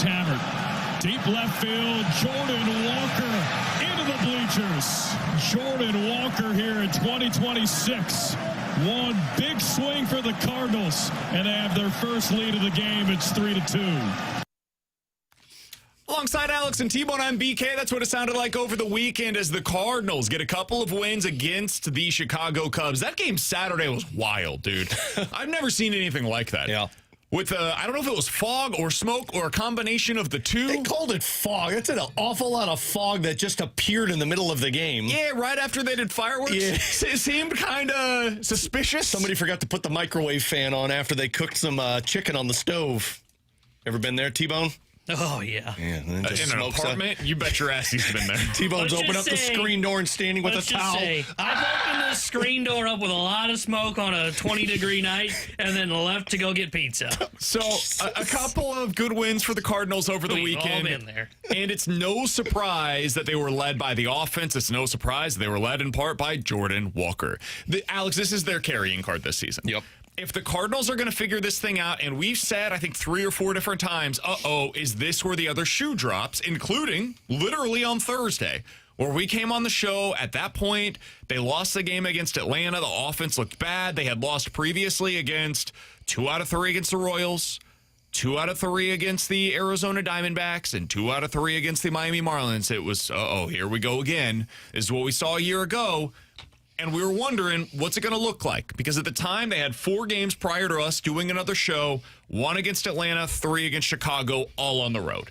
hammered. Deep left field, Jordan Walker into the bleachers. Jordan Walker here in 2026. One big swing for the Cardinals, and they have their first lead of the game. It's 3-2. Alongside Alex and T-Bone, I'm BK. That's what it sounded like over the weekend as the Cardinals get a couple of wins against the Chicago Cubs. That game Saturday was wild, dude. I've never seen anything like that. Yeah. With, I don't know if it was fog or smoke or a combination of the two. They called it fog. That's an awful lot of fog that just appeared in the middle of the game. Yeah, right after they did fireworks. Yeah. It seemed kind of suspicious. Somebody forgot to put the microwave fan on after they cooked some chicken on the stove. Ever been there, T-Bone? Oh, yeah. In an apartment? You bet your ass he's been there. T-Bone's opened up the screen door and standing with a towel. I've opened the screen door up with a lot of smoke on a 20-degree night and then left to go get pizza. So, a couple of good wins for the Cardinals over the weekend. All been there. And it's no surprise that they were led by the offense. It's no surprise they were led in part by Jordan Walker. Alex, this is their carrying card this season. Yep. If the Cardinals are going to figure this thing out, and we've said, I think, 3 or 4 different times, is this where the other shoe drops, including literally on Thursday, where we came on the show. At that point, they lost the game against Atlanta. The offense looked bad. They had lost previously against 2 out of 3 against the Royals, 2 out of 3 against the Arizona Diamondbacks, and 2 out of 3 against the Miami Marlins. It was, here we go again. This is what we saw a year ago. And we were wondering, what's it going to look like? Because at the time, they had 4 games prior to us doing another show, 1 against Atlanta, 3 against Chicago, all on the road.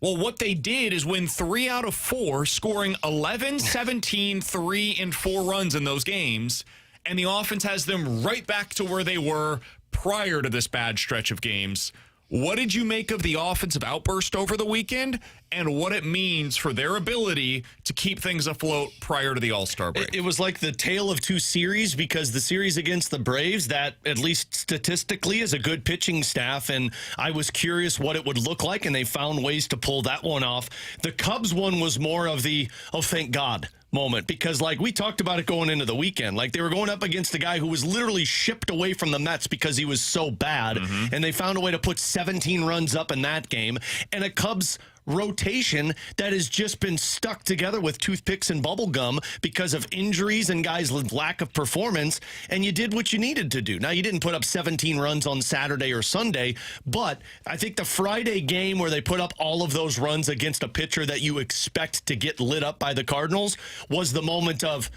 Well, what they did is win 3 out of 4, scoring 11, 17, 3, and 4 runs in those games. And the offense has them right back to where they were prior to this bad stretch of games. What did you make of the offensive outburst over the weekend and what it means for their ability to keep things afloat prior to the All-Star break? It was like the tale of 2 series, because the series against the Braves, that at least statistically is a good pitching staff, and I was curious what it would look like, and they found ways to pull that one off. The Cubs one was more of the, oh, thank God moment, because like we talked about it going into the weekend, like they were going up against a guy who was literally shipped away from the Mets because he was so bad, and they found a way to put 17 runs up in that game, and a Cubs rotation that has just been stuck together with toothpicks and bubble gum because of injuries and guys' lack of performance, and you did what you needed to do. Now, you didn't put up 17 runs on Saturday or Sunday, but I think the Friday game where they put up all of those runs against a pitcher that you expect to get lit up by the Cardinals was the moment of,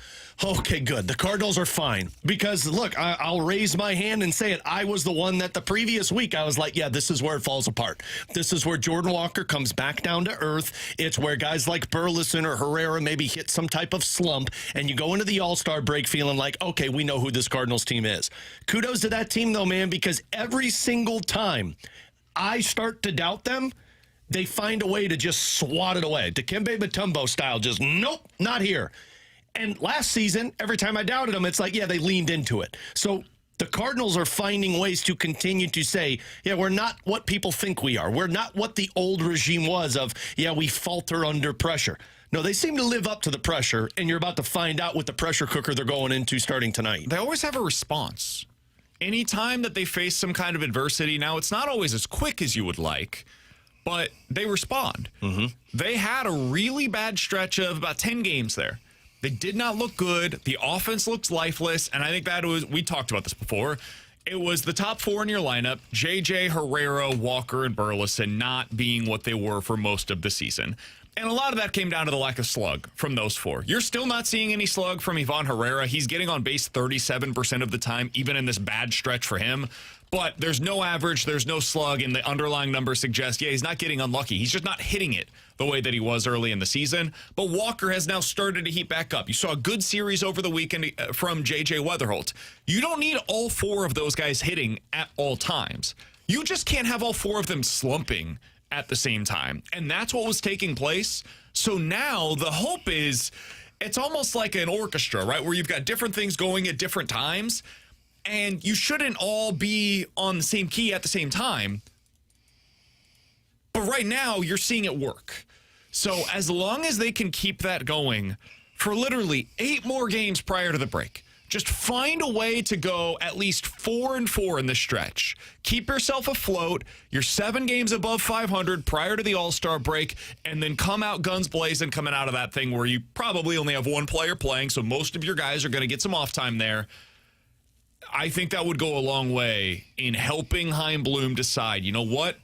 okay, good. The Cardinals are fine. Because, look, I'll raise my hand and say it. I was the one that the previous week I was like, yeah, this is where it falls apart. This is where Jordan Walker comes back down to earth. It's where guys like Burleson or Herrera maybe hit some type of slump, and you go into the All-Star break feeling like, okay, we know who this Cardinals team is. Kudos to that team, though, man, because every single time I start to doubt them, they find a way to just swat it away. Dikembe Mutombo style, just nope, not here. And last season, every time I doubted them, it's like, yeah, they leaned into it. So the Cardinals are finding ways to continue to say, yeah, we're not what people think we are. We're not what the old regime was of, yeah, we falter under pressure. No, they seem to live up to the pressure, and you're about to find out what the pressure cooker they're going into starting tonight. They always have a response. Anytime that they face some kind of adversity, now it's not always as quick as you would like, but they respond. They had a really bad stretch of about 10 games there. They did not look good. The offense looks lifeless, and I think that was, we talked about this before, it was the top 4 in your lineup, JJ, Herrera, Walker, and Burleson not being what they were for most of the season. And a lot of that came down to the lack of slug from those 4. You're still not seeing any slug from Ivan Herrera. He's getting on base 37% of the time, even in this bad stretch for him. But there's no average, there's no slug, and the underlying numbers suggest, yeah, he's not getting unlucky. He's just not hitting it the way that he was early in the season. But Walker has now started to heat back up. You saw a good series over the weekend from JJ Wetherholt. You don't need all 4 of those guys hitting at all times. You just can't have all 4 of them slumping at the same time. And that's what was taking place. So now the hope is it's almost like an orchestra, right? Where you've got different things going at different times. And you shouldn't all be on the same key at the same time. But right now, you're seeing it work. So as long as they can keep that going for literally 8 more games prior to the break, Just find a way to go at least 4-4 in the stretch. Keep yourself afloat. You're 7 games above 500 prior to the All-Star break, and then come out guns blazing coming out of that thing where you probably only have one player playing, so most of your guys are going to get some off time there. I think that would go a long way in helping Chaim Bloom decide, you know what?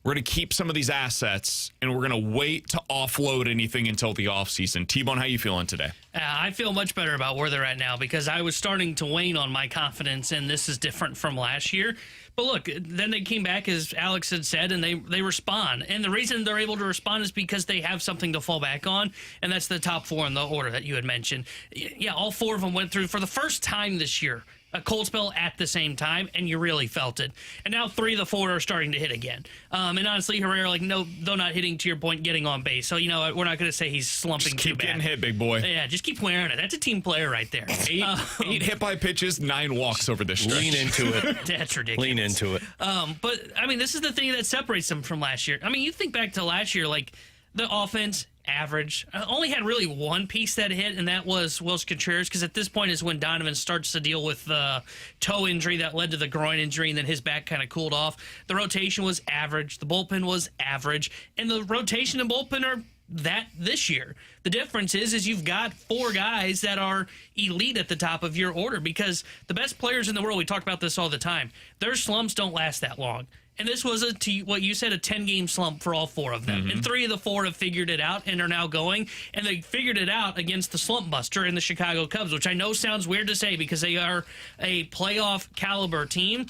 We're going to keep some of these assets, and we're going to wait to offload anything until the offseason. T-Bone, how you feeling today? I feel much better about where they're at now because I was starting to wane on my confidence, and this is different from last year. But look, then they came back, as Alex had said, and they respond. And the reason they're able to respond is because they have something to fall back on, and that's the top 4 in the order that you had mentioned. Yeah, all 4 of them went through for the first time this year. A cold spell at the same time, and you really felt it. And now 3 of the 4 are starting to hit again. And honestly, Herrera, though not hitting, to your point, getting on base. So, we're not going to say he's slumping just too keep bad. Getting hit, big boy. Yeah, just keep wearing it. That's a team player right there. 8 hit by pitches, 9 walks over this stretch. Lean into it. That's ridiculous. Lean into it. But, this is the thing that separates them from last year. You think back to last year, the offense, average. Only had really one piece that hit, and that was Wilson Contreras, because at this point is when Donovan starts to deal with the toe injury that led to the groin injury, and then his back kind of cooled off. The rotation was average. The bullpen was average. And the rotation and bullpen are that this year. The difference is you've got 4 guys that are elite at the top of your order, because the best players in the world, we talk about this all the time, their slumps don't last that long. And this was, what you said, a 10-game slump for all 4 of them. Mm-hmm. And 3 of the 4 have figured it out and are now going. And they figured it out against the slump buster in the Chicago Cubs, which I know sounds weird to say because they are a playoff caliber team.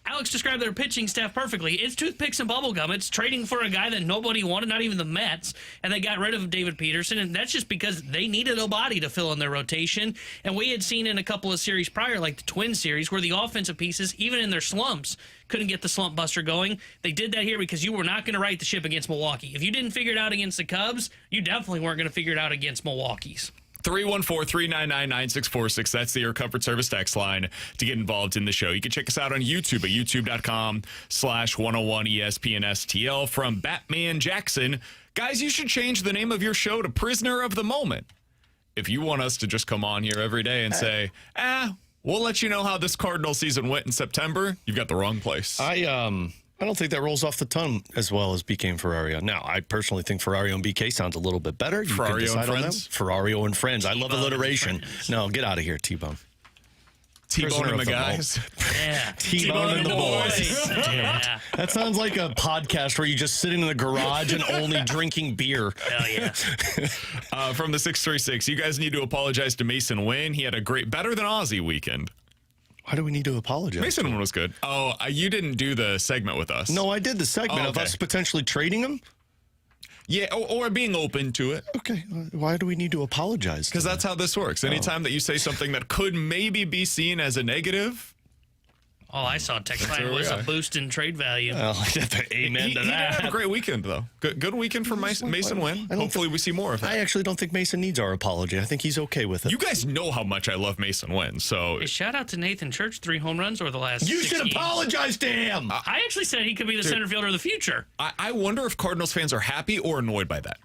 Alex described their pitching staff perfectly. It's toothpicks and bubblegum. It's trading for a guy that nobody wanted, not even the Mets, and they got rid of David Peterson, and that's just because they needed a body to fill in their rotation. And we had seen in a couple of series prior, like the Twins series, where the offensive pieces, even in their slumps, couldn't get the slump buster going. They did that here because you were not going to right the ship against Milwaukee. If you didn't figure it out against the Cubs, you definitely weren't going to figure it out against Milwaukee's. 314-399-9646. That's the Air Comfort Service text line to get involved in the show. You can check us out on YouTube at youtube.com/101ESPNSTL. From Batman Jackson, guys, you should change the name of your show to Prisoner of the Moment. If you want us to just come on here every day and say, we'll let you know how this Cardinal season went in September, you've got the wrong place. I don't think that rolls off the tongue as well as BK and Ferrario. Now, I personally think Ferrario and BK sounds a little bit better. You Ferrario can decide and on Friends? that. Ferrario and Friends. I love alliteration. Friends. No, get out of here, T-Bone. T-Bone and the guys. Yeah. T-Bone and the boys. Yeah. That sounds like a podcast where you just sit in the garage and only drinking beer. Hell yeah. From the 636, you guys need to apologize to Mason Wynn. He had a better than Ozzy weekend. Why do we need to apologize? Mason Wynn was good. Oh, you didn't do the segment with us. No, I did the segment of us potentially trading him. Yeah, or being open to it. Okay, why do we need to apologize? Because that's how this works. Anytime that you say something that could maybe be seen as a negative. All I saw text line was a boost in trade value. Amen to that. He did have a great weekend, though. Good weekend for Mason Wynn. Hopefully we see more of it. I actually don't think Mason needs our apology. I think he's okay with it. You guys know how much I love Mason Wynn, so... Hey, shout out to Nathan Church, 3 home runs over the last You 6 should games. apologize to him! I actually said he could be the center fielder of the future. I wonder if Cardinals fans are happy or annoyed by that.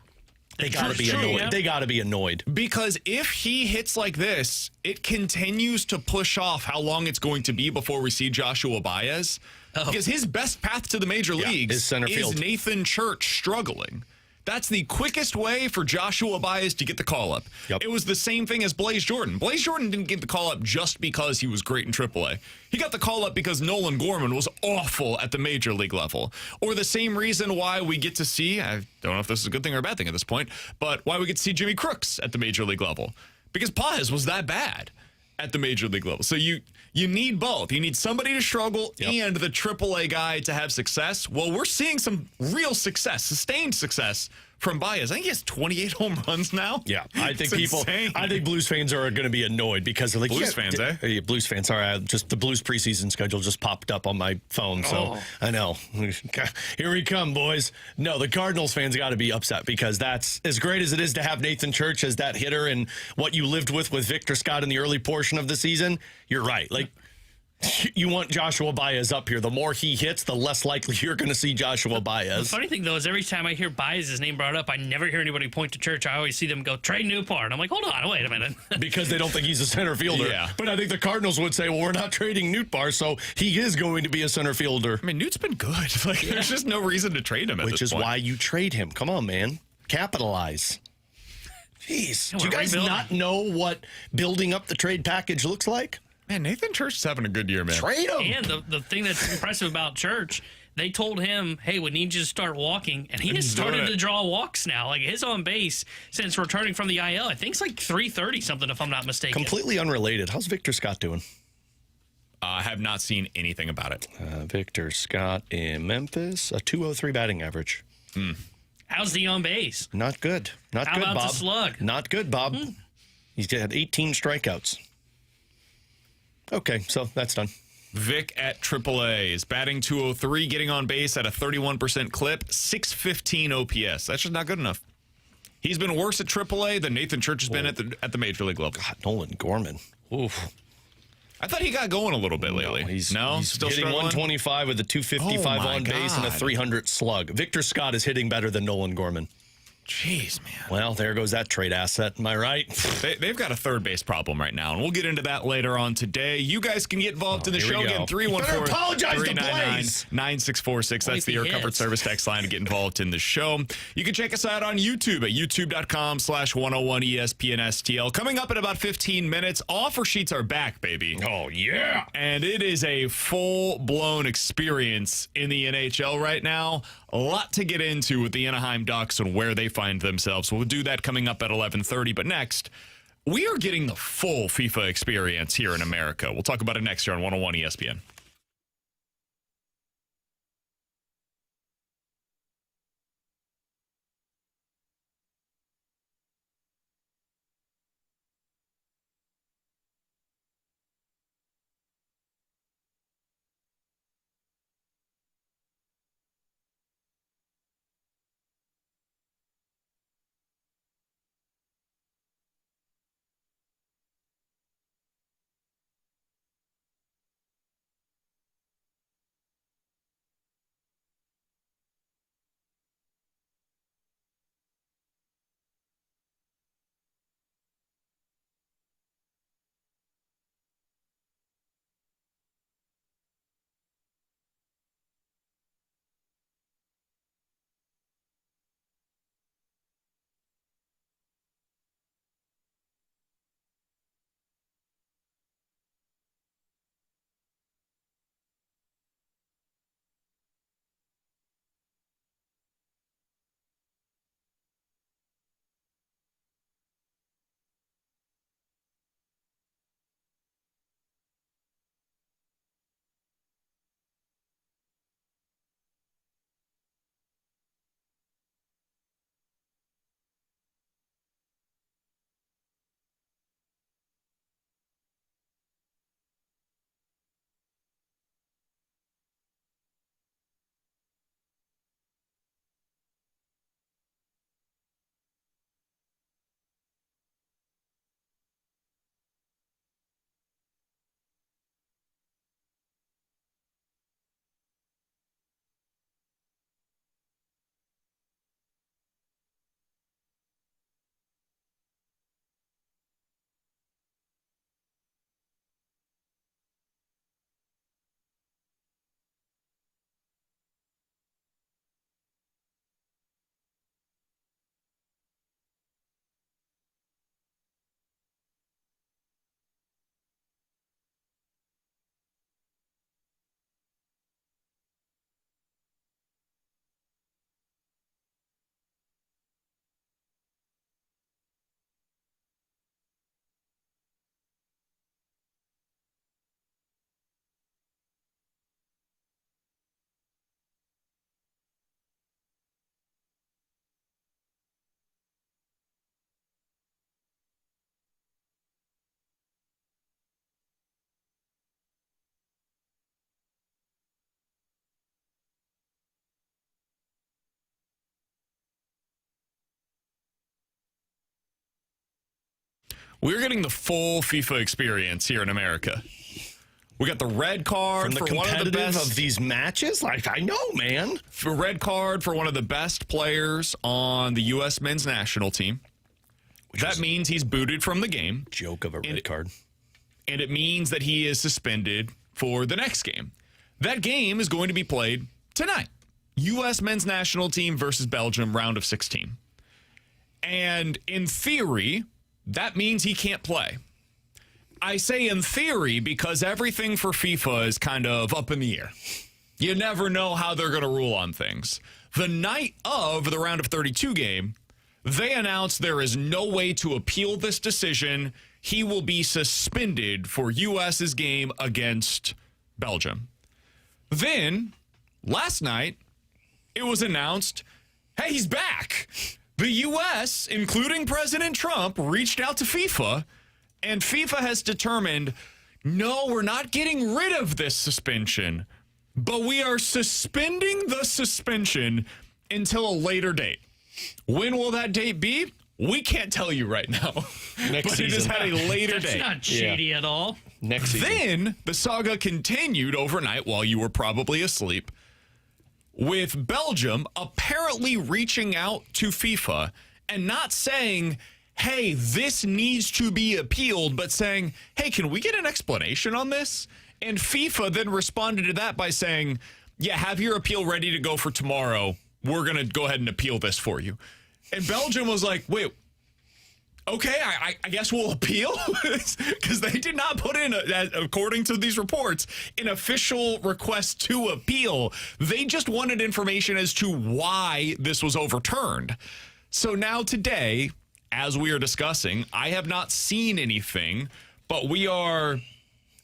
They gotta be True, annoyed. yeah. They gotta be annoyed. Because if he hits like this, it continues to push off how long it's going to be before we see Joshua Baez. Because his best path to the major leagues is center field. Nathan Church struggling. That's the quickest way for Joshua Baez to get the call-up. Yep. It was the same thing as Blaze Jordan. Blaze Jordan didn't get the call-up just because he was great in AAA. He got the call-up because Nolan Gorman was awful at the major league level. Or the same reason why we get to see, I don't know if this is a good thing or a bad thing at this point, but why we get to see Jimmy Crooks at the major league level. Because Baez was that bad at the major league level. So you need both. You need somebody to struggle and the AAA guy to have success. Well, we're seeing some real success, sustained success from Baez. I think he has 28 home runs now. Yeah, I think insane. I think Blues fans are going to be annoyed because they're like Blues fans, eh? Yeah, Blues fans. Sorry, just the Blues preseason schedule just popped up on my phone, so I know. Here we come, boys. No, the Cardinals fans got to be upset because that's as great as it is to have Nathan Church as that hitter and what you lived with Victor Scott in the early portion of the season. You're right, like. You want Joshua Baez up here. The more he hits, the less likely you're going to see Joshua Baez. The funny thing, though, is every time I hear Baez's name brought up, I never hear anybody point to Church. I always see them go, trade Newport. I'm like, hold on, wait a minute. Because they don't think he's a center fielder. Yeah. But I think the Cardinals would say, well, we're not trading Newtbar, so he is going to be a center fielder. I mean, Newt's been good. Like, there's just no reason to trade him at Which this is point. why you trade him. Come on, man. Capitalize. Jeez. Do you guys not know what building up the trade package looks like? Man, Nathan Church is having a good year, man. Trade him. And the thing that's impressive about Church, they told him, hey, we need you to start walking. And he has started to draw walks now. Like his on base since returning from the IL, I think it's like 330 something, if I'm not mistaken. Completely unrelated. How's Victor Scott doing? I have not seen anything about it. Victor Scott in Memphis, a 203 batting average. How's the on base? Not good. Not How good, about Bob. the slug? Not good, Bob. He's had 18 strikeouts. Okay, so that's done. Vic at AAA is batting 203, getting on base at a 31% clip, 615 OPS. That's just not good enough. He's been worse at AAA than Nathan Church has been at the major league level. God, Nolan Gorman. Oof. I thought he got going a little bit lately. He's still hitting struggling? 125 with a 255 Oh, my on base and a God. 300 slug. Victor Scott is hitting better than Nolan Gorman. Jeez, man. Well, there goes that trade asset. Am I right? They've got a third base problem right now, and we'll get into that later on today. You guys can get involved in the here show we go. again. You better apologize to Blaze. 399-9646. That's the Air Comfort Service text line to get involved in the show. You can check us out on YouTube at youtube.com/101ESPNSTL. Coming up in about 15 minutes, offer sheets are back, baby. Oh, yeah. And it is a full-blown experience in the NHL right now. A lot to get into with the Anaheim Ducks and where they find themselves. We'll do that coming up at 11:30. But next, we are getting the full FIFA experience here in America. We'll talk about it next year on 101 ESPN. We're getting the full FIFA experience here in America. We got the red card From the for one of the best of these matches. Like, I know, man. For red card for one of the best players on the U.S. men's national team. That means he's booted from the game. Joke of a red card. And it means that he is suspended for the next game. That game is going to be played tonight. U.S. men's national team versus Belgium, round of 16. And in theory, that means he can't play. I say in theory because everything for FIFA is kind of up in the air. You never know how they're going to rule on things. The night of the round of 32 game, they announced there is no way to appeal this decision. He will be suspended for U.S.'s game against Belgium. Then, last night, it was announced, hey, he's back. The U.S., including President Trump, reached out to FIFA, and FIFA has determined, no, we're not getting rid of this suspension, but we are suspending the suspension until a later date. When will that date be? We can't tell you right now. Next but season. it has had a later That's date. not shady at all. Next season. Then the saga continued overnight while you were probably asleep, with Belgium apparently reaching out to FIFA and not saying, hey, this needs to be appealed, but saying, hey, can we get an explanation on this? And FIFA then responded to that by saying, yeah, have your appeal ready to go for tomorrow. We're going to go ahead and appeal this for you. And Belgium was like, wait, okay, I guess we'll appeal? Because they did not put in, according to these reports, an official request to appeal. They just wanted information as to why this was overturned. So now today, as we are discussing, I have not seen anything, but we are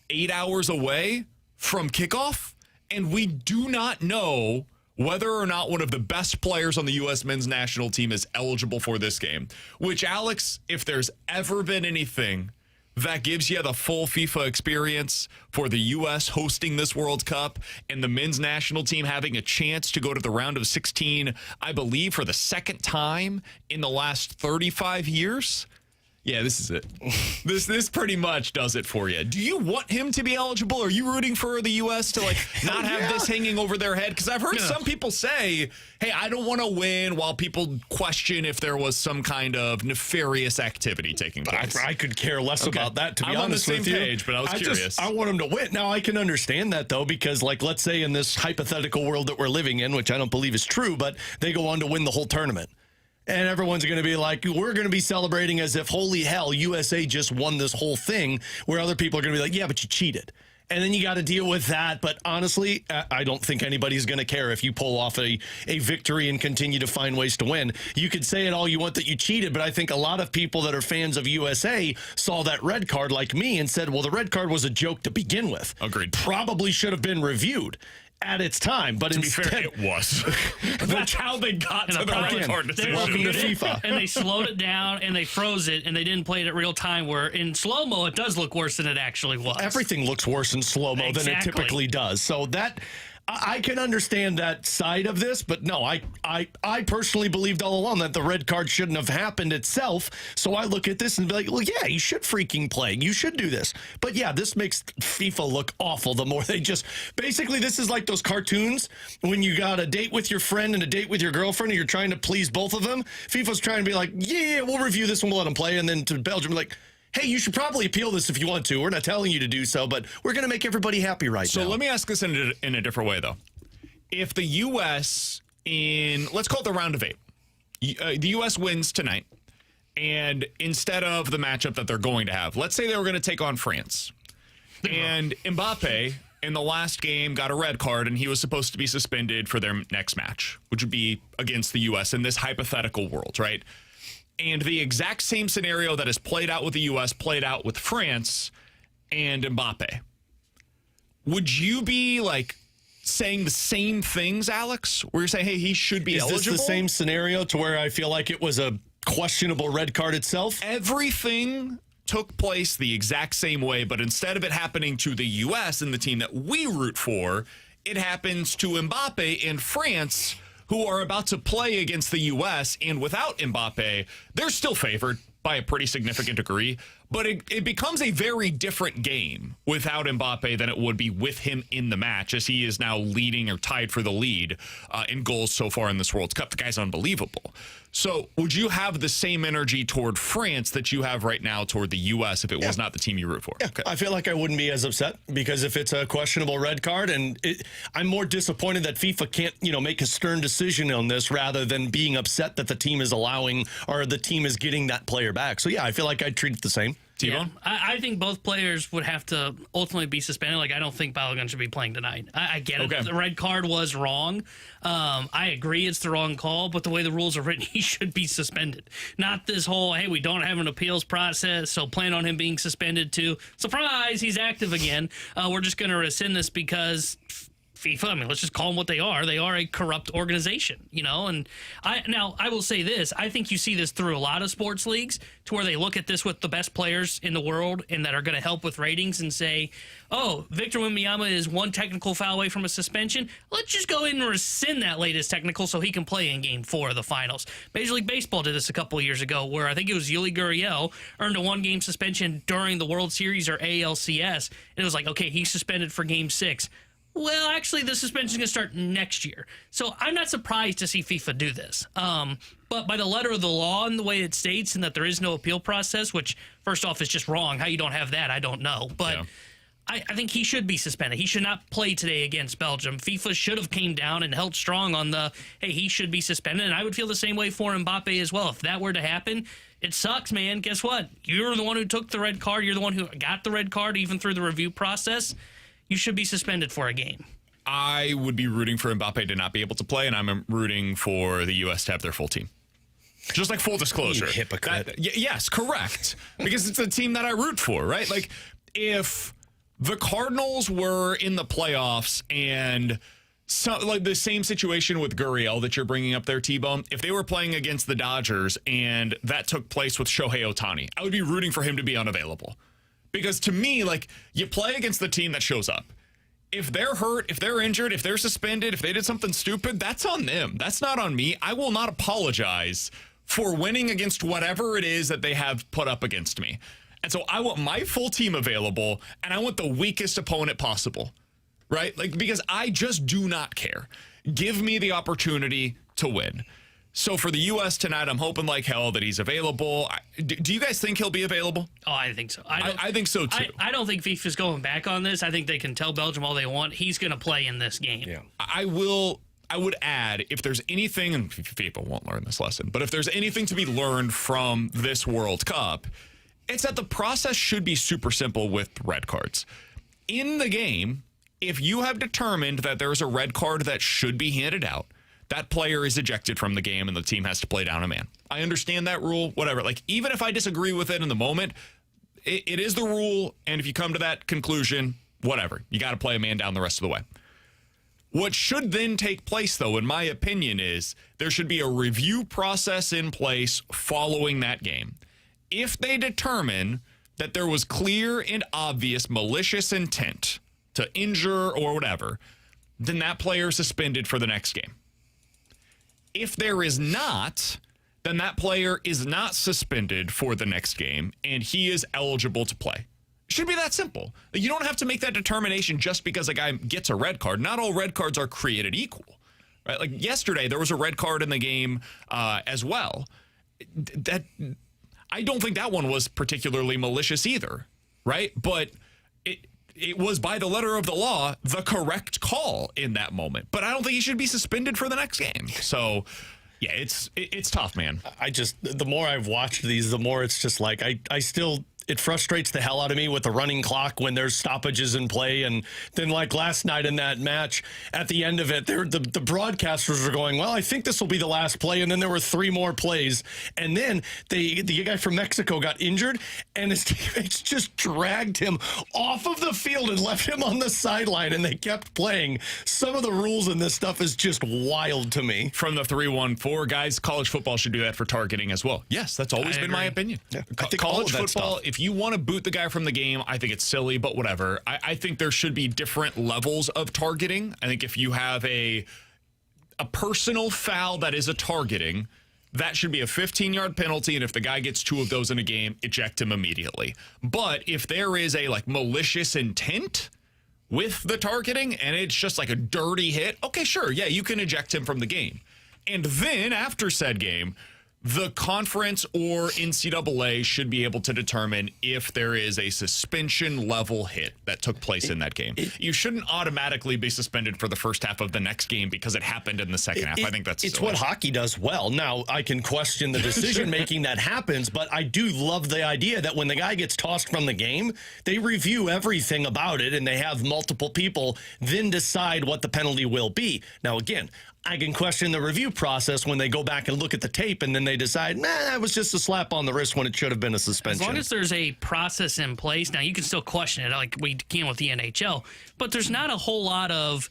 8 hours away from kickoff, and we do not know whether or not one of the best players on the U.S. men's national team is eligible for this game. Which, Alex, if there's ever been anything that gives you the full FIFA experience for the U.S. hosting this World Cup and the men's national team having a chance to go to the round of 16, I believe, for the second time in the last 35 years. Yeah, this is it. This pretty much does it for you. Do you want him to be eligible? Are you rooting for the U.S. to not have this hanging over their head? Because I've heard some people say, hey, I don't want to win, while people question if there was some kind of nefarious activity taking place. I could care less about that, to be I'm honest with you. on the same page, but I was curious. I want him to win. Now, I can understand that, though, because, let's say in this hypothetical world that we're living in, which I don't believe is true, but they go on to win the whole tournament. And everyone's going to be like, we're going to be celebrating as if, holy hell, USA just won this whole thing, where other people are going to be like, yeah, but you cheated. And then you got to deal with that. But honestly, I don't think anybody's going to care if you pull off a victory and continue to find ways to win. You could say it all you want that you cheated, but I think a lot of people that are fans of USA saw that red card like me and said, well, the red card was a joke to begin with. Agreed. Probably should have been reviewed at its time, but to instead, be fair, it was. That's how they got to the red card decision. Welcome to FIFA. And they slowed it down and they froze it and they didn't play it at real time, where in slow-mo it does look worse than it actually was. Everything looks worse in slow-mo than it typically does. So that, I can understand that side of this, but no, I personally believed all along that the red card shouldn't have happened itself. So I look at this and be like, well, yeah, you should freaking play. You should do this. But yeah, this makes FIFA look awful the more they just, basically this is like those cartoons when you got a date with your friend and a date with your girlfriend and you're trying to please both of them. FIFA's trying to be like, yeah, we'll review this and we'll let them play. And then to Belgium, like, hey, you should probably appeal this if you want to. We're not telling you to do so, but we're going to make everybody happy now. So let me ask this in a different way, though. If the U.S. let's call it the round of 8, the U.S. wins tonight, and instead of the matchup that they're going to have, let's say they were going to take on France, and Mbappe in the last game got a red card, and he was supposed to be suspended for their next match, which would be against the U.S. in this hypothetical world, right? And the exact same scenario that is played out with the U.S. played out with France and Mbappe. Would you be saying the same things, Alex? Where you're saying, hey, he should be eligible? Is this the same scenario to where I feel like it was a questionable red card itself? Everything took place the exact same way, but instead of it happening to the U.S. and the team that we root for, it happens to Mbappe and France, who are about to play against the U.S., and without Mbappe, they're still favored by a pretty significant degree. But it becomes a very different game without Mbappe than it would be with him in the match, as he is now leading or tied for the lead in goals so far in this World Cup. The guy's unbelievable. So would you have the same energy toward France that you have right now toward the U.S. if it was not the team you root for? Yeah, okay. I feel like I wouldn't be as upset because if it's a questionable red card, and I'm more disappointed that FIFA can't, make a stern decision on this rather than being upset that the team is allowing or the team is getting that player back. So, yeah, I feel like I'd treat it the same. Yeah, I think both players would have to ultimately be suspended. Like, I don't think Balogun should be playing tonight. I get it. The red card was wrong. I agree it's the wrong call, but the way the rules are written, he should be suspended. Not this whole, hey, we don't have an appeals process, so plan on him being suspended too. Surprise, he's active again. We're just going to rescind this because FIFA, let's just call them what they are. They are a corrupt organization, and I will say this. I think you see this through a lot of sports leagues to where they look at this with the best players in the world and that are going to help with ratings and say, oh, Victor Wembanyama is one technical foul away from a suspension. Let's just go ahead and rescind that latest technical so he can play in Game 4 of the finals. Major League Baseball did this a couple of years ago where I think it was Yuli Gurriel earned a one-game suspension during the World Series or ALCS. And it was like, okay, he's suspended for Game 6. Well, actually, the suspension is going to start next year. So I'm not surprised to see FIFA do this. But by the letter of the law and the way it states and that there is no appeal process, which, first off, is just wrong. How you don't have that, I don't know. But yeah. I think he should be suspended. He should not play today against Belgium. FIFA should have came down and held strong on the, hey, he should be suspended. And I would feel the same way for Mbappe as well. If that were to happen, it sucks, man. Guess what? You're the one who took the red card. You're the one who got the red card even through the review process. You should be suspended for a game. I would be rooting for Mbappe to not be able to play, and I'm rooting for the U.S. to have their full team. Just like full disclosure. You hypocrite. Yes, correct. Because it's the team that I root for, right? Like, if the Cardinals were in the playoffs and like the same situation with Gurriel that you're bringing up there, T-Bone, if they were playing against the Dodgers and that took place with Shohei Ohtani, I would be rooting for him to be unavailable. Because to me, like, you play against the team that shows up. If they're hurt, if they're injured, if they're suspended, if they did something stupid, that's on them. That's not on me. I will not apologize for winning against whatever it is that they have put up against me. And so I want my full team available, and I want the weakest opponent possible, right? Like, because I just do not care. Give me the opportunity to win. So for the U.S. tonight, I'm hoping like hell that he's available. Do you guys think he'll be available? Oh, I think so. I think so, too. I don't think FIFA's going back on this. I think they can tell Belgium all they want. He's going to play in this game. Yeah. I would add, if there's anything, and FIFA won't learn this lesson, but if there's anything to be learned from this World Cup, it's that the process should be super simple with red cards. In the game, if you have determined that there's a red card that should be handed out, that player is ejected from the game and the team has to play down a man. I understand that rule, whatever. Like, even if I disagree with it in the moment, it is the rule. And if you come to that conclusion, whatever. You got to play a man down the rest of the way. What should then take place, though, in my opinion, is there should be a review process in place following that game. If they determine that there was clear and obvious malicious intent to injure or whatever, then that player is suspended for the next game. If there is not, then that player is not suspended for the next game, and he is eligible to play. It should be that simple. You don't have to make that determination just because a guy gets a red card. Not all red cards are created equal, right? Like yesterday, there was a red card in the game as well. That I don't think that one was particularly malicious either, right? But it was, by the letter of the law, the correct call in that moment. But I don't think he should be suspended for the next game. So, yeah, it's tough, man. The more I've watched these, the more it's just like, I still, it frustrates the hell out of me with the running clock when there's stoppages in play. And then like last night in that match, at the end of it, the broadcasters were going, well, I think this will be the last play. And then there were 3 more plays. And then the guy from Mexico got injured, and his teammates just dragged him off of the field and left him on the sideline, and they kept playing. Some of the rules in this stuff is just wild to me. From the 314, guys, college football should do that for targeting as well. Yes, that's always been my opinion. Yeah, I think college all of that football, stuff. if you want to boot the guy from the game, I think it's silly, but whatever. I think there should be different levels of targeting. I think if you have a personal foul that is a targeting, that should be a 15-yard penalty, and if the guy gets 2 of those in a game, eject him immediately. But if there is a malicious intent with the targeting and it's just like a dirty hit, okay, sure, yeah, you can eject him from the game. And then after said game, the conference or NCAA should be able to determine if there is a suspension level hit that took place in that game. You shouldn't automatically be suspended for the first half of the next game because it happened in the second half. I think that's it's silly. what hockey does well. Now, I can question the decision making that happens, but I do love the idea that when the guy gets tossed from the game, they review everything about it and they have multiple people then decide what the penalty will be. Now, again, I can question the review process when they go back and look at the tape and then they decide, that was just a slap on the wrist when it should have been a suspension. As long as there's a process in place, now you can still question it like we can with the NHL, but there's not a whole lot of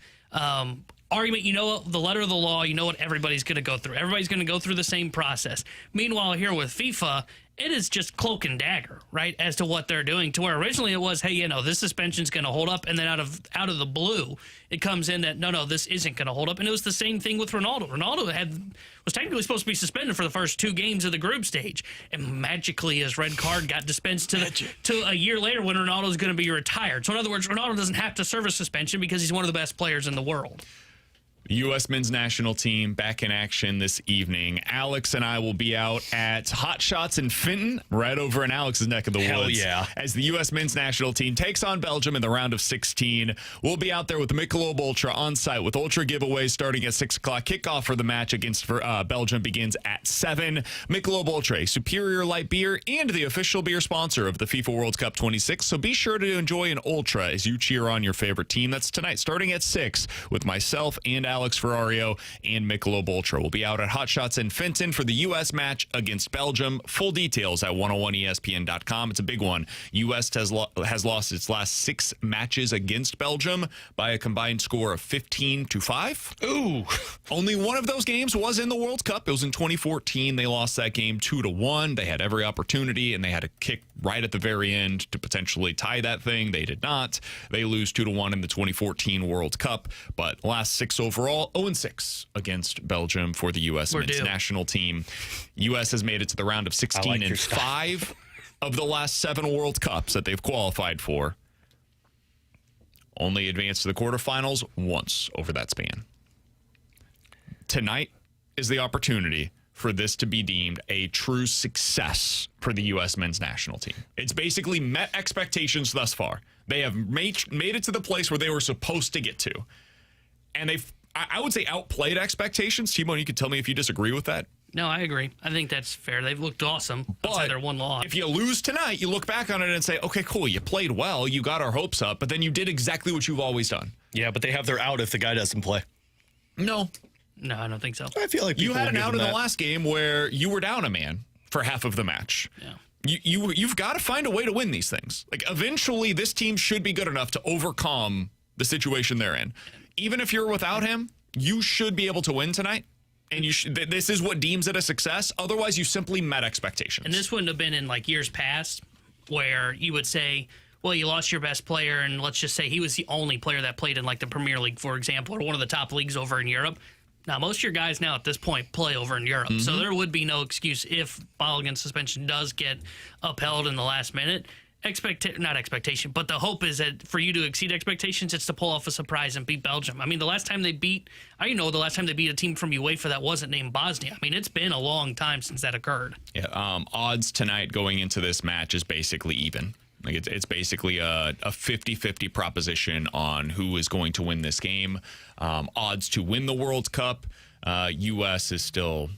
argument. You know the letter of the law, you know what everybody's going to go through. Everybody's going to go through the same process. Meanwhile, here with FIFA, it is just cloak and dagger, right, as to what they're doing. To where originally it was, hey, this suspension's going to hold up, and then out of the blue, it comes in that no, this isn't going to hold up. And it was the same thing with Ronaldo. Ronaldo was technically supposed to be suspended for the first 2 games of the group stage, and magically his red card got dispensed to a year later when Ronaldo's going to be retired. So in other words, Ronaldo doesn't have to serve a suspension because he's one of the best players in the world. U.S. men's national team back in action this evening. Alex and I will be out at Hot Shots in Fenton, right over in Alex's neck of the Hell woods. yeah. As the U.S. men's national team takes on Belgium in the round of 16. We'll be out there with Michelob Ultra on site with Ultra giveaways starting at 6 o'clock. Kickoff for the match against Belgium begins at 7. Michelob Ultra, superior light beer and the official beer sponsor of the FIFA World Cup 26. So be sure to enjoy an Ultra as you cheer on your favorite team. That's tonight starting at 6 with myself and Alex Ferrario and Michelob Ultra. We'll be out at Hot Shots in Fenton for the U.S. match against Belgium. Full details at 101ESPN.com. It's a big one. U.S. has lost its last 6 matches against Belgium by a combined score of 15-5. Ooh. Only one of those games was in the World Cup. It was in 2014. They lost that game 2-1. They had every opportunity, and they had a kick right at the very end to potentially tie that thing. They did not. They lose 2-1 in the 2014 World Cup, but last 6 overall, 0-6 against Belgium for the U.S. men's national team. U.S. has made it to the round of 16 in 5 of the last 7 World Cups that they've qualified for. Only advanced to the quarterfinals once over that span. Tonight is the opportunity for this to be deemed a true success for the U.S. men's national team. It's basically met expectations thus far. They have made it to the place where they were supposed to get to. And they've, I would say, outplayed expectations. T-Bone, you could tell me if you disagree with that. No, I agree. I think that's fair. They've looked awesome outside their one loss. If you lose tonight, you look back on it and say, okay, cool, you played well, you got our hopes up, but then you did exactly what you've always done. Yeah, but they have their out if the guy doesn't play. No, I don't think so. I feel like you had an out in the last game where you were down a man for half of the match. Yeah. You've got to find a way to win these things. Like, eventually, this team should be good enough to overcome the situation they're in. Even if you're without him, you should be able to win tonight. And this is what deems it a success. Otherwise, you simply met expectations. And this wouldn't have been in like years past where you would say, well, you lost your best player, and let's just say he was the only player that played in like the Premier League, for example, or one of the top leagues over in Europe. Now, most of your guys now at this point play over in Europe, so there would be no excuse if Balogun's suspension does get upheld in the last minute. Not expectation, but the hope is that for you to exceed expectations, it's to pull off a surprise and beat Belgium. I mean, the last time they beat a team from UEFA that wasn't named Bosnia. I mean, it's been a long time since that occurred. Yeah, odds tonight going into this match is basically even. Like it's basically a 50-50 proposition on who is going to win this game. Odds to win the World Cup, U.S. is still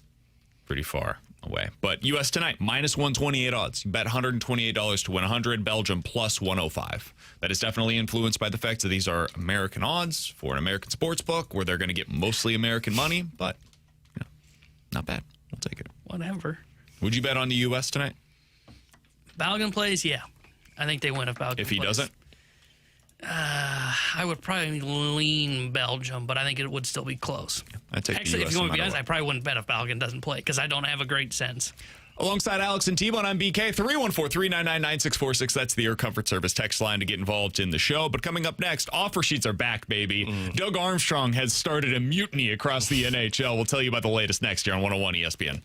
pretty far away. But U.S. tonight, minus 128 odds. You bet $128 to win 100. Belgium plus 105. That is definitely influenced by the fact that these are American odds for an American sports book where they're going to get mostly American money. But, not bad. We'll take it. Whatever. Would you bet on the U.S. tonight? Balogun plays, yeah. I think they win if Balogun plays. If he doesn't? I would probably lean Belgium, but I think it would still be close. Actually, if you want to be honest, I probably wouldn't bet if Balogun doesn't play because I don't have a great sense. Alongside Alex and T-Bone, I'm BK. 314-399-9646. That's the Air Comfort Service text line to get involved in the show. But coming up next, offer sheets are back, baby. Doug Armstrong has started a mutiny across the NHL. We'll tell you about the latest next year on 101 ESPN.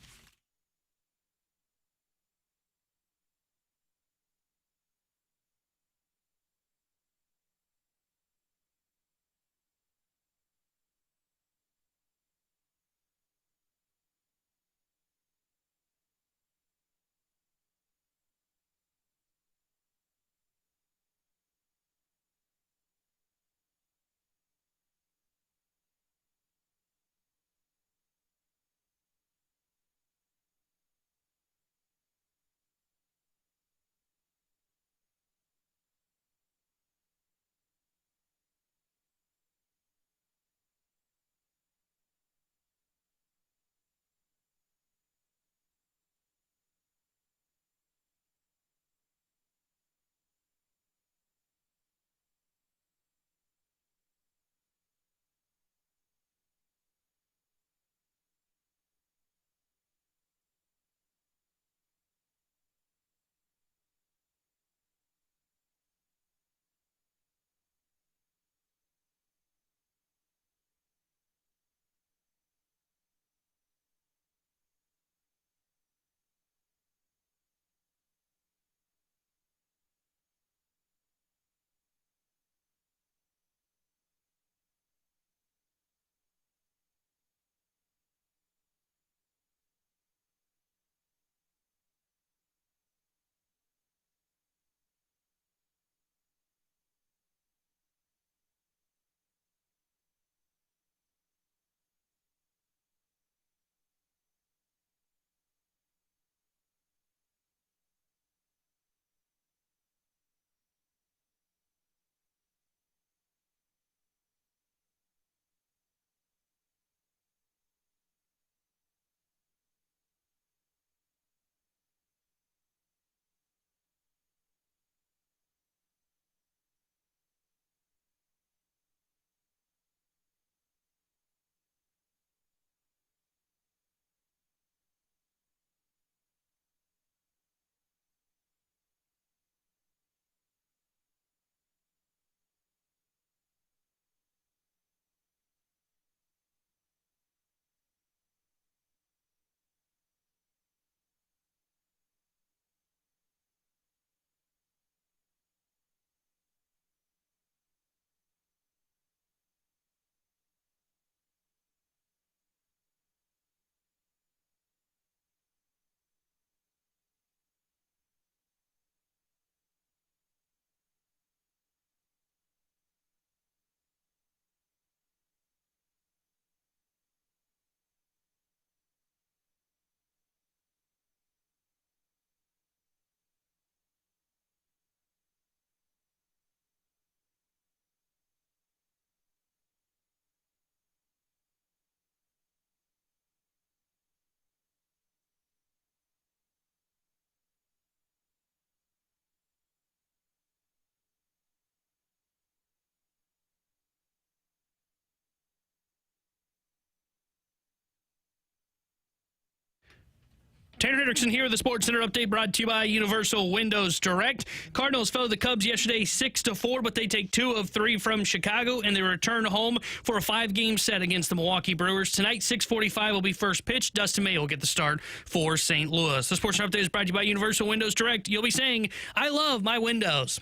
Tanner Hendrickson here with the Sports Center update brought to you by Universal Windows Direct. Cardinals fell to the Cubs yesterday 6-4, but they take 2 of 3 from Chicago, and they return home for a 5-game set against the Milwaukee Brewers. Tonight, 6:45 will be first pitch. Dustin May will get the start for St. Louis. The Sports Center update is brought to you by Universal Windows Direct. You'll be saying, I love my windows.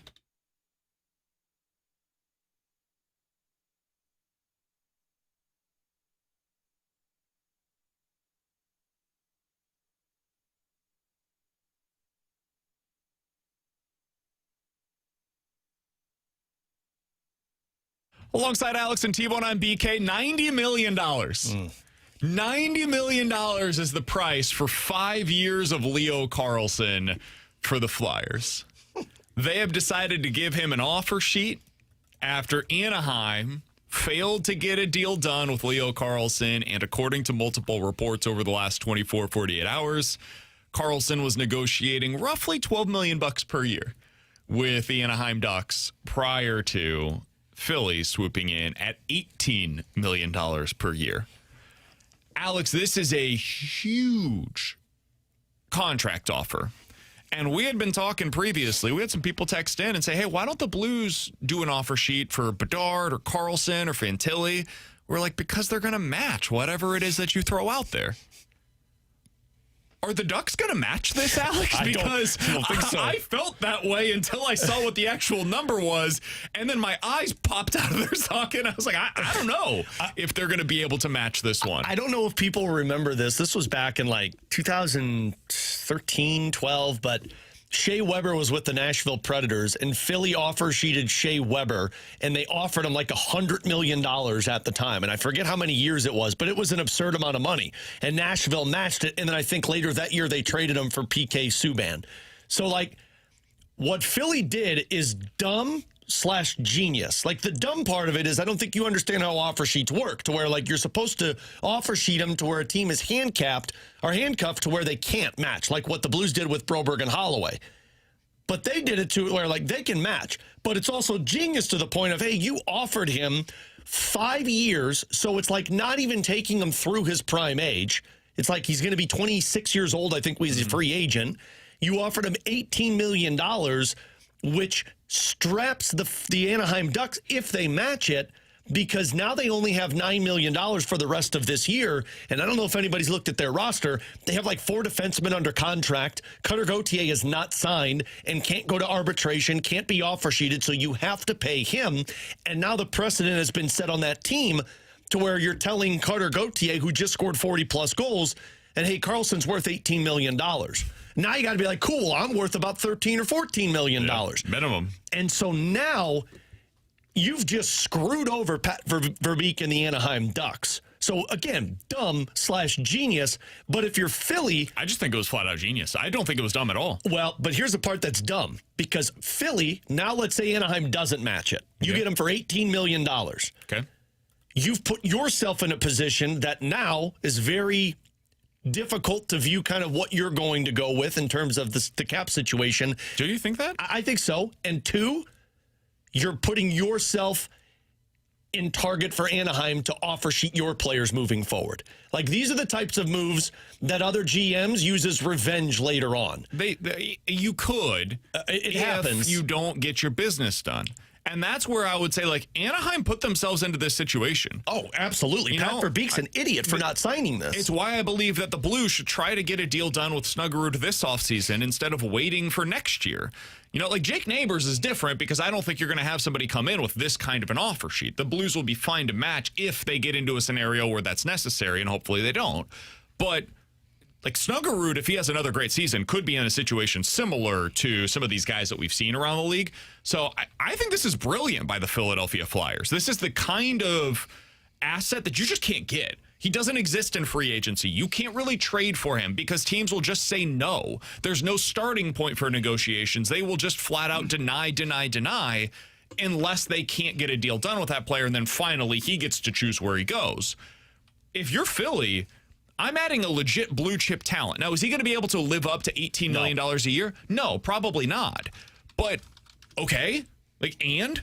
Alongside Alex and T-Bone on BK, $90 million. $90 million is the price for 5 years of Leo Carlsson for the Flyers. They have decided to give him an offer sheet after Anaheim failed to get a deal done with Leo Carlsson, and according to multiple reports over the last 48 hours, Carlsson was negotiating roughly $12 million per year with the Anaheim Ducks prior to Philly swooping in at $18 million per year. Alex, this is a huge contract offer. And we had been talking previously. We had some people text in and say, hey, why don't the Blues do an offer sheet for Bedard or Carlson or Fantilli? We're like, because they're going to match whatever it is that you throw out there. Are the Ducks going to match this, Alex? Because I don't think so. I felt that way until I saw what the actual number was, and then my eyes popped out of their socket. I was like, I don't know if they're going to be able to match this one. I don't know if people remember this. This was back in like 2013, 12, but Shea Weber was with the Nashville Predators, and Philly offer sheeted Shea Weber, and they offered him like $100 million at the time. And I forget how many years it was, but it was an absurd amount of money. And Nashville matched it, and then I think later that year they traded him for PK Subban. So, like, what Philly did is dumb/genius. Like, the dumb part of it is I don't think you understand how offer sheets work, to where, like, you're supposed to offer sheet them to where a team is handcuffed to where they can't match, like what the Blues did with Broberg and Holloway. But they did it to where, like, they can match. But it's also genius to the point of, hey, you offered him 5 years, so it's like not even taking him through his prime age. It's like he's going to be 26 years old, I think, when he's a free agent. You offered him $18 million, which straps the Anaheim Ducks if they match it, because now they only have $9 million for the rest of this year. And I don't know if anybody's looked at their roster. They have like 4 defensemen under contract. Cutter Gauthier is not signed and can't go to arbitration, can't be offer sheeted, so you have to pay him. And now the precedent has been set on that team to where you're telling Cutter Gauthier, who just scored 40-plus goals, and hey, Carlson's worth $18 million. Now you got to be like, cool, I'm worth about $13 or $14 million. Minimum. And so now you've just screwed over Pat Verbeek and the Anaheim Ducks. So, again, dumb/genius. But if you're Philly... I just think it was flat-out genius. I don't think it was dumb at all. Well, but here's the part that's dumb. Because Philly, now let's say Anaheim doesn't match it. You get them for $18 million. Okay. You've put yourself in a position that now is very difficult to view kind of what you're going to go with in terms of the cap situation. Do you think that? I think so. And 2, you're putting yourself in target for Anaheim to offer sheet your players moving forward. Like, these are the types of moves that other GMs use as revenge later on. You could. It happens. If you don't get your business done. And that's where I would say, like, Anaheim put themselves into this situation. Oh, absolutely. Pat Verbeek's an idiot for not signing this. It's why I believe that the Blues should try to get a deal done with Snuggerud this offseason instead of waiting for next year. You know, like, Jake Neighbors is different because I don't think you're going to have somebody come in with this kind of an offer sheet. The Blues will be fine to match if they get into a scenario where that's necessary, and hopefully they don't. But, like, Snuggerud, if he has another great season, could be in a situation similar to some of these guys that we've seen around the league. So I think this is brilliant by the Philadelphia Flyers. This is the kind of asset that you just can't get. He doesn't exist in free agency. You can't really trade for him because teams will just say no. There's no starting point for negotiations. They will just flat out deny unless they can't get a deal done with that player, and then finally he gets to choose where he goes. If you're Philly, I'm adding a legit blue chip talent. Now, is he going to be able to live up to $18 million a year? No, probably not. But, okay, like, and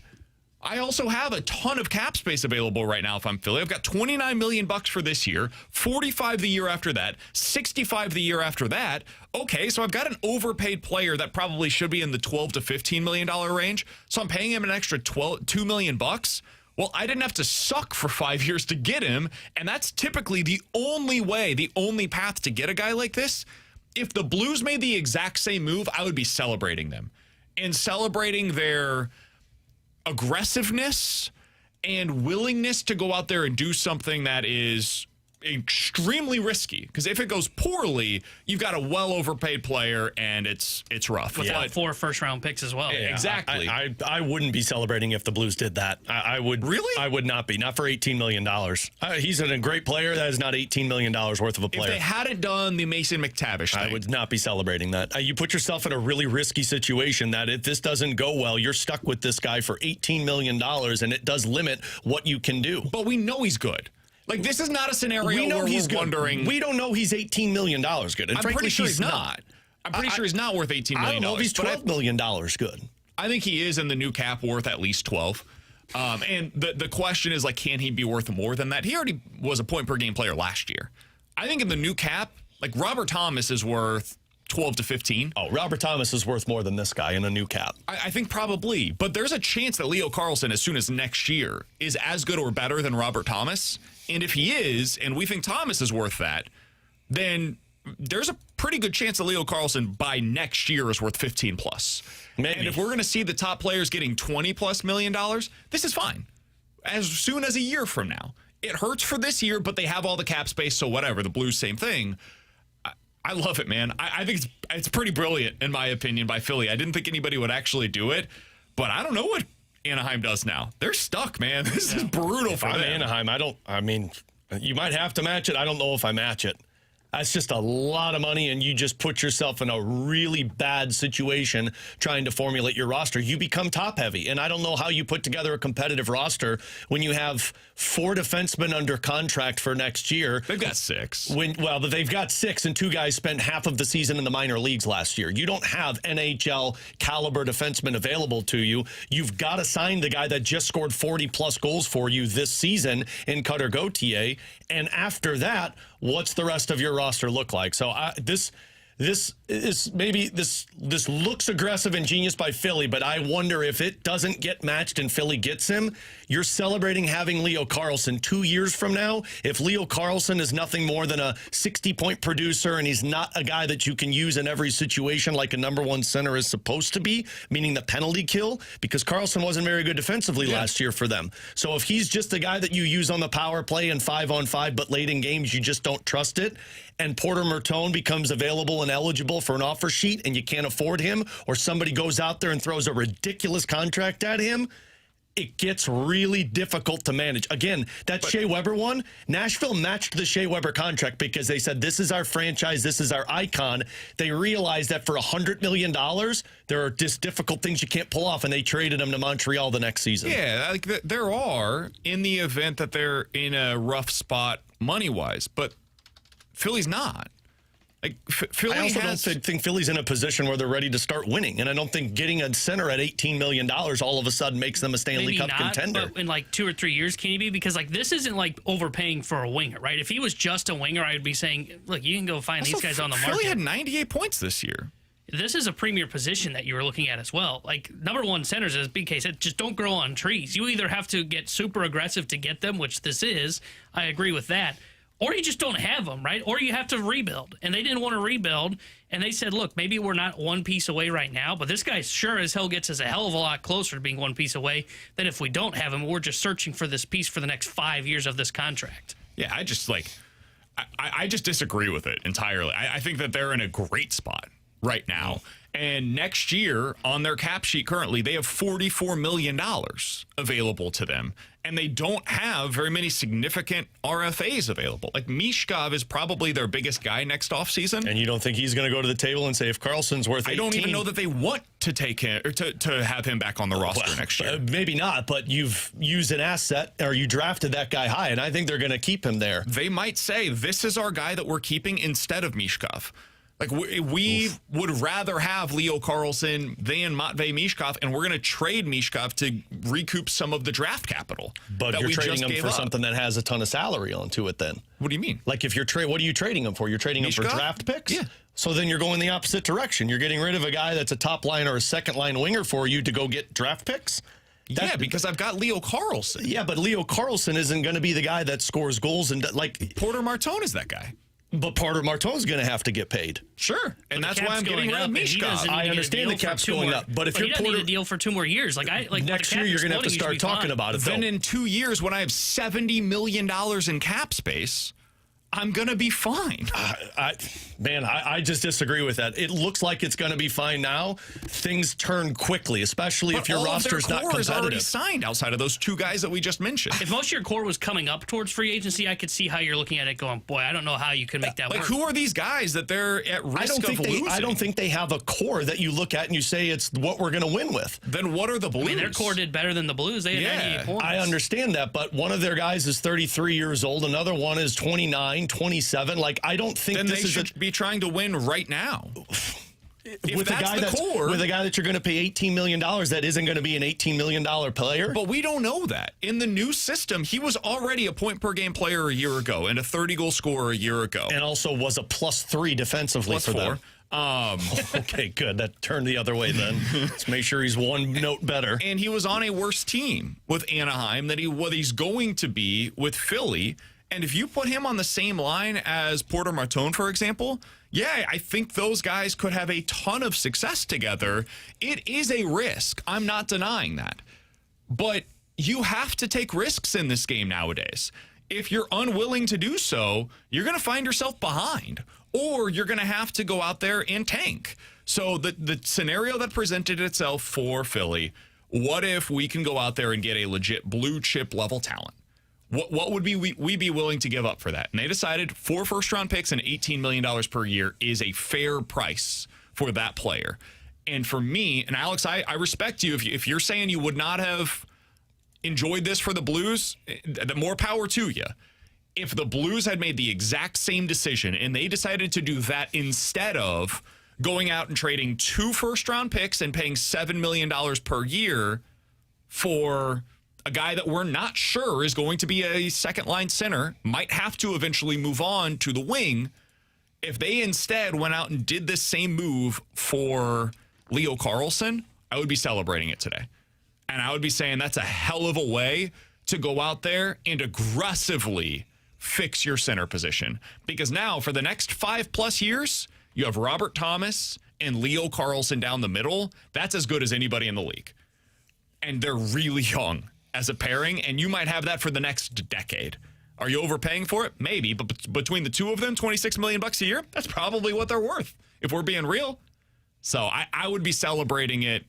I also have a ton of cap space available right now if I'm Philly. I've got $29 million for this year, 45 the year after that, 65 the year after that. Okay, so I've got an overpaid player that probably should be in the $12 to $15 million range. So I'm paying him an extra $2 million. Well, I didn't have to suck for 5 years to get him, and that's typically the only way, the only path to get a guy like this. If the Blues made the exact same move, I would be celebrating them and celebrating their aggressiveness and willingness to go out there and do something that is extremely risky, because if it goes poorly, you've got a well overpaid player and it's rough. Without 4 first-round picks as well. Yeah, exactly. I wouldn't be celebrating if the Blues did that. I would. Really? I would not be. Not for $18 million. He's a great player. That is not $18 million worth of a player. If they hadn't done the Mason McTavish thing, I would not be celebrating that. You put yourself in a really risky situation that if this doesn't go well, you're stuck with this guy for $18 million, and it does limit what you can do. But we know he's good. Like, this is not a scenario where we're wondering. We don't know he's $18 million good. And I'm frankly, pretty sure he's not. I'm pretty sure he's not worth $18 million. I don't know if he's $12 million good. I think he is in the new cap worth at least 12. And the question is, like, can he be worth more than that? He already was a point per game player last year. I think in the new cap, like, Robert Thomas is worth 12 to 15. Oh, Robert Thomas is worth more than this guy in a new cap. I think probably. But there's a chance that Leo Carlsson, as soon as next year, is as good or better than Robert Thomas. And if he is, and we think Thomas is worth that, then there's a pretty good chance that Leo Carlsson by next year is worth 15 plus. Maybe. And if we're going to see the top players getting $20+ million, this is fine. As soon as a year from now. It hurts for this year, but they have all the cap space, so whatever. The Blues, same thing. I love it, man. I think it's pretty brilliant, in my opinion, by Philly. I didn't think anybody would actually do it, but I don't know what Anaheim does now. They're stuck, man. This is brutal for them. Anaheim, you might have to match it. I don't know if I match it. That's just a lot of money, and you just put yourself in a really bad situation trying to formulate your roster. You become top-heavy, and I don't know how you put together a competitive roster when you have 4 defensemen under contract for next year. They've got 6. But they've got 6, and 2 guys spent half of the season in the minor leagues last year. You don't have NHL-caliber defensemen available to you. You've got to sign the guy that just scored 40-plus goals for you this season in Cutter Gauthier, and after that, what's the rest of your roster look like? So this looks aggressive and genius by Philly, but I wonder if it doesn't get matched and Philly gets him. You're celebrating having Leo Carlsson 2 years from now. If Leo Carlsson is nothing more than a 60-point producer and he's not a guy that you can use in every situation like a number 1 center is supposed to be, meaning the penalty kill, because Carlsson wasn't very good defensively last year for them. So if he's just a guy that you use on the power play and 5-on-5, but late in games you just don't trust it, and Porter Mertone becomes available and eligible for an offer sheet and you can't afford him, or somebody goes out there and throws a ridiculous contract at him, it gets really difficult to manage. Again, that Shea Weber one, Nashville matched the Shea Weber contract because they said, this is our franchise, this is our icon. They realized that for $100 million, there are just difficult things you can't pull off, and they traded him to Montreal the next season. Yeah, like there are, in the event that they're in a rough spot money-wise, but Philly's not. Like, Philly I also don't think Philly's in a position where they're ready to start winning, and I don't think getting a center at $18 million all of a sudden makes them a Stanley Cup contender. But in like 2 or 3 years, can he be? Because like this isn't like overpaying for a winger, right? If he was just a winger, I would be saying, look, you can go find these guys on the market. Philly had 98 points this year. This is a premier position that you were looking at as well. Like, number 1 centers, as BK said, just don't grow on trees. You either have to get super aggressive to get them, which this is. I agree with that. Or you just don't have them, right? Or you have to rebuild. And they didn't want to rebuild. And they said, look, maybe we're not one piece away right now, but this guy sure as hell gets us a hell of a lot closer to being one piece away than if we don't have him. We're just searching for this piece for the next 5 years of this contract. Yeah, I just disagree with it entirely. I think that they're in a great spot right now. And next year, on their cap sheet currently, they have $44 million available to them. And they don't have very many significant RFAs available. Like, Mishkov is probably their biggest guy next offseason. And you don't think he's going to go to the table and say, if Carlson's worth 18? I don't even know that they want to take him or to have him back on the roster next year. Maybe not, but you've used an asset, or you drafted that guy high, and I think they're going to keep him there. They might say, this is our guy that we're keeping instead of Mishkov. Like, we would rather have Leo Carlson than Matvei Mishkov, and we're going to trade Mishkov to recoup some of the draft capital. But that you're we trading just him for something that has a ton of salary onto it then. What do you mean? Like, if you're what are you trading him for? You're trading him for Mishkov? draft picks? Yeah. So then you're going the opposite direction. You're getting rid of a guy that's a top line or a second line winger for you to go get draft picks? Yeah, because I've got Leo Carlson. Yeah, but Leo Carlson isn't going to be the guy that scores goals and Porter Martone is that guy. But Porter Martone's going to have to get paid. Sure, and that's why cap's I'm getting going rid of up, and he Mishkov. doesn't I need to understand get a the deal cap's for 2 going more. up, but if you're he doesn't need Porter- a deal for 2 more years, Next year you're going to have to start talking about it. Then though. in 2 years, when I have $70 million in cap space, I'm going to be fine. I just disagree with that. It looks like it's going to be fine now. Things turn quickly, especially if your roster's not core is already competitive. signed outside of those 2 guys that we just mentioned. If most of your core was coming up towards free agency, I could see how you're looking at it going, boy, I don't know how you could make that Like, work. who are these guys that they're at risk of losing? I don't think they have a core that you look at and you say it's what we're going to win with. Then what are the Blues? I mean, their core did better than the Blues. They had 98 points. I understand that, but one of their guys is 33 years old. Another one is 29, 27. Like, I don't think Then this they is should be trying to win right now. with a guy that you're going to pay $18 million that isn't going to be an $18 million player. But we don't know that. In the new system, he was already a point-per-game player a year ago and a 30-goal scorer a year ago. And also was a +3 defensively Plus for 4. them. Okay, good. That turned the other way then. Let's make sure he's one note better. And he was on a worse team with Anaheim than what he's going to be with Philly. And if you put him on the same line as Porter Martone, for example, yeah, I think those guys could have a ton of success together. It is a risk. I'm not denying that. But you have to take risks in this game nowadays. If you're unwilling to do so, you're going to find yourself behind, or you're going to have to go out there and tank. So the scenario that presented itself for Philly, what if we can go out there and get a legit blue chip level talent? What would we be willing to give up for that? And they decided 4 first-round picks and $18 million per year is a fair price for that player. And for me, and Alex, I respect you. If you're saying you would not have enjoyed this for the Blues, the more power to you. If the Blues had made the exact same decision and they decided to do that instead of going out and trading 2 first-round picks and paying $7 million per year for a guy that we're not sure is going to be a second-line center, might have to eventually move on to the wing. If they instead went out and did this same move for Leo Carlson, I would be celebrating it today. And I would be saying that's a hell of a way to go out there and aggressively fix your center position. Because now, for the next 5+ years, you have Robert Thomas and Leo Carlson down the middle. That's as good as anybody in the league. And they're really young as a pairing, and you might have that for the next decade. Are you overpaying for it? Maybe, but between the two of them, $26 million a year, that's probably what they're worth, if we're being real. So I would be celebrating it.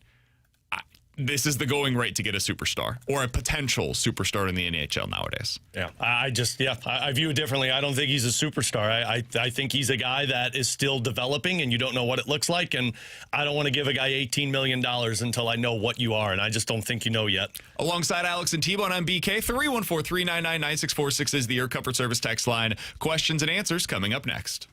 This is the going rate to get a superstar or a potential superstar in the NHL nowadays. Yeah, I view it differently. I don't think he's a superstar. I think he's a guy that is still developing, and you don't know what it looks like. And I don't want to give a guy $18 million until I know what you are, and I just don't think you know yet. Alongside Alex and T-Bone, I'm BK. 314-399-9646 is the Air Comfort Service text line. Questions and answers coming up next.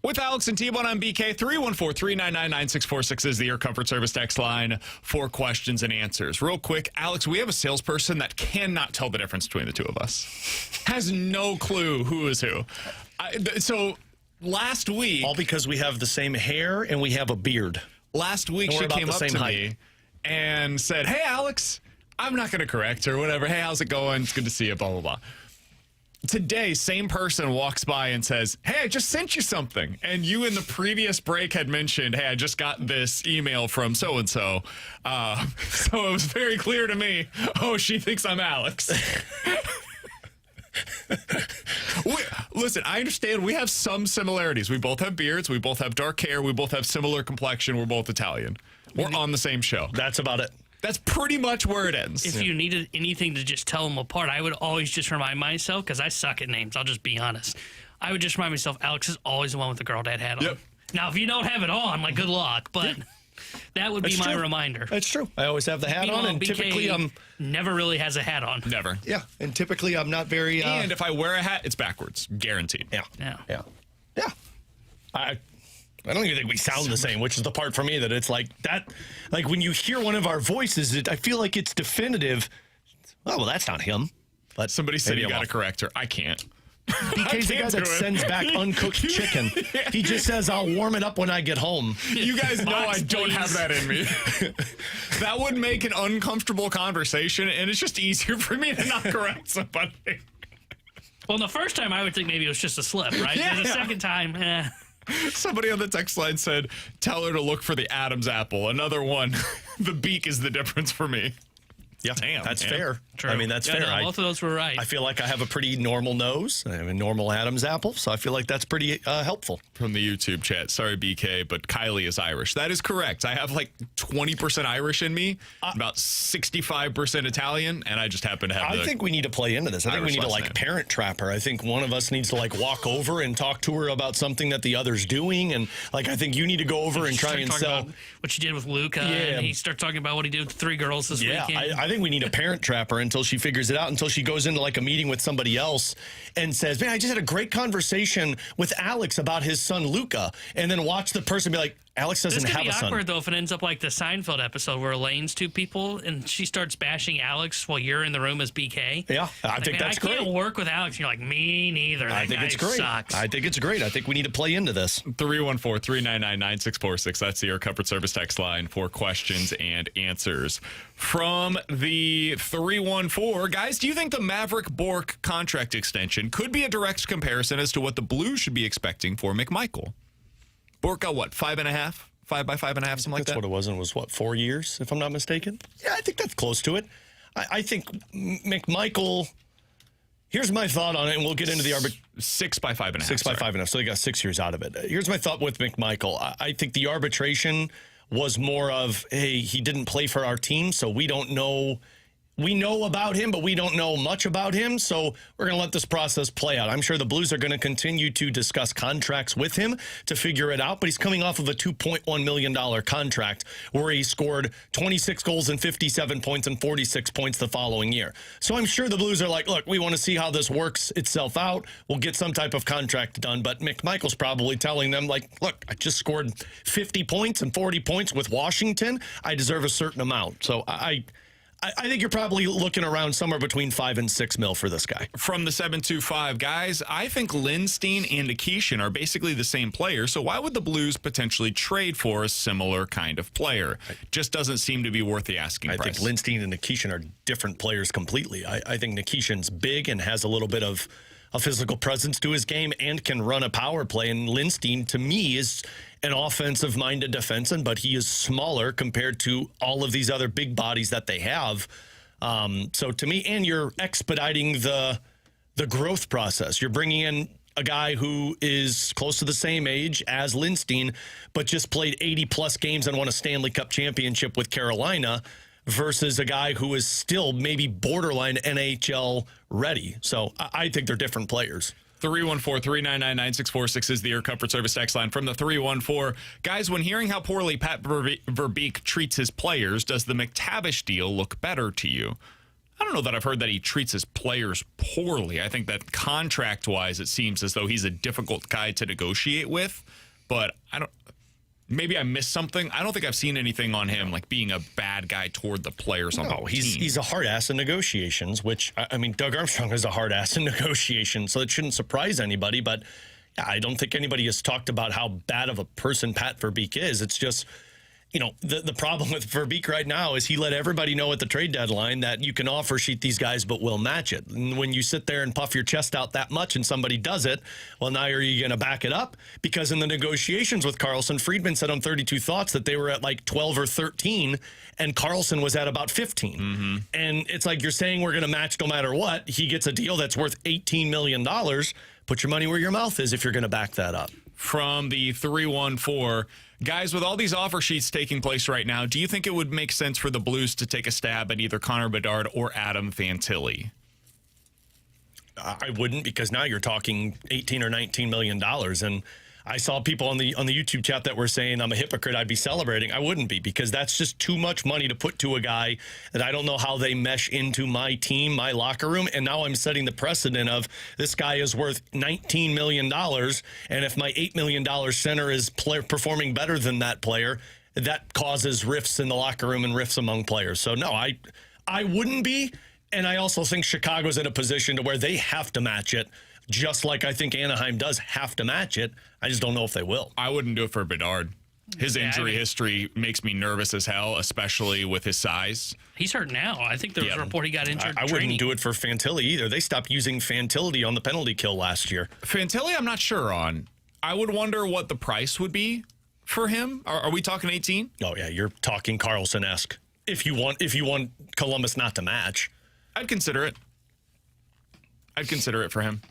With Alex and T-Bone on BK, 314-399-9646 is the Air Comfort Service text line for questions and answers. Real quick, Alex, we have a salesperson that cannot tell the difference between the two of us. Has no clue who is who. So last week... All because we have the same hair and we have a beard. Last week she came up to me and said, hey, Alex, I'm not going to correct her, whatever. Hey, how's it going? It's good to see you, blah, blah, blah. Today, same person walks by and says, hey, I just sent you something. And you in the previous break had mentioned, hey, I just got this email from so-and-so. So it was very clear to me, oh, she thinks I'm Alex. Listen, I understand we have some similarities. We both have beards. We both have dark hair. We both have similar complexion. We're both Italian. We're on the same show. That's about it. That's pretty much where it ends. If you needed anything to just tell them apart, I would always just remind myself, because I suck at names, I'll just be honest. I would just remind myself, Alex is always the one with the girl dad hat on. Yep. Now, if you don't have it on, like, good luck, but that would be my reminder. That's true. I always have the hat on, and BK typically I'm... never really has a hat on. Never. Yeah, and typically I'm not very... And if I wear a hat, it's backwards. Guaranteed. Yeah. I don't even think we sound the same, which is the part for me that it's like that. Like when you hear one of our voices, I feel like it's definitive. Oh, well, that's not him. But somebody said you got to correct her. I can't. BK's the guy that sends back uncooked chicken. He just says, I'll warm it up when I get home. You guys know I don't please. have that in me. That would make an uncomfortable conversation, and it's just easier for me to not correct somebody. Well, the first time I would think maybe it was just a slip, right? Yeah. The second time, Somebody on the text line said, tell her to look for the Adam's apple. Another one, the beak is the difference for me. Yeah, Damn, that's man. fair. True. I mean, that's fair. No, both of those were right. I feel like I have a pretty normal nose. I have a normal Adam's apple, so I feel like that's pretty helpful. From the YouTube chat, sorry, BK, but Kiley is Irish. That is correct. I have like 20% Irish in me, about 65% Italian, and I just happen to have I think we need to play into this. I think we Irish need to, last like, name. parent trap her. I think one of us needs to, like, walk over and talk to her about something that the other's doing, and, like, I think you need to go over and try Start and talking sell... about what you did with Luca, Yeah. and he started talking about what he did with 3 girls this weekend. I think we need a parent trap her until she figures it out, until she goes into like a meeting with somebody else and says, man, I just had a great conversation with Alex about his son Luca, and then watch the person be like, Alex doesn't This could have be a son. awkward, though, if it ends up like the Seinfeld episode where Elaine's 2 people and she starts bashing Alex while you're in the room as BK. Yeah, I think that's great. I can't work with Alex. You're like, me neither. I That think guy it's great. Sucks. I think it's great. I think we need to play into this. 314-399-9646. That's the Air Comfort Service text line for questions and answers. From the 314, guys, do you think the Maverick Bork contract extension could be a direct comparison as to what the Blues should be expecting for McMichael? Bork got what, 5.5? 5 by 5.5, something like that? That's what it was, and it was, 4 years, if I'm not mistaken? Yeah, I think that's close to it. I think McMichael, here's my thought on it, and we'll get into the 6 by 5.5. 6 by 5.5, so he got 6 years out of it. Here's my thought with McMichael. I think the arbitration was more of, hey, he didn't play for our team, so we don't know. We know about him, but we don't know much about him, so we're going to let this process play out. I'm sure the Blues are going to continue to discuss contracts with him to figure it out, but he's coming off of a $2.1 million contract where he scored 26 goals and 57 points and 46 points the following year. So I'm sure the Blues are like, look, we want to see how this works itself out. We'll get some type of contract done, but McMichael's probably telling them, like, look, I just scored 50 points and 40 points with Washington. I deserve a certain amount. So I think you're probably looking around somewhere between 5 and 6 mil for this guy. From the 725, guys, I think Lindstein and Nikishin are basically the same player, so why would the Blues potentially trade for a similar kind of player? Just doesn't seem to be worth the asking price. I think Lindstein and Nikishin are different players completely. I think Nikishin's big and has a little bit of a physical presence to his game and can run a power play, and Lindstein, to me, is an offensive-minded defenseman, but he is smaller compared to all of these other big bodies that they have. So to me, and you're expediting the growth process. You're bringing in a guy who is close to the same age as Lindstein, but just played 80-plus games and won a Stanley Cup championship with Carolina, versus a guy who is still maybe borderline NHL ready. So I think they're different players. 314-399-9646 is the Air Comfort Service text line. From the 314, guys, when hearing how poorly Pat Verbeek treats his players, does the McTavish deal look better to you? I don't know that I've heard that he treats his players poorly. I think that contract-wise, it seems as though he's a difficult guy to negotiate with. But maybe I missed something. I don't think I've seen anything on him like being a bad guy toward the players on the team. He's a hard ass in negotiations, which, I mean, Doug Armstrong is a hard ass in negotiations, so it shouldn't surprise anybody. But I don't think anybody has talked about how bad of a person Pat Verbeek is. It's just, the problem with Verbeek right now is he let everybody know at the trade deadline that you can offer sheet these guys, but we'll match it. And when you sit there and puff your chest out that much and somebody does it, well, now are you going to back it up? Because in the negotiations with Carlson, Friedman said on 32 Thoughts that they were at like 12 or 13, and Carlson was at about 15. Mm-hmm. And it's like you're saying we're going to match no matter what. He gets a deal that's worth $18 million. Put your money where your mouth is if you're going to back that up. From the 314, guys, with all these offer sheets taking place right now, do you think it would make sense for the Blues to take a stab at either Connor Bedard or Adam Fantilli? I wouldn't, because now you're talking $18 or $19 million. And I saw people on the YouTube chat that were saying I'm a hypocrite, I'd be celebrating. I wouldn't be, because that's just too much money to put to a guy that I don't know how they mesh into my team, my locker room. And now I'm setting the precedent of this guy is worth $19 million. And if my $8 million center is performing better than that player, that causes rifts in the locker room and rifts among players. So no, I wouldn't be. And I also think Chicago's in a position to where they have to match it, just like I think Anaheim does have to match it. I just don't know if they will. I wouldn't do it for Bedard. His injury history makes me nervous as hell, especially with his size. He's hurt now. I think there was a report he got injured. I wouldn't do it for Fantilli either. They stopped using Fantilli on the penalty kill last year. Fantilli, I'm not sure on. I would wonder what the price would be for him. Are we talking 18? Oh yeah, you're talking Carlson-esque. If you want Columbus not to match, I'd consider it. I'd consider it for him.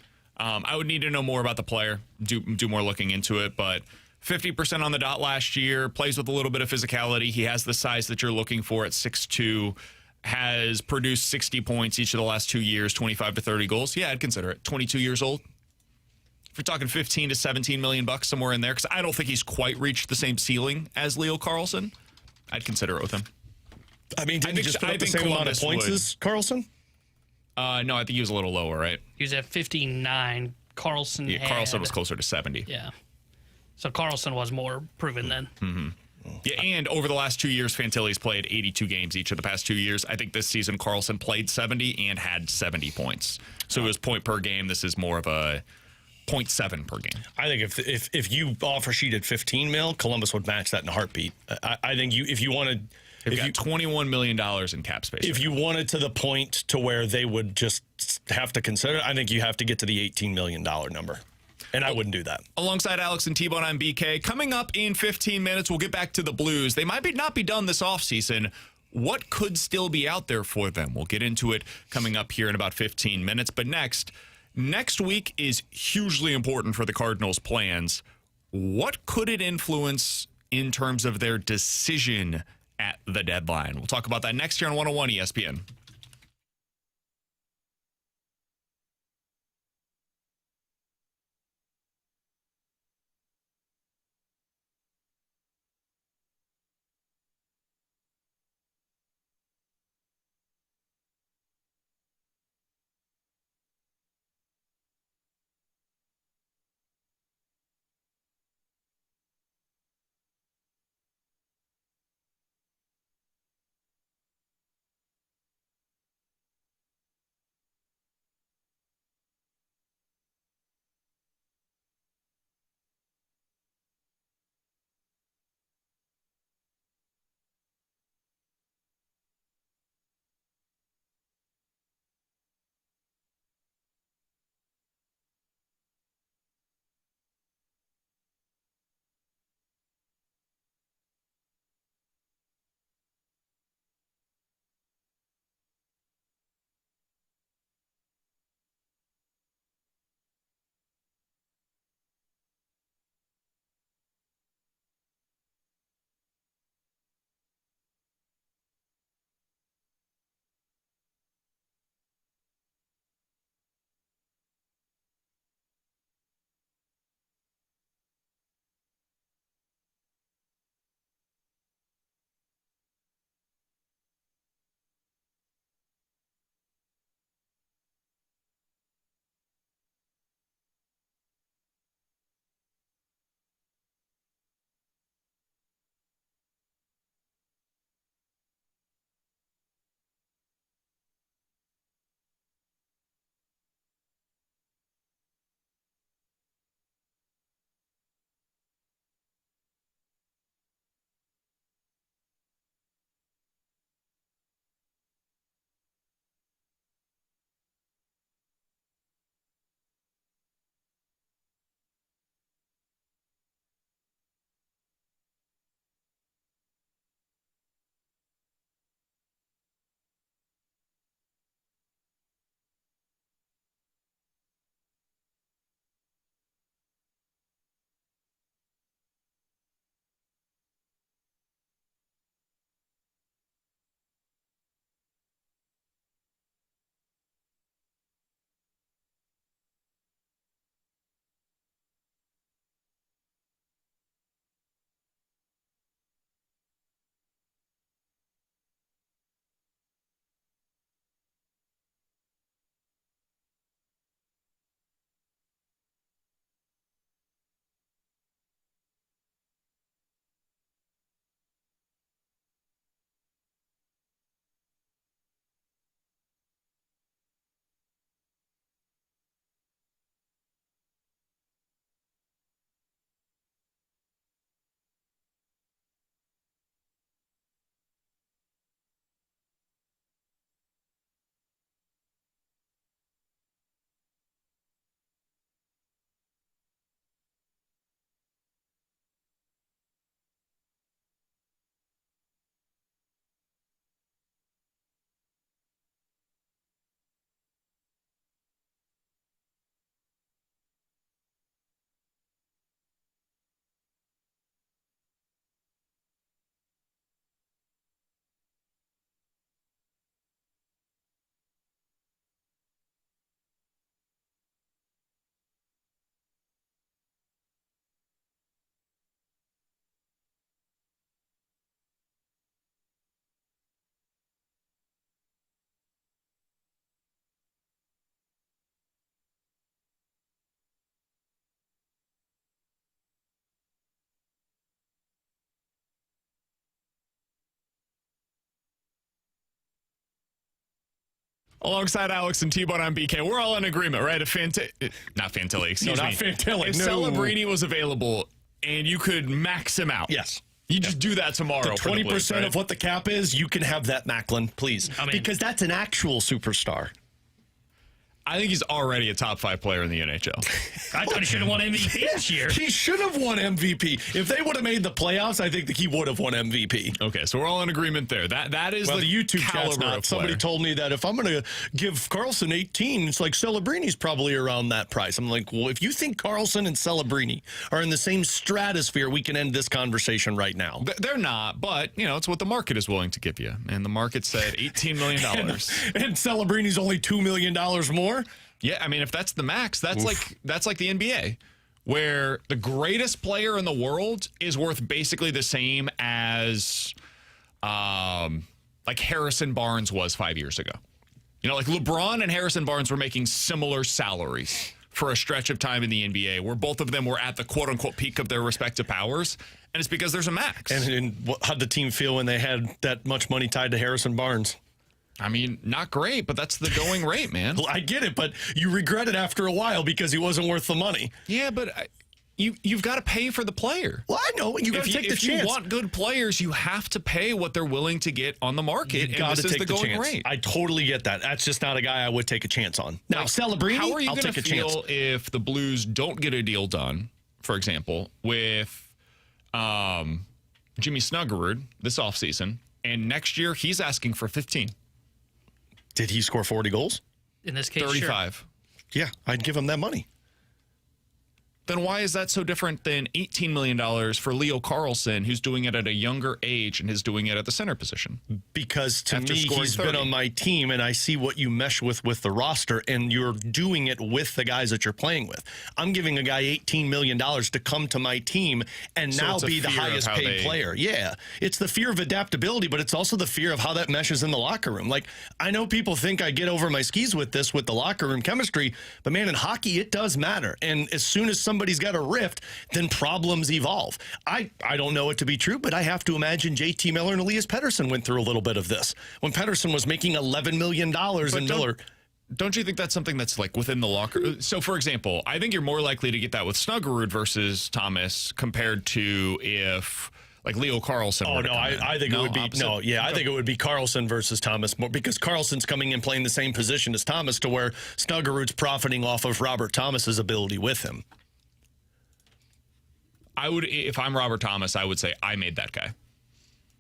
I would need to know more about the player, do more looking into it, but 50% on the dot last year, plays with a little bit of physicality. He has the size that you're looking for at 6'2", has produced 60 points each of the last 2 years, 25 to 30 goals. Yeah, I'd consider it. 22 years old. If you're talking 15 to 17 million bucks, somewhere in there, because I don't think he's quite reached the same ceiling as Leo Carlson, I'd consider it with him. I mean, did he just put up the same amount of points as Carlson? No, I think he was a little lower, right? He was at 59. Carlson was closer to 70. Yeah. So Carlson was more proven then. Mm-hmm. Yeah, and over the last 2 years, Fantilli's played 82 games each of the past 2 years. I think this season Carlson played 70 and had 70 points. So it was point per game. This is more of a 0.7 per game. I think if you offer sheeted 15 mil, Columbus would match that in a heartbeat. I think if you wanted... They've got $21 million in cap space. If you wanted to the point to where they would just have to consider it, I think you have to get to the $18 million number. And I wouldn't do that. Alongside Alex and T-Bone, I'm BK. Coming up in 15 minutes, we'll get back to the Blues. They might not be done this offseason. What could still be out there for them? We'll get into it coming up here in about 15 minutes. But next week is hugely important for the Cardinals' plans. What could it influence in terms of their decision at the deadline? We'll talk about that next year on 101 ESPN. Alongside Alex and T-Bone on BK, we're all in agreement, right? If not Fantilli, excuse me. Not Fantilli. If Celebrini was available and you could max him out. Yes. You just do that tomorrow. The 20% of what the cap is, you can have that, Macklin, please. Because that's an actual superstar. I think he's already a top 5 player in the NHL. I thought he should have won MVP this year. He should have won MVP. If they would have made the playoffs, I think that he would have won MVP. Okay, so we're all in agreement there. That is the YouTube caliber chat's not. of Somebody player. told me that if I'm going to give Karlsson 18, it's like Celebrini's probably around that price. I'm like, well, if you think Karlsson and Celebrini are in the same stratosphere, we can end this conversation right now. They're not, but, it's what the market is willing to give you. And the market said $18 million. and Celebrini's only $2 million more? Yeah, I mean, if that's the max, that's like the NBA, where the greatest player in the world is worth basically the same as like Harrison Barnes was 5 years ago. Like LeBron and Harrison Barnes were making similar salaries for a stretch of time in the NBA, where both of them were at the quote-unquote peak of their respective powers, and it's because there's a max. And how'd the team feel when they had that much money tied to Harrison Barnes? I mean, not great, but that's the going rate, man. Well, I get it, but you regret it after a while because he wasn't worth the money. Yeah, but you've got to pay for the player. Well, I know. You got to take the chance. If you want good players, you have to pay what they're willing to get on the market, and this is the going rate. I totally get that. That's just not a guy I would take a chance on. Now, Celebrini, how are you I'll going take to a chance. feel if the Blues don't get a deal done, for example, with Jimmy Snuggerud this offseason, and next year he's asking for 15? Did he score 40 goals? In this case, 35. Sure. Yeah, I'd give him that money. Then why is that so different than $18 million for Leo Carlsson, who's doing it at a younger age and is doing it at the center position? Because to After me, scoring he's 30. been on my team, and I see what you mesh with the roster, and you're doing it with the guys that you're playing with. I'm giving a guy $18 million to come to my team and So now it's a be the fear of highest how paid player. Yeah, it's the fear of adaptability, but it's also the fear of how that meshes in the locker room. Like, I know people think I get over my skis with this, with the locker room chemistry, but man, in hockey, it does matter. And as soon as somebody's got a rift, then problems evolve. I don't know it to be true, but I have to imagine JT Miller and Elias Pettersson went through a little bit of this. When Pettersson was making $11 million and Miller... Don't you think that's something that's like within the locker? So, for example, I think you're more likely to get that with Snuggerud versus Thomas compared to if like Leo Carlsson. Oh, no, I think it would be... opposite? No, yeah, I think it would be Karlsson versus Thomas more because Karlsson's coming in playing the same position as Thomas to where Snuggerud's profiting off of Robert Thomas's ability with him. I would, if I'm Robert Thomas, I would say I made that guy.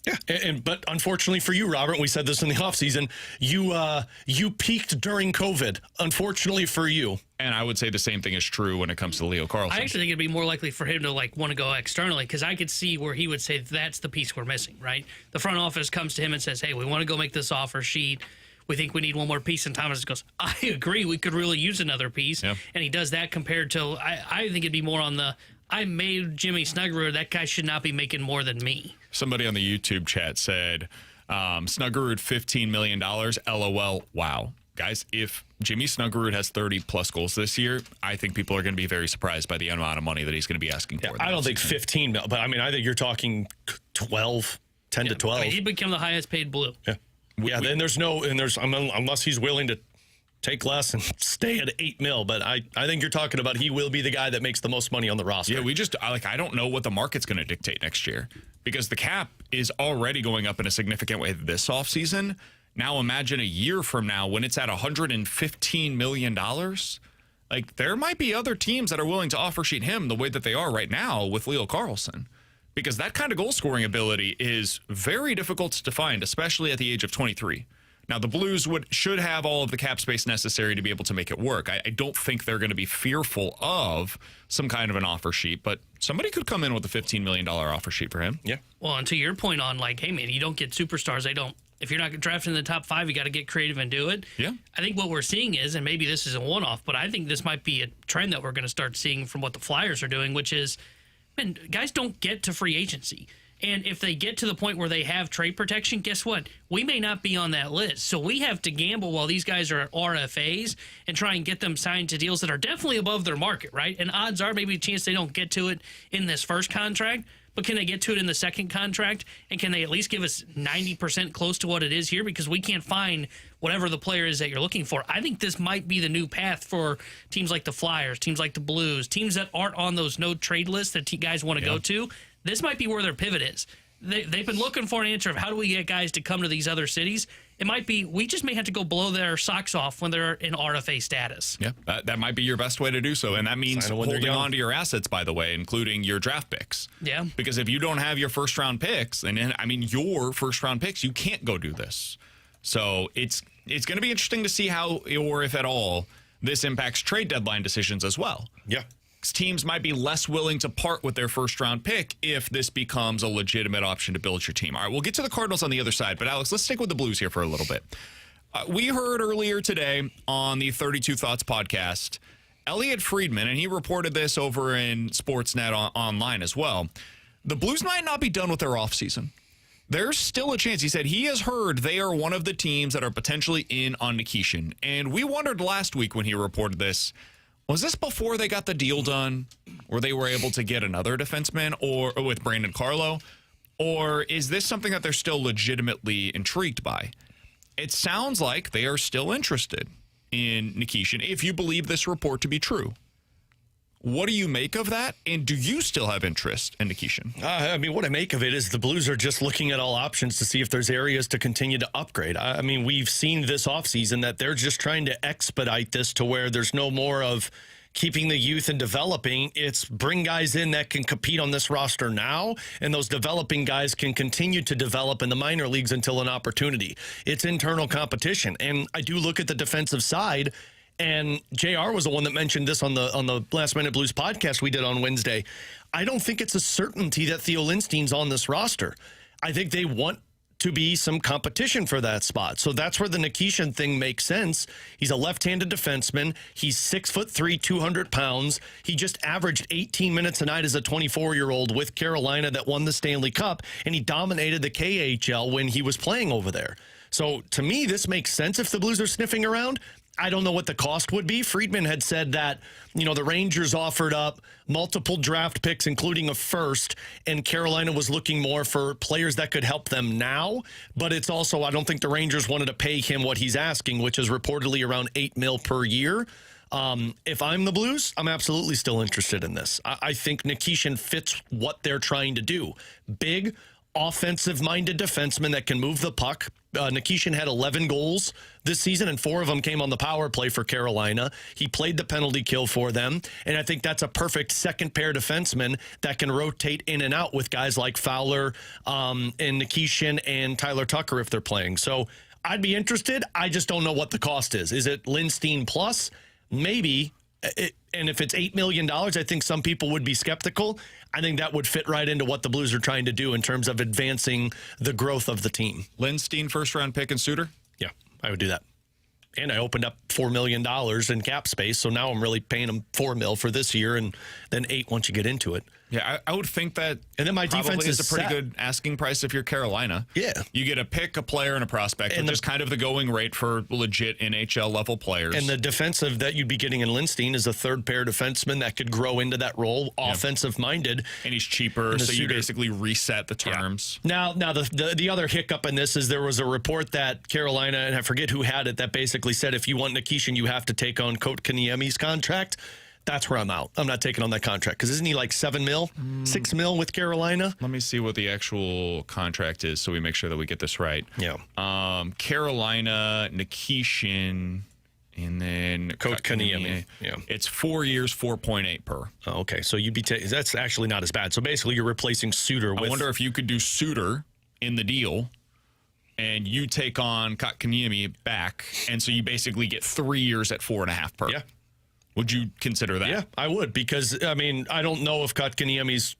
Yeah, but unfortunately for you, Robert, we said this in the offseason, you peaked during COVID, unfortunately for you. And I would say the same thing is true when it comes to Leo Carlsson. I actually think it'd be more likely for him to want to go externally because I could see where he would say that's the piece we're missing, right? The front office comes to him and says, hey, we want to go make this offer sheet. We think we need one more piece. And Thomas goes, I agree. We could really use another piece. Yeah. And he does that compared to, I think it'd be more on the, I made Jimmy Snuggerud. That guy should not be making more than me. Somebody on the YouTube chat said, Snuggerud, $15 million. LOL. Wow. Guys, if Jimmy Snuggerud has 30-plus goals this year, I think people are going to be very surprised by the amount of money that he's going to be asking for. I don't think 15, but I mean, I think you're talking 12, 10 to 12. I mean, he'd become the highest paid Blue. Yeah. Then unless he's willing to take less and stay at $8 million. But I think you're talking about he will be the guy that makes the most money on the roster. Yeah, I don't know what the market's going to dictate next year because the cap is already going up in a significant way this offseason. Now imagine a year from now when it's at $115 million. Like, there might be other teams that are willing to offer sheet him the way that they are right now with Leo Carlsson. Because that kind of goal scoring ability is very difficult to find, especially at the age of 23. Now, the Blues should have all of the cap space necessary to be able to make it work. I don't think they're going to be fearful of some kind of an offer sheet, but somebody could come in with a $15 million offer sheet for him. Yeah. Well, and to your point on, hey, man, you don't get superstars. If you're not drafting in the top 5, you got to get creative and do it. Yeah. I think what we're seeing is, and maybe this is a one-off, but I think this might be a trend that we're going to start seeing from what the Flyers are doing, which is, man, guys don't get to free agency. And if they get to the point where they have trade protection, guess what? We may not be on that list. So we have to gamble while these guys are at RFAs and try and get them signed to deals that are definitely above their market, right? And odds are maybe a chance they don't get to it in this first contract. but can they get to it in the second contract? And can they at least give us 90% close to what it is here? Because we can't find whatever the player is that you're looking for. I think this might be the new path for teams like the Flyers, teams like the Blues, teams that aren't on those no trade lists that guys want to go to. This might be where their pivot is. They've been looking for an answer of how do we get guys to come to these other cities. It might be we just may have to go blow their socks off when they're in RFA status. Yeah, that might be your best way to do so. And that means holding on to your assets, by the way, including your draft picks. Yeah. Because if you don't have your first-round picks, your first-round picks, you can't go do this. So it's going to be interesting to see how, or if at all, this impacts trade deadline decisions as well. Yeah. Teams might be less willing to part with their first-round pick if this becomes a legitimate option to build your team. All right, we'll get to the Cardinals on the other side, but Alex, let's stick with the Blues here for a little bit. We heard earlier today on the 32 Thoughts podcast, Elliot Friedman, and he reported this over in Sportsnet online as well. The Blues might not be done with their offseason. There's still a chance. He said he has heard they are one of the teams that are potentially in on Nikishin. And we wondered last week when he reported this, was this before they got the deal done, or they were able to get another defenseman, or with Brandon Carlo, or is this something that they're still legitimately intrigued by? It sounds like they are still interested in Nikishin, if you believe this report to be true. What do you make of that? And do you still have interest in Nikishin? What I make of it is the Blues are just looking at all options to see if there's areas to continue to upgrade. We've seen this offseason that they're just trying to expedite this to where there's no more of keeping the youth and developing. It's bring guys in that can compete on this roster now, and those developing guys can continue to develop in the minor leagues until an opportunity. It's internal competition. And I do look at the defensive side. And JR was the one that mentioned this on the Last Minute Blues podcast we did on Wednesday. I don't think it's a certainty that Theo Lindstein's on this roster. I think they want to be some competition for that spot. So that's where the Nikishin thing makes sense. He's a left-handed defenseman. He's 6'3", 200 pounds. He just averaged 18 minutes a night as a 24-year-old with Carolina that won the Stanley Cup, and he dominated the KHL when he was playing over there. So to me, this makes sense if the Blues are sniffing around. I don't know what the cost would be. Friedman had said that, the Rangers offered up multiple draft picks, including a first, and Carolina was looking more for players that could help them now. But it's also, I don't think the Rangers wanted to pay him what he's asking, which is reportedly around $8 million per year. If I'm the Blues, I'm absolutely still interested in this. I think Nikishin fits what they're trying to do. Big, offensive-minded defenseman that can move the puck. Nikishin had 11 goals this season, and 4 of them came on the power play for Carolina. He played the penalty kill for them, and I think that's a perfect second-pair defenseman that can rotate in and out with guys like Fowler and Nikishin and Tyler Tucker if they're playing. So I'd be interested. I just don't know what the cost is. Is it Lindstein plus? Maybe. And if it's $8 million, I think some people would be skeptical. I think that would fit right into what the Blues are trying to do in terms of advancing the growth of the team. Lindstein, first-round pick, and Suter? Yeah, I would do that. And I opened up $4 million in cap space, so now I'm really paying them $4 million for this year, and then $8 million once you get into it. Yeah, I would think that. And then my defense is a pretty set. good asking price if you're Carolina. Yeah, you get a pick, a player, and a prospect, and which is kind of the going rate for legit NHL level players. And the defensive that you'd be getting in Lindstein is a third pair defenseman that could grow into that role, offensive minded, and he's cheaper, so you basically reset the terms. Yeah. Now the other hiccup in this is there was a report that Carolina, and I forget who had it, that basically said if you want Nikishin, you have to take on Kotkaniemi's contract. That's where I'm out. I'm not taking on that contract because isn't he like $7 million, $6 million with Carolina? Let me see what the actual contract is so we make sure that we get this right. Yeah. Carolina, Nikishin, and then Kotkaniemi. Yeah. It's 4 years, 4.8 per. Oh, okay, so you'd be that's actually not as bad. So basically, you're replacing Suter with. I wonder if you could do Suter in the deal. And you take on Kotkaniemi back, and so you basically get 3 years at 4.5 per. Yeah. Would you consider that? Yeah, I would, because, I don't know if Kotkaniemi's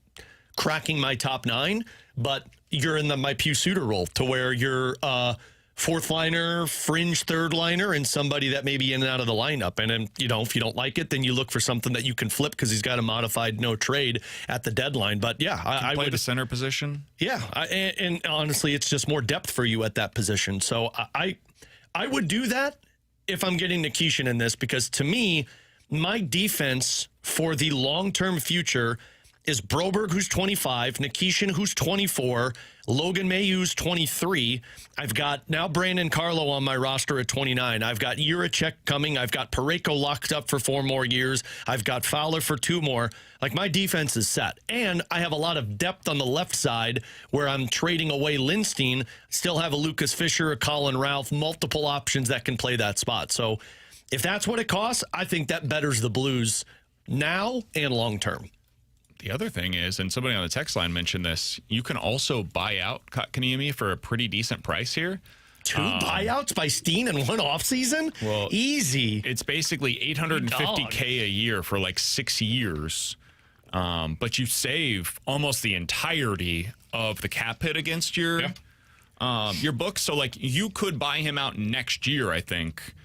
cracking my top 9, but you're in my Pew Suter role to where you're fourth liner, fringe third liner, and somebody that may be in and out of the lineup. And then, if you don't like it, then you look for something that you can flip because he's got a modified no trade at the deadline. But yeah, I play would the center position. Yeah, and honestly, it's just more depth for you at that position. So I would do that if I'm getting Nikishin in this, because to me, my defense for the long-term future is Broberg, who's 25, Nikishin, who's 24, Logan May, who's 23. I've got now Brandon Carlo on my roster at 29. I've got Juracek coming. I've got Parayko locked up for 4 more years. I've got Fowler for 2 more. Like, my defense is set. And I have a lot of depth on the left side where I'm trading away Lindstein. Still have a Lucas Fisher, a Colin Ralph, multiple options that can play that spot. So if that's what it costs, I think that betters the Blues now and long term. The other thing is, and somebody on the text line mentioned this, you can also buy out Kotkaniemi for a pretty decent price here. 2 buyouts by Steen in 1 offseason? Well, easy. It's basically $850K a year for like 6 years. But you save almost the entirety of the cap hit against your book. So, like, you could buy him out next year, I think,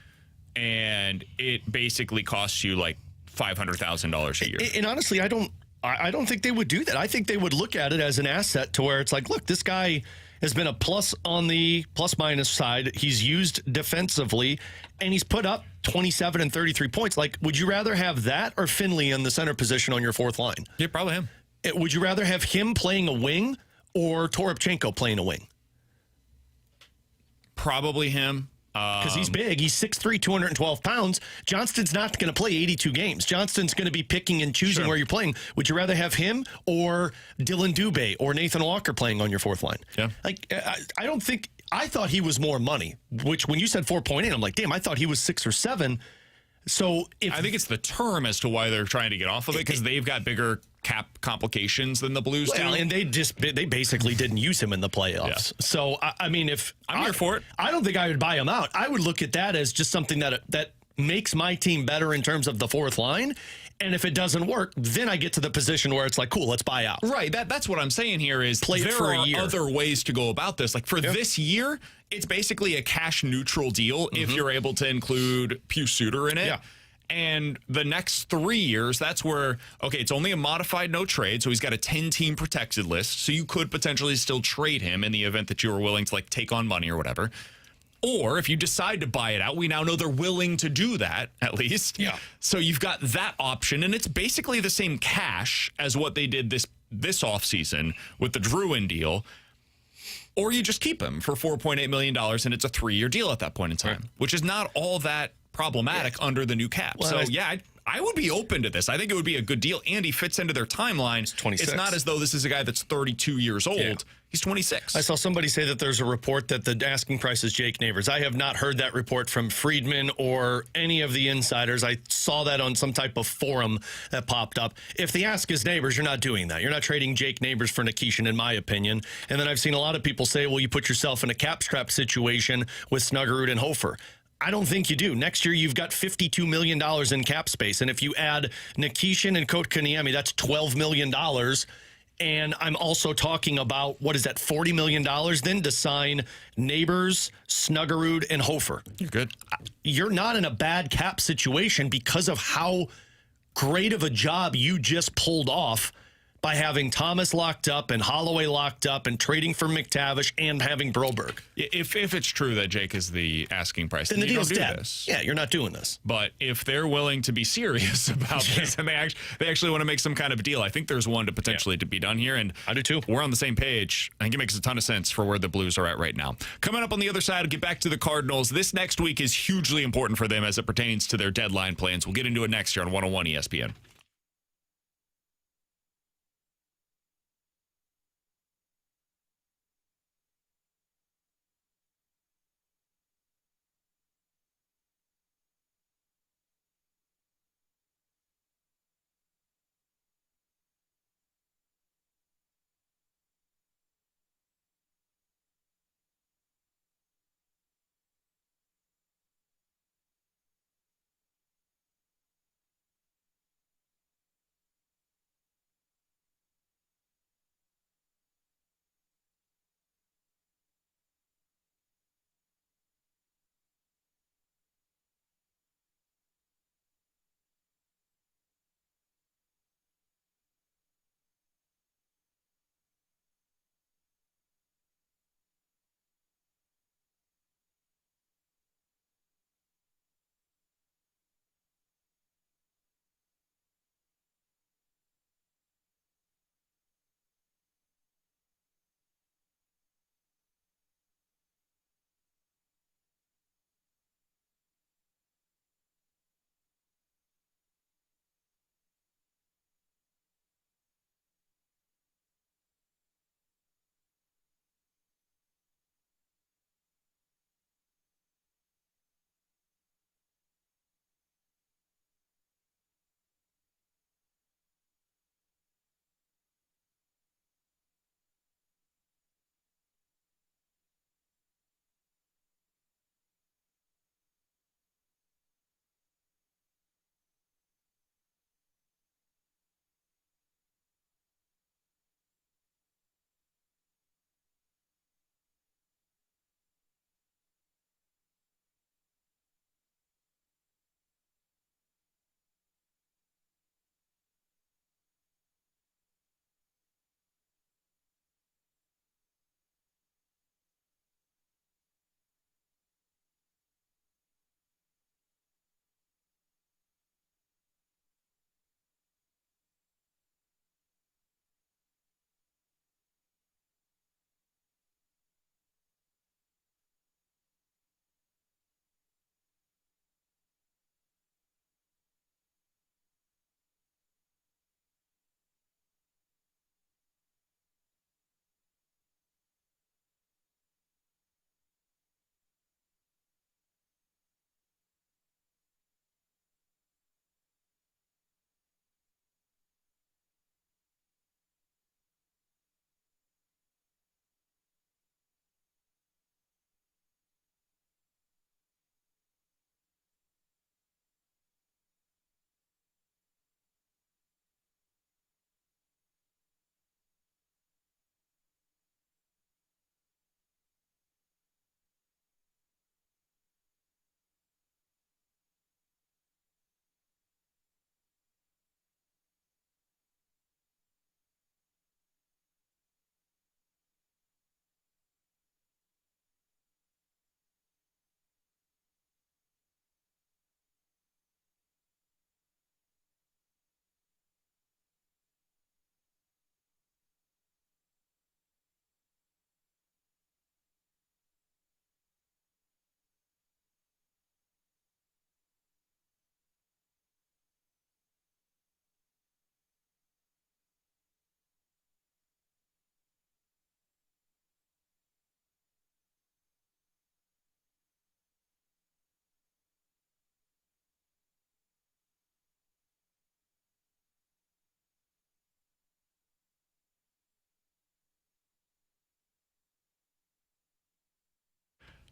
and it basically costs you like $500,000 a year. And honestly, I don't think they would do that. I think they would look at it as an asset to where it's like, look, this guy has been a plus on the plus-minus side. He's used defensively, and he's put up 27 and 33 points. Like, would you rather have that or Finley in the center position on your 4th line? Yeah, probably him. Would you rather have him playing a wing or Toropchenko playing a wing? Probably him. Because he's big. He's 6'3", 212 pounds. Johnston's not going to play 82 games. Johnston's going to be picking and choosing where you're playing. Would you rather have him or Dylan Dubé or Nathan Walker playing on your 4th line? Yeah. Like, I don't think – I thought he was more money, which when you said 4.8, I'm like, damn, I thought he was 6 or 7. So I think it's the term as to why they're trying to get off of it, because they've got bigger cap complications than the Blues do. And they basically didn't use him in the playoffs. Yeah. So I mean, if I'm here for it, I don't think I would buy him out. I would look at that as just something that makes my team better in terms of the 4th line. And if it doesn't work, then I get to the position where it's like, cool, let's buy out. Right. That's what I'm saying here is Play it for a year. Other ways to go about this. Like, for this year, it's basically a cash neutral deal if you're able to include Pius Suter in it. Yeah. And the next 3 years, that's where, okay, it's only a modified no trade, so he's got a 10-team protected list, so you could potentially still trade him in the event that you were willing to, like, take on money or whatever. Or if you decide to buy it out, we now know they're willing to do that, at least. Yeah. So you've got that option, and it's basically the same cash as what they did this offseason with the Druin deal. Or you just keep him for $4.8 million, and it's a 3-year deal at that point in time, which is not all that problematic under the new cap. Well, so, I would be open to this. I think it would be a good deal. And he fits into their timeline. He's 26. It's not as though this is a guy that's 32 years old. Yeah. He's 26. I saw somebody say that there's a report that the asking price is Jake Neighbors. I have not heard that report from Friedman or any of the insiders. I saw that on some type of forum that popped up. If the ask is Neighbors, you're not doing that. You're not trading Jake Neighbors for Nikishin, in my opinion. And then I've seen a lot of people say, well, you put yourself in a cap scrap situation with Snuggerud and Hofer. I don't think you do. Next year, you've got $52 million in cap space. And if you add Nikishin and Kotkaniemi, that's $12 million. And I'm also talking about, what is that, $40 million then to sign Neighbors, Snuggerud, and Hofer. You're good. You're not in a bad cap situation because of how great of a job you just pulled off by having Thomas locked up and Holloway locked up and trading for McTavish and having Broberg. If it's true that Jake is the asking price, then the deal's dead. This. Yeah, you're not doing this. But if they're willing to be serious about this and they actually want to make some kind of deal, I think there's one to potentially to be done here. And I do too. We're on the same page. I think it makes a ton of sense for where the Blues are at right now. Coming up on the other side, we'll get back to the Cardinals. This next week is hugely important for them as it pertains to their deadline plans. We'll get into it next year on 101 ESPN.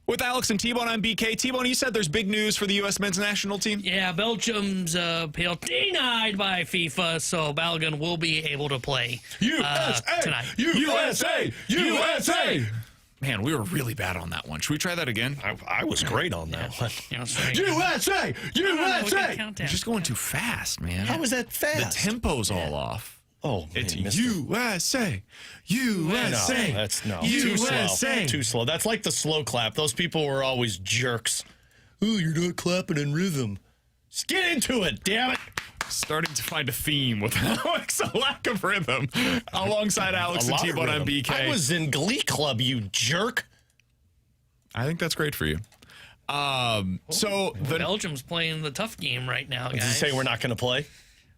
With Alex and T-Bone, I'm BK. T-Bone, you said there's big news for the U.S. men's national team? Yeah, Belgium's appeal denied by FIFA, so Balogun will be able to play tonight. USA! Man, we were really bad on that one. Should we try that again? I was great on that one. USA! You're just going too fast, man. How was that fast? The tempo's all off. Oh, It's man, USA. USA. No, that's no. USA. Too slow. That's like the slow clap. Those people were always jerks. Oh, you're not clapping in rhythm. Just get into it, damn it. Starting to find a theme with Alex, a lack of rhythm. Alongside Alex and T-Bone, I'm BK. I was in Glee Club, you jerk. I think that's great for you. Belgium's playing the tough game right now, guys. Did you say we're not going to play?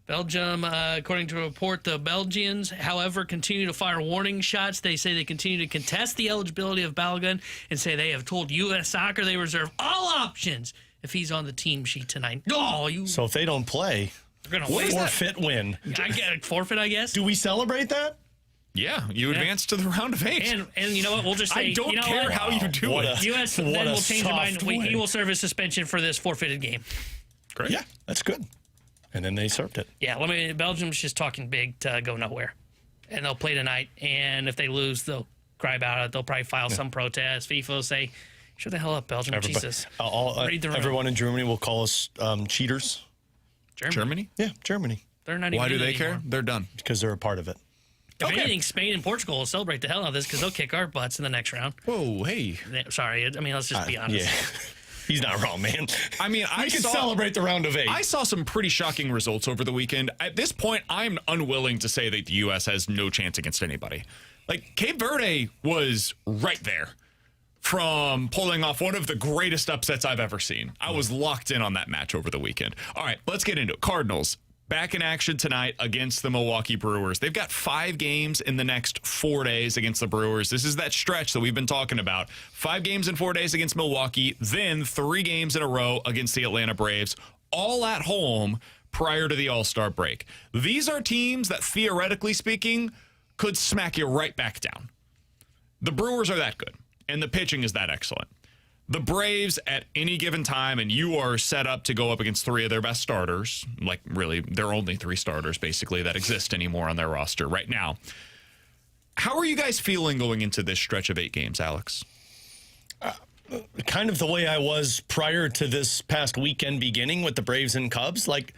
Belgium, according to a report, the Belgians, however, continue to fire warning shots. They say they continue to contest the eligibility of Balogun and say they have told U.S. Soccer they reserve all options if he's on the team sheet tonight. So if they don't play, they're going to forfeit win. I get a forfeit, I guess. Do we celebrate that? Yeah, you advance to the round of 8. And you know what? We'll just say, I don't care how you do it. U.S. then will change their mind. He will serve his suspension for this forfeited game. Great. Yeah, that's good. And then they served it. Yeah, Belgium's just talking big to go nowhere. And they'll play tonight. And if they lose, they'll cry about it. They'll probably file some protest. FIFA will say, shut the hell up, Belgium. Jesus. Read the room. Everyone in Germany will call us cheaters. Germany? Yeah, Germany. They're not even Why do they anymore. care? They're done. Because they're a part of it. If anything, Spain and Portugal will celebrate the hell out of this because they'll kick our butts in the next round. Whoa, hey. Sorry. I mean, let's just be honest. Yeah. He's not wrong, man. I mean, we can celebrate the round of 8. I saw some pretty shocking results over the weekend. At this point, I'm unwilling to say that the U.S. has no chance against anybody. Like, Cape Verde was right there from pulling off one of the greatest upsets I've ever seen. I was locked in on that match over the weekend. All right, let's get into it. Cardinals. Back in action tonight against the Milwaukee Brewers. They've got 5 games in the next 4 days against the Brewers. This is that stretch that we've been talking about. 5 games in 4 days against Milwaukee, then 3 games in a row against the Atlanta Braves, all at home prior to the All-Star break. These are teams that, theoretically speaking, could smack you right back down. The Brewers are that good, and the pitching is that excellent. The Braves, at any given time, and you are set up to go up against 3 of their best starters, like really, there are only 3 starters basically that exist anymore on their roster right now. How are you guys feeling going into this stretch of 8 games, Alex? Kind of the way I was prior to this past weekend beginning with the Braves and Cubs. Like,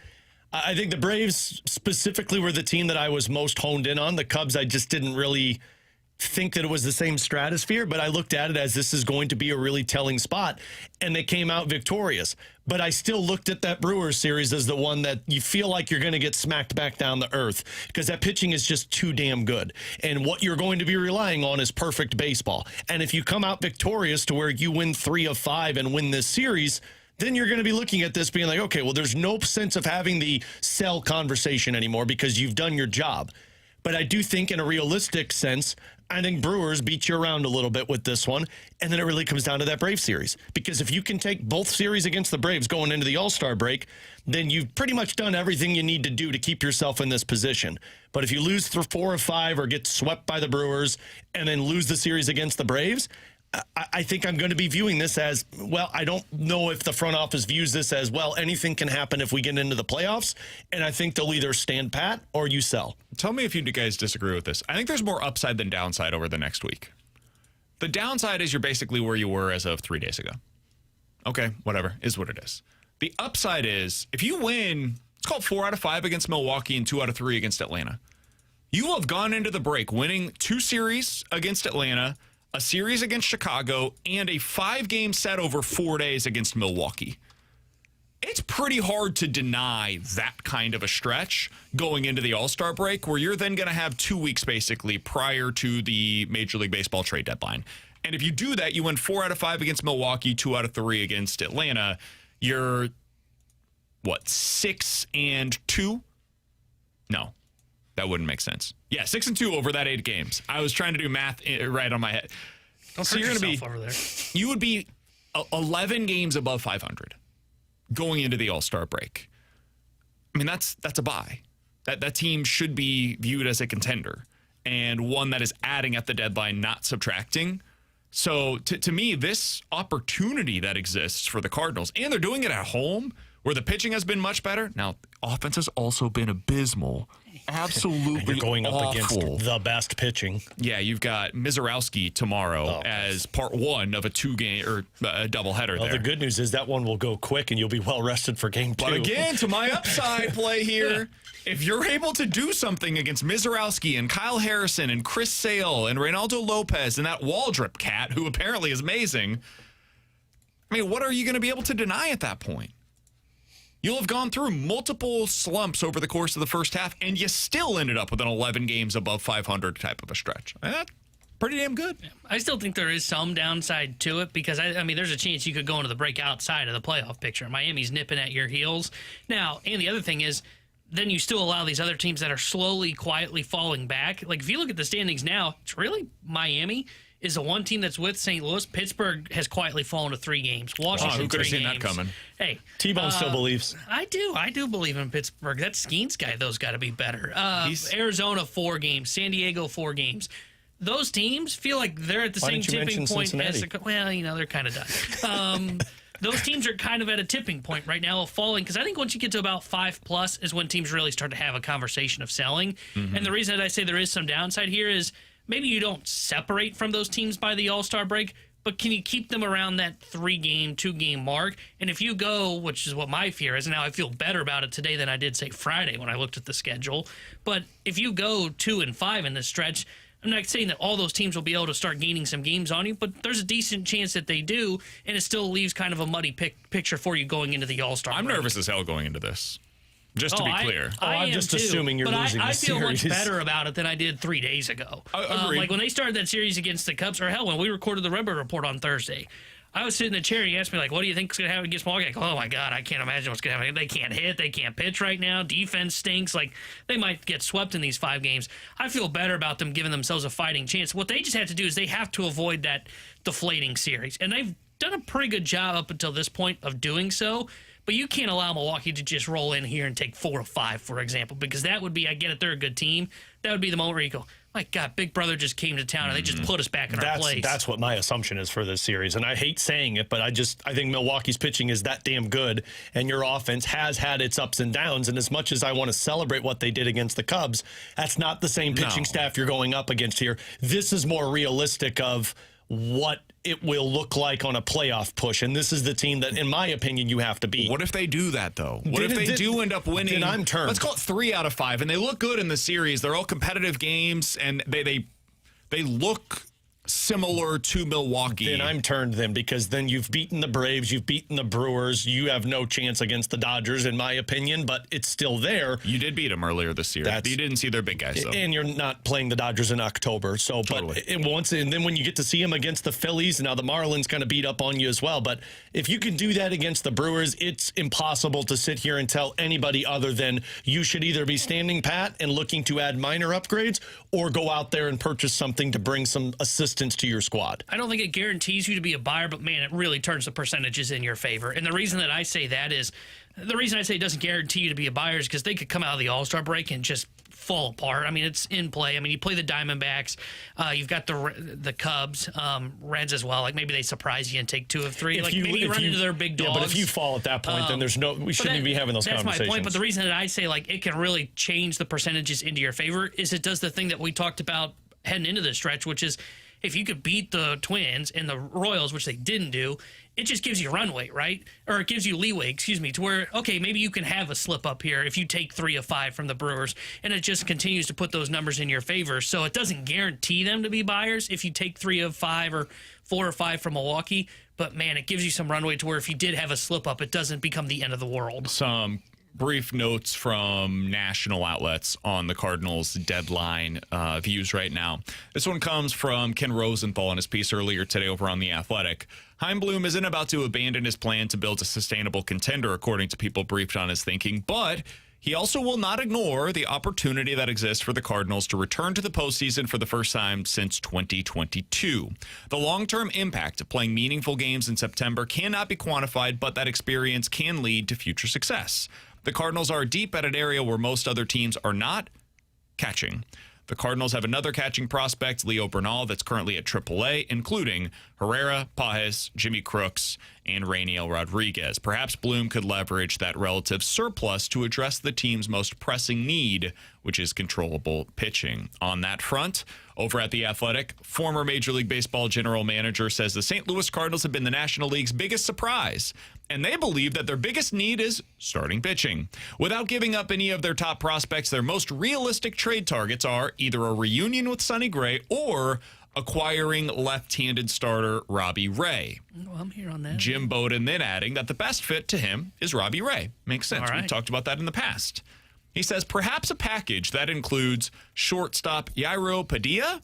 I think the Braves specifically were the team that I was most honed in on. The Cubs, I just didn't really think that it was the same stratosphere, but I looked at it as this is going to be a really telling spot, and they came out victorious. But I still looked at that Brewers series as the one that you feel like you're going to get smacked back down the earth because that pitching is just too damn good. And what you're going to be relying on is perfect baseball. And if you come out victorious to where you win 3 of 5 and win this series, then you're going to be looking at this being like, okay, well, there's no sense of having the sell conversation anymore because you've done your job. But I do think in a realistic sense, I think Brewers beat you around a little bit with this one, and then it really comes down to that Braves series. Because if you can take both series against the Braves going into the All-Star break, then you've pretty much done everything you need to do to keep yourself in this position. But if you lose 4 of 5 or get swept by the Brewers and then lose the series against the Braves, I think I'm going to be viewing this as, well, I don't know if the front office views this as, well, anything can happen if we get into the playoffs, and I think they'll either stand pat or you sell. Tell me if you guys disagree with this. I think there's more upside than downside over the next week. The downside is you're basically where you were as of 3 days ago. Okay, whatever, is what it is. The upside is, if you win, it's called 4 out of 5 against Milwaukee and 2 out of 3 against Atlanta. You will have gone into the break winning 2 series against Atlanta, a series against Chicago, and a 5-game set over 4 days against Milwaukee. It's pretty hard to deny that kind of a stretch going into the All-Star break, where you're then going to have 2 weeks basically prior to the Major League Baseball trade deadline. And if you do that, you win 4 out of 5 against Milwaukee, 2 out of 3 against Atlanta. You're, 6-2? No. That wouldn't make sense. Yeah, 6-2 over that 8 games. I was trying to do math right on my head. Don't hurt yourself over there. You would be 11 games above 500 going into the All-Star break. I mean, that's a bye. That team should be viewed as a contender and one that is adding at the deadline, not subtracting. So to me, this opportunity that exists for the Cardinals, and they're doing it at home where the pitching has been much better. Now, offense has also been abysmal. Absolutely You're going up awful. against the best pitching. Yeah, you've got Mizorowski tomorrow as part one of a two-game or a doubleheader there. The good news is that one will go quick and you'll be well rested for game 2. But again, to my upside play here, if you're able to do something against Mizorowski and Kyle Harrison and Chris Sale and Reynaldo Lopez and that Waldrop cat, who apparently is amazing, I mean, what are you going to be able to deny at that point? You'll have gone through multiple slumps over the course of the first half, and you still ended up with an 11 games above 500 type of a stretch. That's pretty damn good. I still think there is some downside to it because, I mean, there's a chance you could go into the break outside of the playoff picture. Miami's nipping at your heels. Now, and the other thing is, then you still allow these other teams that are slowly, quietly falling back. Like, if you look at the standings now, it's really Miami is the one team that's with St. Louis. Pittsburgh has quietly fallen to 3 games. Washington, who could have 3 seen games. that coming? Hey, T-Bone still believes. I do believe in Pittsburgh. That Skeens guy, those got to be better. Arizona, 4 games. San Diego, 4 games. Those teams feel like they're at the same tipping point as they're kind of done. Those teams are kind of at a tipping point right now of falling because I think once you get to about 5+ is when teams really start to have a conversation of selling. Mm-hmm. And the reason that I say there is some downside here is maybe you don't separate from those teams by the All-Star break, but can you keep them around that 3-game, 2-game mark? And if you go, which is what my fear is, and now I feel better about it today than I did, say, Friday when I looked at the schedule, but if you go 2-5 in this stretch, I'm not saying that all those teams will be able to start gaining some games on you, but there's a decent chance that they do, and it still leaves kind of a muddy picture for you going into the All-Star break. I'm nervous as hell going into this. Just to be clear. I'm just assuming you're losing I the feel series. much better about it than I did 3 days ago. Like when they started that series against the Cubs, or hell, when we recorded the Redbird Report on Thursday, I was sitting in the chair. He asked me, like, what do you think is going to happen against Milwaukee? Like, oh, my God, I can't imagine what's going to happen. They can't hit. They can't pitch right now. Defense stinks. Like, they might get swept in these 5 games. I feel better about them giving themselves a fighting chance. What they just have to do is they have to avoid that deflating series. And they've done a pretty good job up until this point of doing so. But you can't allow Milwaukee to just roll in here and take 4 of 5, for example, because that would be, I get it, they're a good team. That would be the moment where you go, my God, Big Brother just came to town and they just put us back in our place. That's what my assumption is for this series. And I hate saying it, but I think Milwaukee's pitching is that damn good, and your offense has had its ups and downs. And as much as I want to celebrate what they did against the Cubs, that's not the same pitching staff you're going up against here. This is more realistic of what it will look like on a playoff push. And this is the team that, in my opinion, you have to beat. What if they do that, though? What if they do end up winning? Then I'm turned. Let's call it 3 out of 5. And they look good in the series. They're all competitive games, and they look similar to Milwaukee. Then I'm turned then, because then you've beaten the Braves, you've beaten the Brewers. You have no chance against the Dodgers, in my opinion, but it's still there. You did beat them earlier this year. You didn't see their big guys, though. And you're not playing the Dodgers in October. So, totally. And then when you get to see them against the Phillies, now the Marlins kind of beat up on you as well. But if you can do that against the Brewers, it's impossible to sit here and tell anybody other than you should either be standing pat and looking to add minor upgrades or go out there and purchase something to bring some assistance to your squad. I don't think it guarantees you to be a buyer, but man, it really turns the percentages in your favor. And the reason that I say that is, the reason I say it doesn't guarantee you to be a buyer is because they could come out of the All-Star break and just fall apart. I mean, it's in play. I mean, you play the Diamondbacks, you've got the Cubs, Reds as well. Like maybe they surprise you and take 2 of 3. Like maybe you run into their big dogs. Yeah, but if you fall at that point, then we shouldn't even be having those conversations. That's my point. But the reason that I say like it can really change the percentages into your favor is it does the thing that we talked about heading into this stretch, which is if you could beat the Twins and the Royals, which they didn't do, it just gives you runway, right? Or it gives you leeway, to where, okay, maybe you can have a slip up here if you take 3 of 5 from the Brewers, and it just continues to put those numbers in your favor. So it doesn't guarantee them to be buyers if you take 3 of 5 or 4 or 5 from Milwaukee, but man, it gives you some runway to where if you did have a slip up, it doesn't become the end of the world. Some brief notes from national outlets on the Cardinals deadline views right now. This one comes from Ken Rosenthal in his piece earlier today over on The Athletic. Heimblum isn't about to abandon his plan to build a sustainable contender, according to people briefed on his thinking, but he also will not ignore the opportunity that exists for the Cardinals to return to the postseason for the first time since 2022. The long-term impact of playing meaningful games in September cannot be quantified, but that experience can lead to future success. The Cardinals are deep at an area where most other teams are not, catching. The Cardinals have another catching prospect, Leo Bernal, that's currently at AAA, including Herrera, Pajes, Jimmy Crooks, and Rainiel Rodriguez. Perhaps Bloom could leverage that relative surplus to address the team's most pressing need, which is controllable pitching. On that front, over at The Athletic, former Major League Baseball general manager says the St. Louis Cardinals have been the National League's biggest surprise, and they believe that their biggest need is starting pitching. Without giving up any of their top prospects, their most realistic trade targets are either a reunion with Sonny Gray or acquiring left-handed starter Robbie Ray. Well, I'm here on that. Jim Bowden then adding that the best fit to him is Robbie Ray. Makes sense. All right. We've talked about that in the past. He says perhaps a package that includes shortstop Yairo Padilla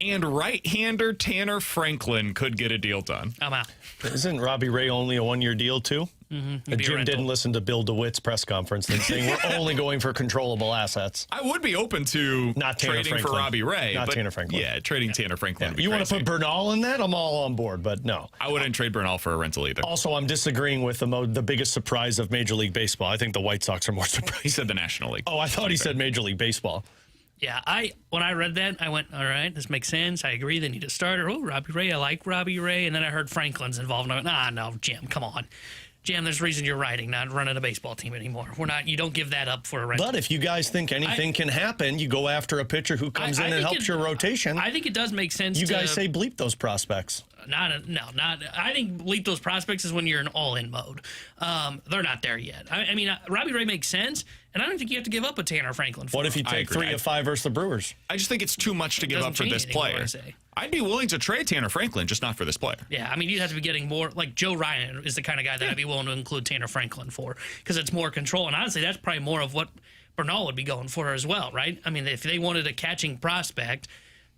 and right-hander Tanner Franklin could get a deal done. I'm out. Isn't Robbie Ray only a one-year deal, too? Mm-hmm. Jim didn't listen to Bill DeWitt's press conference and saying we're only going for controllable assets. I would be open to Not Tanner trading Franklin. for Robbie Ray. Not but Tanner Franklin. Yeah, trading Tanner Franklin. You want to put Bernal in that? I'm all on board, but no. I wouldn't trade Bernal for a rental either. Also, I'm disagreeing with the biggest surprise of Major League Baseball. I think the White Sox are more surprised. He said the National League. Oh, I thought he said Major League Baseball. Yeah, when I read that, I went, all right, this makes sense. I agree. They need a starter. Oh, Robbie Ray. I like Robbie Ray. And then I heard Franklin's involved. And I went, no, Jim, come on. Jim, there's a reason you're writing, not running a baseball team anymore. You don't give that up for a rental. But if you guys think anything can happen, you go after a pitcher who comes in and helps your rotation. I think it does make sense. You guys say bleep those prospects. I think bleep those prospects is when you're in all-in mode. They're not there yet. I mean, Robbie Ray makes sense, and I don't think you have to give up a Tanner Franklin. What if you take 3 of 5 versus the Brewers? I just think it's too much to give up for this player. I'd be willing to trade Tanner Franklin, just not for this player. Yeah, I mean, you'd have to be getting more. Like Joe Ryan is the kind of guy that I'd be willing to include Tanner Franklin for because it's more control. And honestly, that's probably more of what Bernal would be going for as well, right? I mean, if they wanted a catching prospect,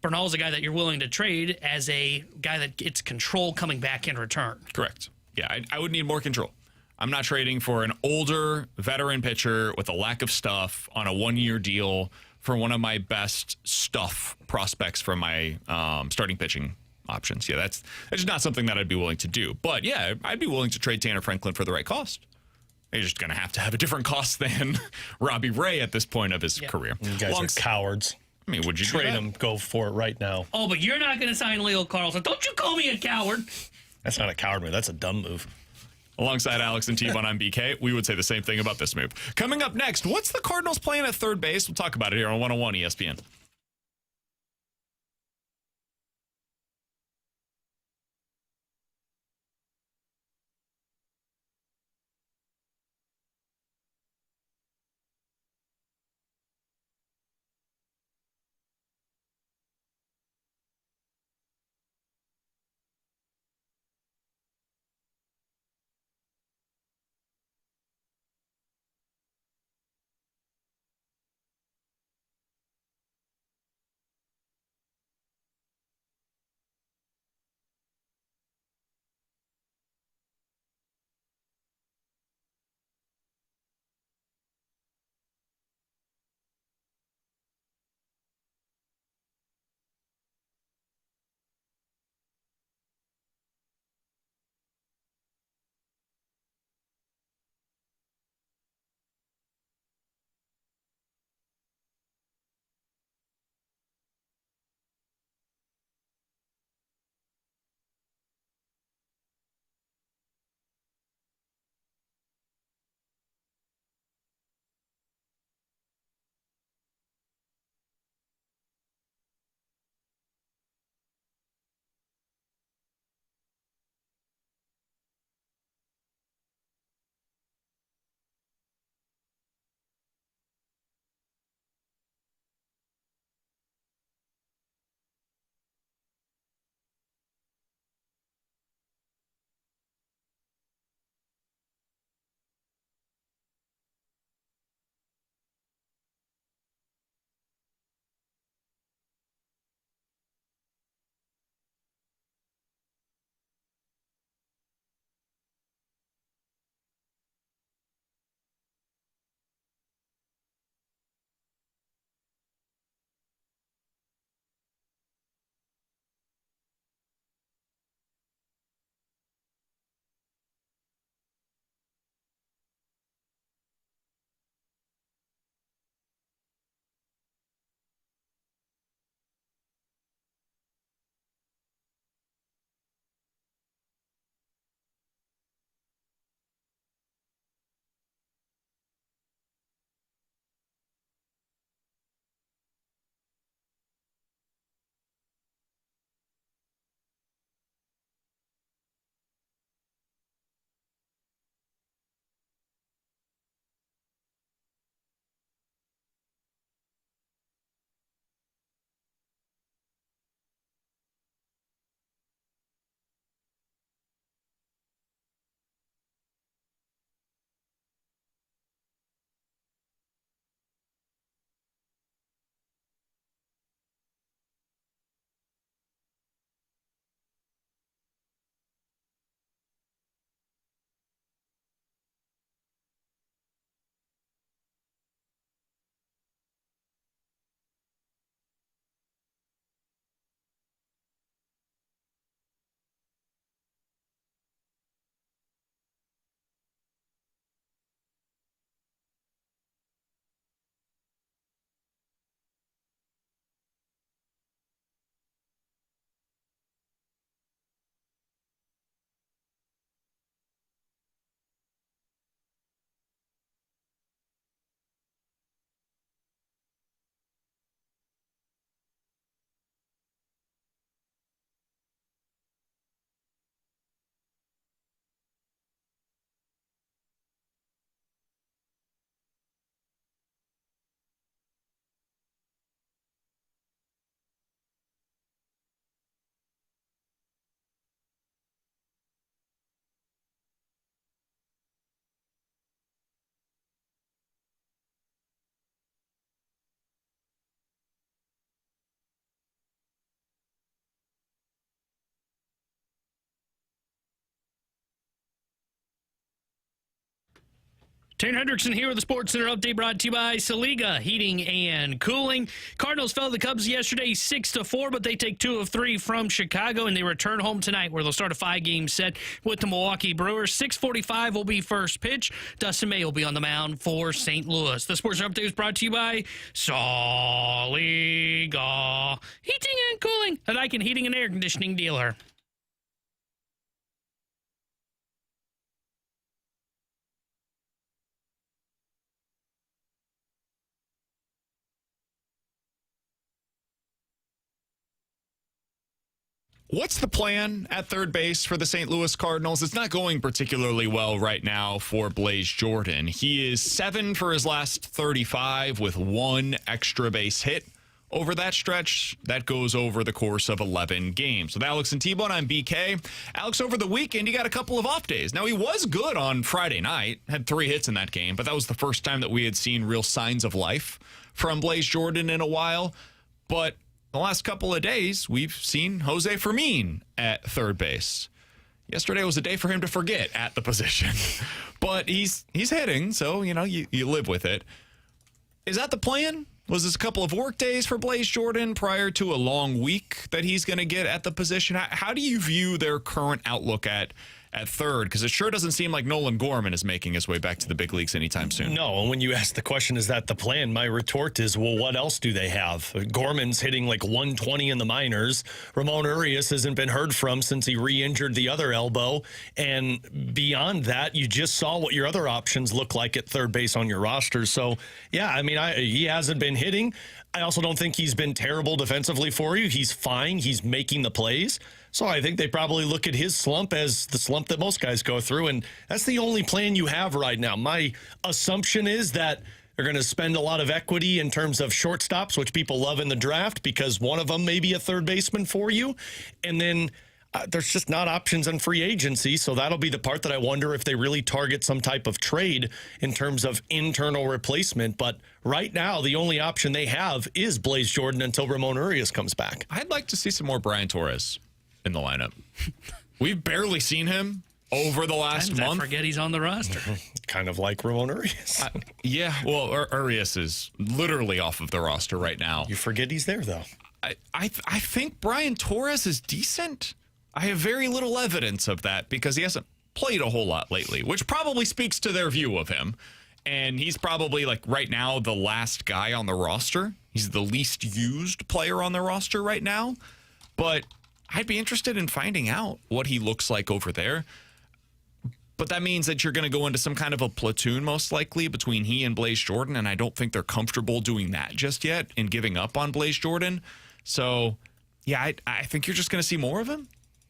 Bernal's a guy that you're willing to trade as a guy that gets control coming back in return. Correct. Yeah, I would need more control. I'm not trading for an older veteran pitcher with a lack of stuff on a one-year deal for one of my best stuff prospects from my starting pitching options. Yeah, that's just not something that I'd be willing to do. But yeah, I'd be willing to trade Tanner Franklin for the right cost. You're just going to have a different cost than Robbie Ray at this point of his career. You guys are cowards. I mean, would you trade him? Go for it right now. Oh, but you're not going to sign Leo Carlson. Don't you call me a coward. That's not a coward move. That's a dumb move. Alongside Alex and T-Bone on BK, we would say the same thing about this move. Coming up next, what's the Cardinals playing at third base? We'll talk about it here on 101 ESPN. Tanner Hendrickson here with the Sports Center update brought to you by Saliga Heating and Cooling. Cardinals fell to the Cubs yesterday 6-4, but they take 2 of 3 from Chicago, and they return home tonight where they'll start a 5-game set with the Milwaukee Brewers. 6:45 will be first pitch. Dustin May will be on the mound for St. Louis. The Sports Center update is brought to you by Saliga Heating and Cooling, a Daikin heating and air conditioning dealer. What's the plan at third base for the St. Louis Cardinals? It's not going particularly well right now for Blaze Jordan. He is 7 for his last 35 with 1 extra base hit over that stretch. That goes over the course of 11 games. With Alex and T-Bone, I'm BK. Alex, over the weekend, he got a couple of off days. Now, he was good on Friday night, had 3 hits in that game, but that was the first time that we had seen real signs of life from Blaze Jordan in a while. But the last couple of days, we've seen Jose Fermin at third base. Yesterday was a day for him to forget at the position. But he's hitting, so, you live with it. Is that the plan? Was this a couple of work days for Blaze Jordan prior to a long week that he's going to get at the position? How do you view their current outlook at third? Because it sure doesn't seem like Nolan Gorman is making his way back to the big leagues anytime soon. No, and when you ask the question, is that the plan? My retort is, well, what else do they have? Gorman's hitting like 120 in the minors. Ramon Urias hasn't been heard from since he re-injured the other elbow. And beyond that, you just saw what your other options look like at third base on your roster. So, yeah, he hasn't been hitting. I also don't think he's been terrible defensively for you. He's fine. He's making the plays. So I think they probably look at his slump as the slump that most guys go through, and that's the only plan you have right now. My assumption is that they're going to spend a lot of equity in terms of shortstops, which people love in the draft, because one of them may be a third baseman for you. And then there's just not options in free agency, so that'll be the part that I wonder if they really target some type of trade in terms of internal replacement. But right now, the only option they have is Blaze Jordan until Ramon Urias comes back. I'd like to see some more Brian Torres in the lineup. We've barely seen him over the last month. I forget he's on the roster. Kind of like Ramon Urias. Yeah, well, Urias is literally off of the roster right now. You forget he's there, though. I think Brian Torres is decent. I have very little evidence of that because he hasn't played a whole lot lately, which probably speaks to their view of him. And he's probably, like, right now, the last guy on the roster. He's the least used player on the roster right now. But I'd be interested in finding out what he looks like over there. But that means that you're going to go into some kind of a platoon, most likely, between he and Blaze Jordan, and I don't think they're comfortable doing that just yet and giving up on Blaze Jordan. So, yeah, I think you're just going to see more of him,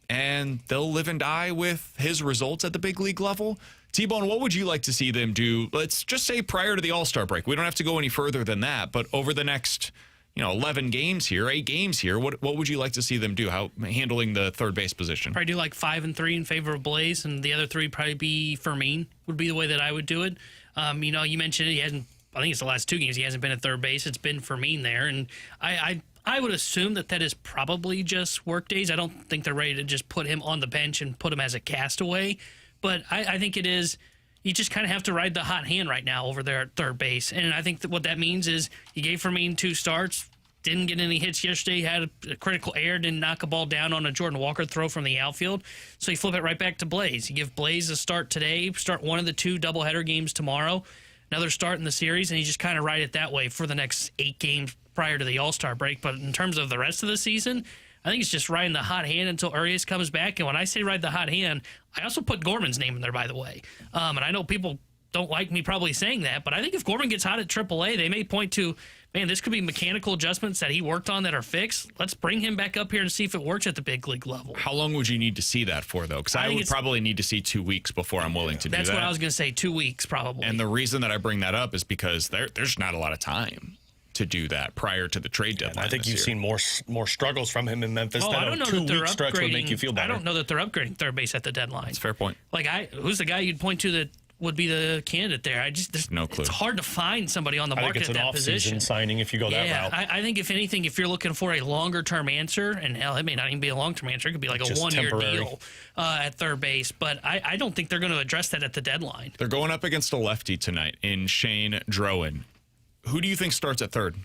and they'll live and die with his results at the big league level. T-Bone, what would you like to see them do? Let's just say prior to the All-Star break. We don't have to go any further than that, but over the next 11 games here, 8 games here, what would you like to see them do? How handling the third base position? Probably do like 5-3 in favor of Blaze, and the other 3 probably be Fermin would be the way that I would do it. You mentioned it. He hasn't. I think it's the last 2 games he hasn't been at third base. It's been Fermin there, and I would assume that is probably just work days. I don't think they're ready to just put him on the bench and put him as a castaway, but I think it is. You just kind of have to ride the hot hand right now over there at third base. And I think that what that means is you gave Fermin 2 starts, didn't get any hits yesterday, had a critical error, didn't knock a ball down on a Jordan Walker throw from the outfield. So you flip it right back to Blaze. You give Blaze a start today, start one of the 2 doubleheader games tomorrow, another start in the series, and you just kind of ride it that way for the next 8 games prior to the All-Star break. But in terms of the rest of the season, I think it's just riding the hot hand until Urias comes back. And when I say ride the hot hand, I also put Gorman's name in there, by the way. And I know people don't like me probably saying that, but I think if Gorman gets hot at AAA, they may point to, man, this could be mechanical adjustments that he worked on that are fixed. Let's bring him back up here and see if it works at the big league level. How long would you need to see that for, though? Because I would probably need to see 2 weeks before I'm willing to do that. That's what I was going to say, 2 weeks probably. And the reason that I bring that up is because there's not a lot of time to do that prior to the trade deadline. I think you've seen more struggles from him in Memphis than a 2-week stretch would make you feel better. I don't know that they're upgrading third base at the deadline. That's a fair point. Like, who's the guy you'd point to that would be the candidate there. There's no clue. It's hard to find somebody on the I think market it's at an that off-season position. signing if you go that route. I think if anything, if you're looking for a longer-term answer, and hell, it may not even be a long-term answer. It could be like a Just one-year temporary. deal at third base. But I don't think they're going to address that at the deadline. They're going up against a lefty tonight in Shane Drowan. Who do you think starts at third?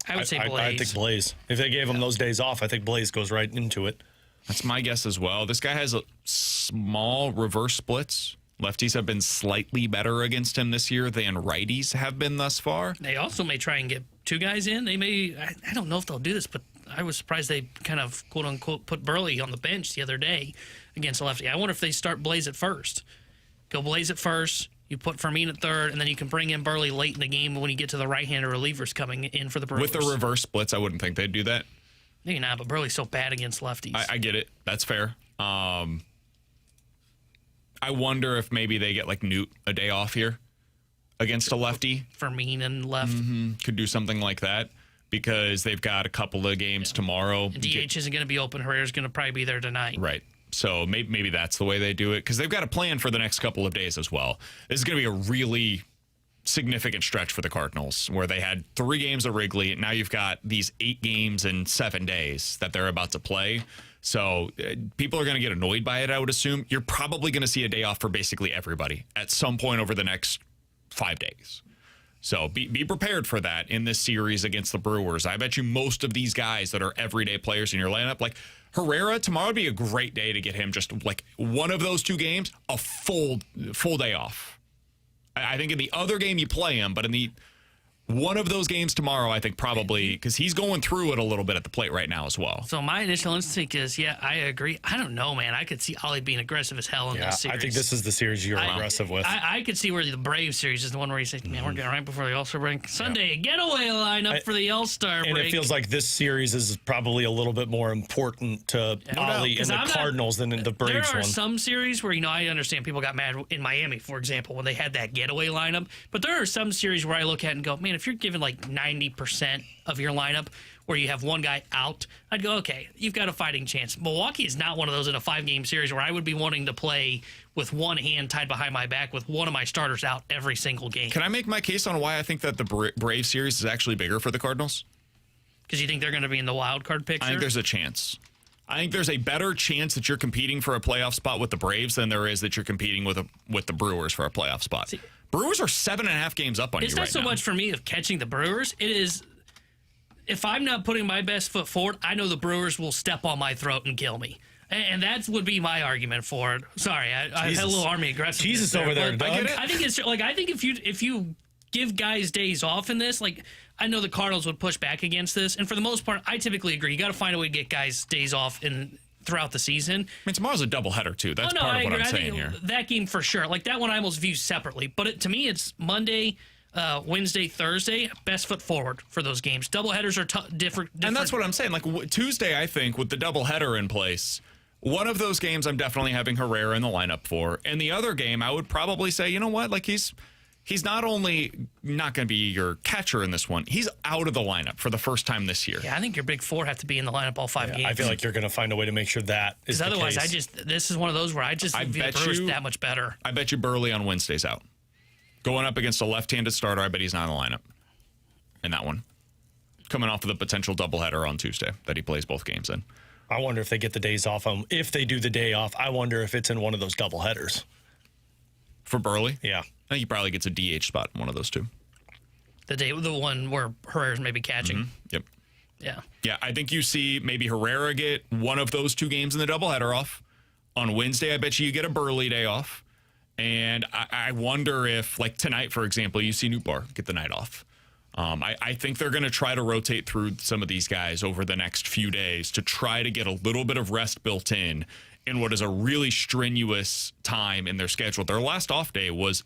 I would say Blaze. I think Blaze. If they gave him those days off, I think Blaze goes right into it. That's my guess as well. This guy has a small reverse splits. Lefties have been slightly better against him this year than righties have been thus far. They also may try and get two guys in. They may, I don't know if they'll do this, but I was surprised they kind of, quote unquote, put Burley on the bench the other day against a lefty. I wonder if they start Blaze at first. Go Blaze at first. You put Fermin at third, and then you can bring in Burley late in the game when you get to the right-hander relievers coming in for the Brewers. With the reverse splits, I wouldn't think they'd do that. Maybe not, but Burley's so bad against lefties. I get it. That's fair. I wonder if maybe they get like Newt a day off here against a lefty. Fermin and left. Could do something like that because they've got a couple of games tomorrow. And DH isn't going to be open. Herrera's going to probably be there tonight. Right. So maybe that's the way they do it because they've got a plan for the next couple of days as well. This is going to be a really significant stretch for the Cardinals where they had 3 games at Wrigley. Now you've got these 8 games in 7 days that they're about to play. So people are going to get annoyed by it, I would assume. You're probably going to see a day off for basically everybody at some point over the next 5 days. So be prepared for that in this series against the Brewers. I bet you most of these guys that are everyday players in your lineup, like Herrera, tomorrow would be a great day to get him just like one of those 2 games, a full day off. I think in the other game you play him, but in the one of those games tomorrow, I think probably because he's going through it a little bit at the plate right now as well. So my initial instinct is, yeah, I agree. I don't know, man. I could see Ollie being aggressive as hell in this series. I think this is the series you're aggressive with. I could see where the Braves series is the one where he says, man, we're getting right before the All-Star break. Sunday, getaway lineup for the All-Star break. And it feels like this series is probably a little bit more important to Ollie and the Cardinals than the Braves one. There are some series where, I understand people got mad in Miami, for example, when they had that getaway lineup. But there are some series where I look at it and go, man, if you're giving like 90% of your lineup where you have one guy out, I'd go, okay, you've got a fighting chance. Milwaukee is not one of those in a 5-game series where I would be wanting to play with one hand tied behind my back with one of my starters out every single game. Can I make my case on why I think that the Brave series is actually bigger for the Cardinals? Because you think they're going to be in the wild card picture? I think there's a chance. I think there's a better chance that you're competing for a playoff spot with the Braves than there is that you're competing with the Brewers for a playoff spot. See, Brewers are 7.5 games up on you right now. It's not so much for me of catching the Brewers. It is, if I'm not putting my best foot forward, I know the Brewers will step on my throat and kill me. And that would be my argument for it. Sorry, I had a little Army aggressive. Jesus over there, Doug. I think it's like, I think if you give guys days off in this, like, I know the Cardinals would push back against this, and for the most part, I typically agree. You got to find a way to get guys days off throughout the season. I mean, tomorrow's a doubleheader too. That's part of what I'm saying here. That game for sure. Like that one, I almost view separately. But to me, it's Monday, Wednesday, Thursday. Best foot forward for those games. Doubleheaders are different. And that's what I'm saying. Like Tuesday, I think with the doubleheader in place, one of those games I'm definitely having Herrera in the lineup for, and the other game I would probably say, you know what, like he's not only not going to be your catcher in this one, he's out of the lineup for the first time this year. Yeah, I think your big 4 have to be in the lineup all 5 games. I feel like you're going to find a way to make sure that is the otherwise, case. this is one of those where I just view the Brewers that much better. I bet you Burley on Wednesday's out. Going up against a left-handed starter, I bet he's not in the lineup in that one. Coming off of the potential doubleheader on Tuesday that he plays both games in. I wonder if they get the days off. If they do the day off, I wonder if it's in one of those doubleheaders. For Burley? Yeah. I think he probably gets a DH spot in one of those two. The one where Herrera's maybe catching. Mm-hmm. Yep. Yeah. Yeah, I think you see maybe Herrera get one of those 2 games in the doubleheader off. On Wednesday, I bet you get a Burley day off. And I wonder if, like tonight, for example, you see Newbar get the night off. I think they're going to try to rotate through some of these guys over the next few days to try to get a little bit of rest built in what is a really strenuous time in their schedule. Their last off day was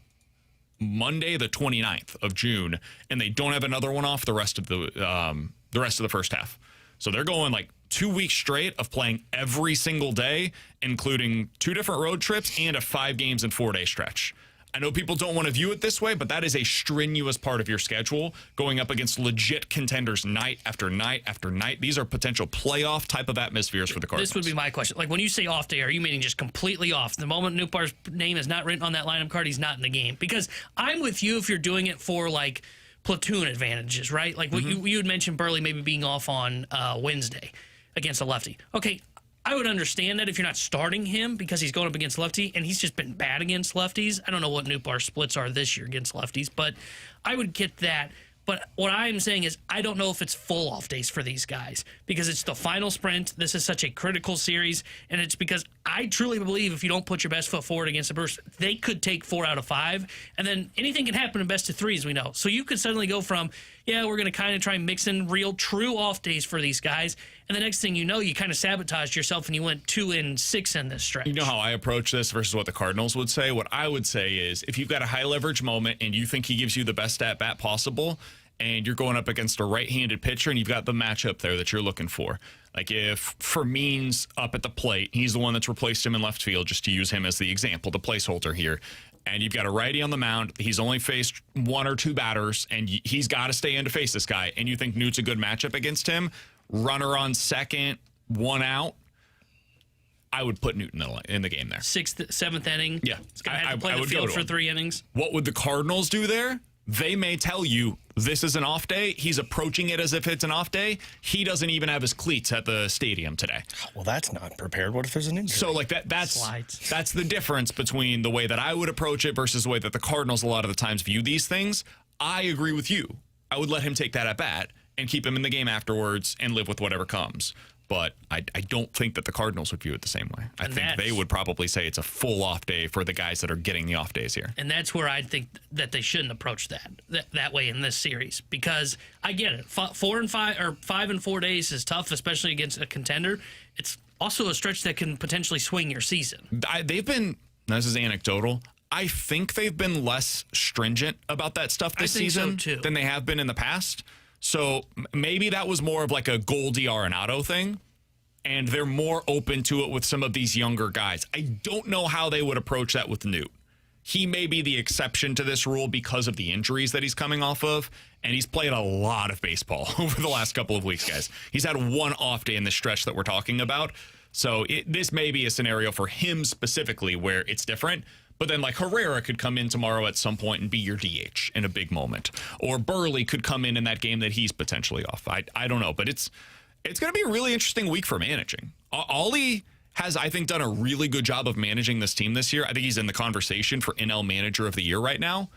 Monday, the 29th of June, and they don't have another one off the rest of the first half. So they're going like 2 weeks straight of playing every single day, including 2 different road trips and a 5 games in 4 day stretch. I know people don't want to view it this way, but that is a strenuous part of your schedule, going up against legit contenders night after night after night. These are potential playoff type of atmospheres for the Cardinals. This would be my question. Like, when you say off day, are you meaning just completely off? The moment Nupar's name is not written on that lineup card, he's not in the game. Because I'm with you if you're doing it for, like, platoon advantages, right? Like, you had mentioned Burley maybe being off on Wednesday against a lefty. Okay, I would understand that if you're not starting him because he's going up against lefty, and he's just been bad against lefties. I don't know what Nupar's splits are this year against lefties, but I would get that. But what I'm saying is I don't know if it's full off days for these guys because it's the final sprint. This is such a critical series, and it's because I truly believe if you don't put your best foot forward against the Brewers, they could take 4 out of 5, and then anything can happen in best of 3, as we know. So you could suddenly go from, yeah, we're going to kind of try and mix in real true off days for these guys, and the next thing you know, you kind of sabotaged yourself and you went 2-6 in this stretch. You know how I approach this versus what the Cardinals would say? What I would say is if you've got a high leverage moment and you think he gives you the best at bat possible, and you're going up against a right-handed pitcher and you've got the matchup there that you're looking for. Like if Fermin's up at the plate, he's the one that's replaced him in left field, just to use him as the example, the placeholder here. And you've got a righty on the mound. He's only faced 1 or 2 batters, and he's got to stay in to face this guy. And you think Newt's a good matchup against him? Runner on second, 1 out. I would put Newton in the game there. 6th, 7th inning. Yeah. He's going to have to play the field for 3 innings. What would the Cardinals do there? They may tell you this is an off day. He's approaching it as if it's an off day. He doesn't even have his cleats at the stadium today. Well, that's not prepared. What if there's an injury? So like that's the difference between the way that I would approach it versus the way that the Cardinals a lot of the times view these things. I agree with you. I would let him take that at bat and keep him in the game afterwards and live with whatever comes. But I don't think that the Cardinals would view it the same way. I think they would probably say it's a full off day for the guys that are getting the off days here. And that's where I think that they shouldn't approach that way in this series, because I get it. 4 and 5 or 5 and 4 days is tough, especially against a contender. It's also a stretch that can potentially swing your season. They've been, this is anecdotal, I think they've been less stringent about that stuff this season than they have been in the past. So maybe that was more of like a Goldie Arenado thing, and they're more open to it with some of these younger guys. I don't know how they would approach that with Newt. He may be the exception to this rule because of the injuries that he's coming off of, and he's played a lot of baseball over the last couple of weeks, guys. He's had 1 off day in the stretch that we're talking about. So this may be a scenario for him specifically where it's different. But then, like, Herrera could come in tomorrow at some point and be your DH in a big moment. Or Burley could come in that game that he's potentially off. I don't know. But it's going to be a really interesting week for managing. Ollie has, I think, done a really good job of managing this team this year. I think he's in the conversation for NL Manager of the Year right now.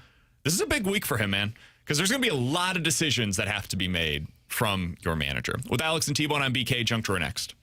This is a big week for him, man. Because there's going to be a lot of decisions that have to be made from your manager. With Alex and T-Bone, I'm BK. Junk Drawer next.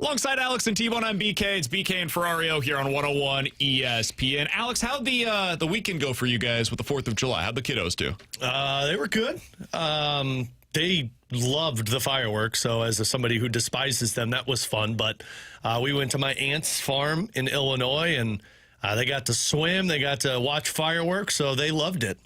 Alongside Alex and T-Bone, I'm BK. It's BK and Ferrario here on 101 ESPN. Alex, how'd the weekend go for you guys with the 4th of July? How'd the kiddos do? They were good. They loved the fireworks, so as somebody who despises them, that was fun. But we went to my aunt's farm in Illinois, and they got to swim. They got to watch fireworks, so they loved it.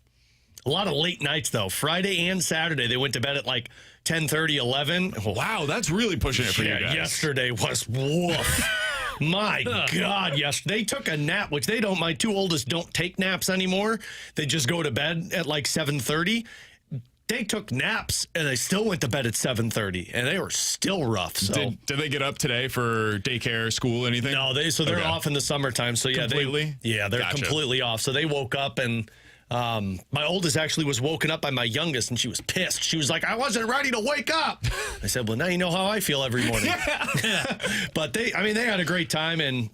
A lot of late nights, though. Friday and Saturday, they went to bed at like 10:30, 11. Wow, that's really pushing it for you guys. Yesterday was woof. My God, yes. They took a nap, which they don't. My two oldest don't take naps anymore. They just go to bed at like 7:30. They took naps, and they still went to bed at 7:30, and they were still rough. So Did they get up today for daycare, school, anything? No, they're off in the summertime. So yeah, completely? They're Gotcha. completely off. So they woke up, and my oldest actually was woken up by my youngest, and she was pissed. She was like, "I wasn't ready to wake up." I said, "Well, now you know how I feel every morning." But they had a great time, and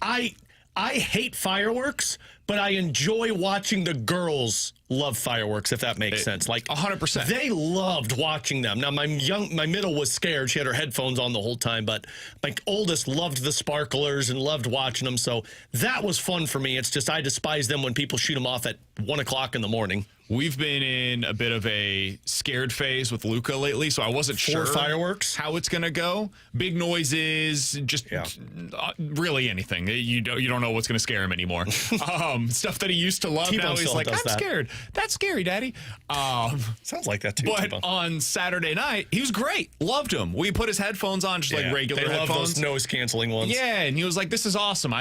I hate fireworks, but I enjoy watching the girls love fireworks, if that makes sense. Like 100%. They loved watching them. Now my middle was scared. She had her headphones on the whole time, but my oldest loved the sparklers and loved watching them. So that was fun for me. It's just I despise them when people shoot them off at 1 o'clock in the morning. We've been in a bit of a scared phase with Luca lately, so I wasn't sure fireworks how it's going to go. Big noises, just really anything. You don't know what's going to scare him anymore. Stuff that he used to love. T-Bone now he's like, I'm scared. That's scary, Daddy. Sounds like that too. But T-Bone. on Saturday night, he was great. Loved him. We put his headphones on, just like regular they love headphones. those noise canceling ones. Yeah, and he was like, "This is awesome."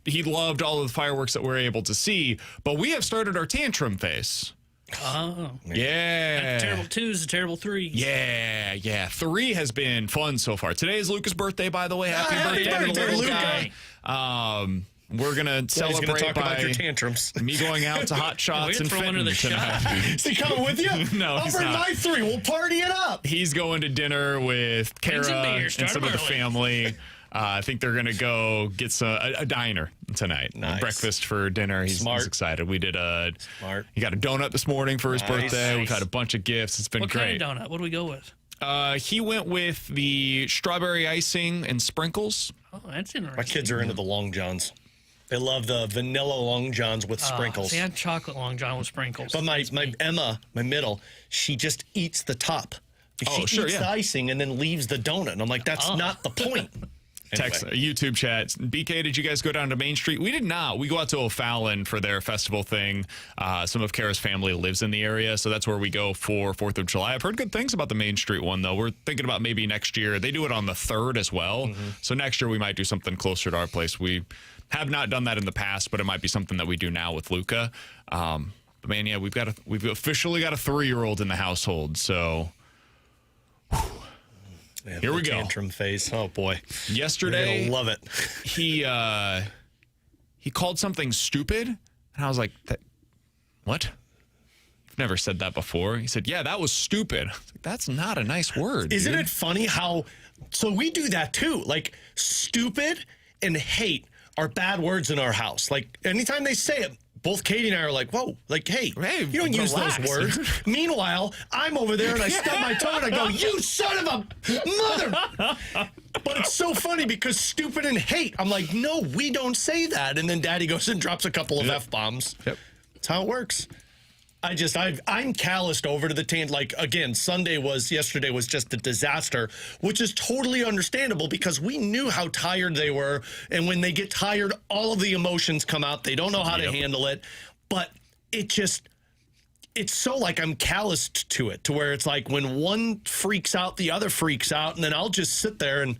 He loved all of the fireworks that we're able to see. But we have started our tantrum phase. Oh. Yeah. Terrible 2s, terrible 3s. Yeah. 3 has been fun so far. Today is Luca's birthday, by the way. Happy birthday, birthday, to little Luca. guy. We're going to celebrate gonna talk by about your tantrums. me going out to Hot Shots and throw under Fenton the tonight. Is he coming with you? No, I'll he's bring not. my 3. We'll party it up. He's going to dinner with Wings Kara and beer. and Start some of the early. family. I think they're going to go get a diner tonight. Nice. Breakfast for dinner. He's excited. We did he got a donut this morning for his birthday. We've had a bunch of gifts. It's been What great. kind of donut? What do we go with? He went with the strawberry icing and sprinkles. Oh, that's interesting. My kids are into the Long Johns. They love the vanilla Long Johns with sprinkles. See, I had chocolate Long John with sprinkles. But my Emma, my middle, she just eats the top. She eats the icing and then leaves the donut. And I'm like, that's not the point. Text YouTube chat. BK, did you guys go down to Main Street? We did not. We go out to O'Fallon for their festival thing. Some of Kara's family lives in the area, so that's where we go for 4th of July. I've heard good things about the Main Street one, though. We're thinking about maybe next year. They do it on the 3rd as well. So next year we might do something closer to our place. We have not done that in the past, but it might be something that we do now with Luca. But man, yeah, we've officially got a 3-year-old in the household, so here we go. Tantrum phase. Oh boy. Yesterday, love it. He called something stupid, and I was like, "What? I've never said that before." He said, "Yeah, that was stupid." I was like, that's not a nice word. Isn't it funny how? So we do that too. Like stupid and hate are bad words in our house. Like anytime they say it, both Katie and I are like, "Whoa!" Like, hey, you don't use those words. Meanwhile, I'm over there and I stub my toe and I go, "You son of a mother!" But it's so funny because stupid and hate. I'm like, "No, we don't say that." And then Daddy goes and drops a couple of F-bombs. Yep. That's how it works. I'm calloused over to the tan. Like, again, yesterday was just a disaster, which is totally understandable because we knew how tired they were. And when they get tired, all of the emotions come out. They don't know how to handle it. But it's so like I'm calloused to it, to where it's like when one freaks out, the other freaks out. And then I'll just sit there and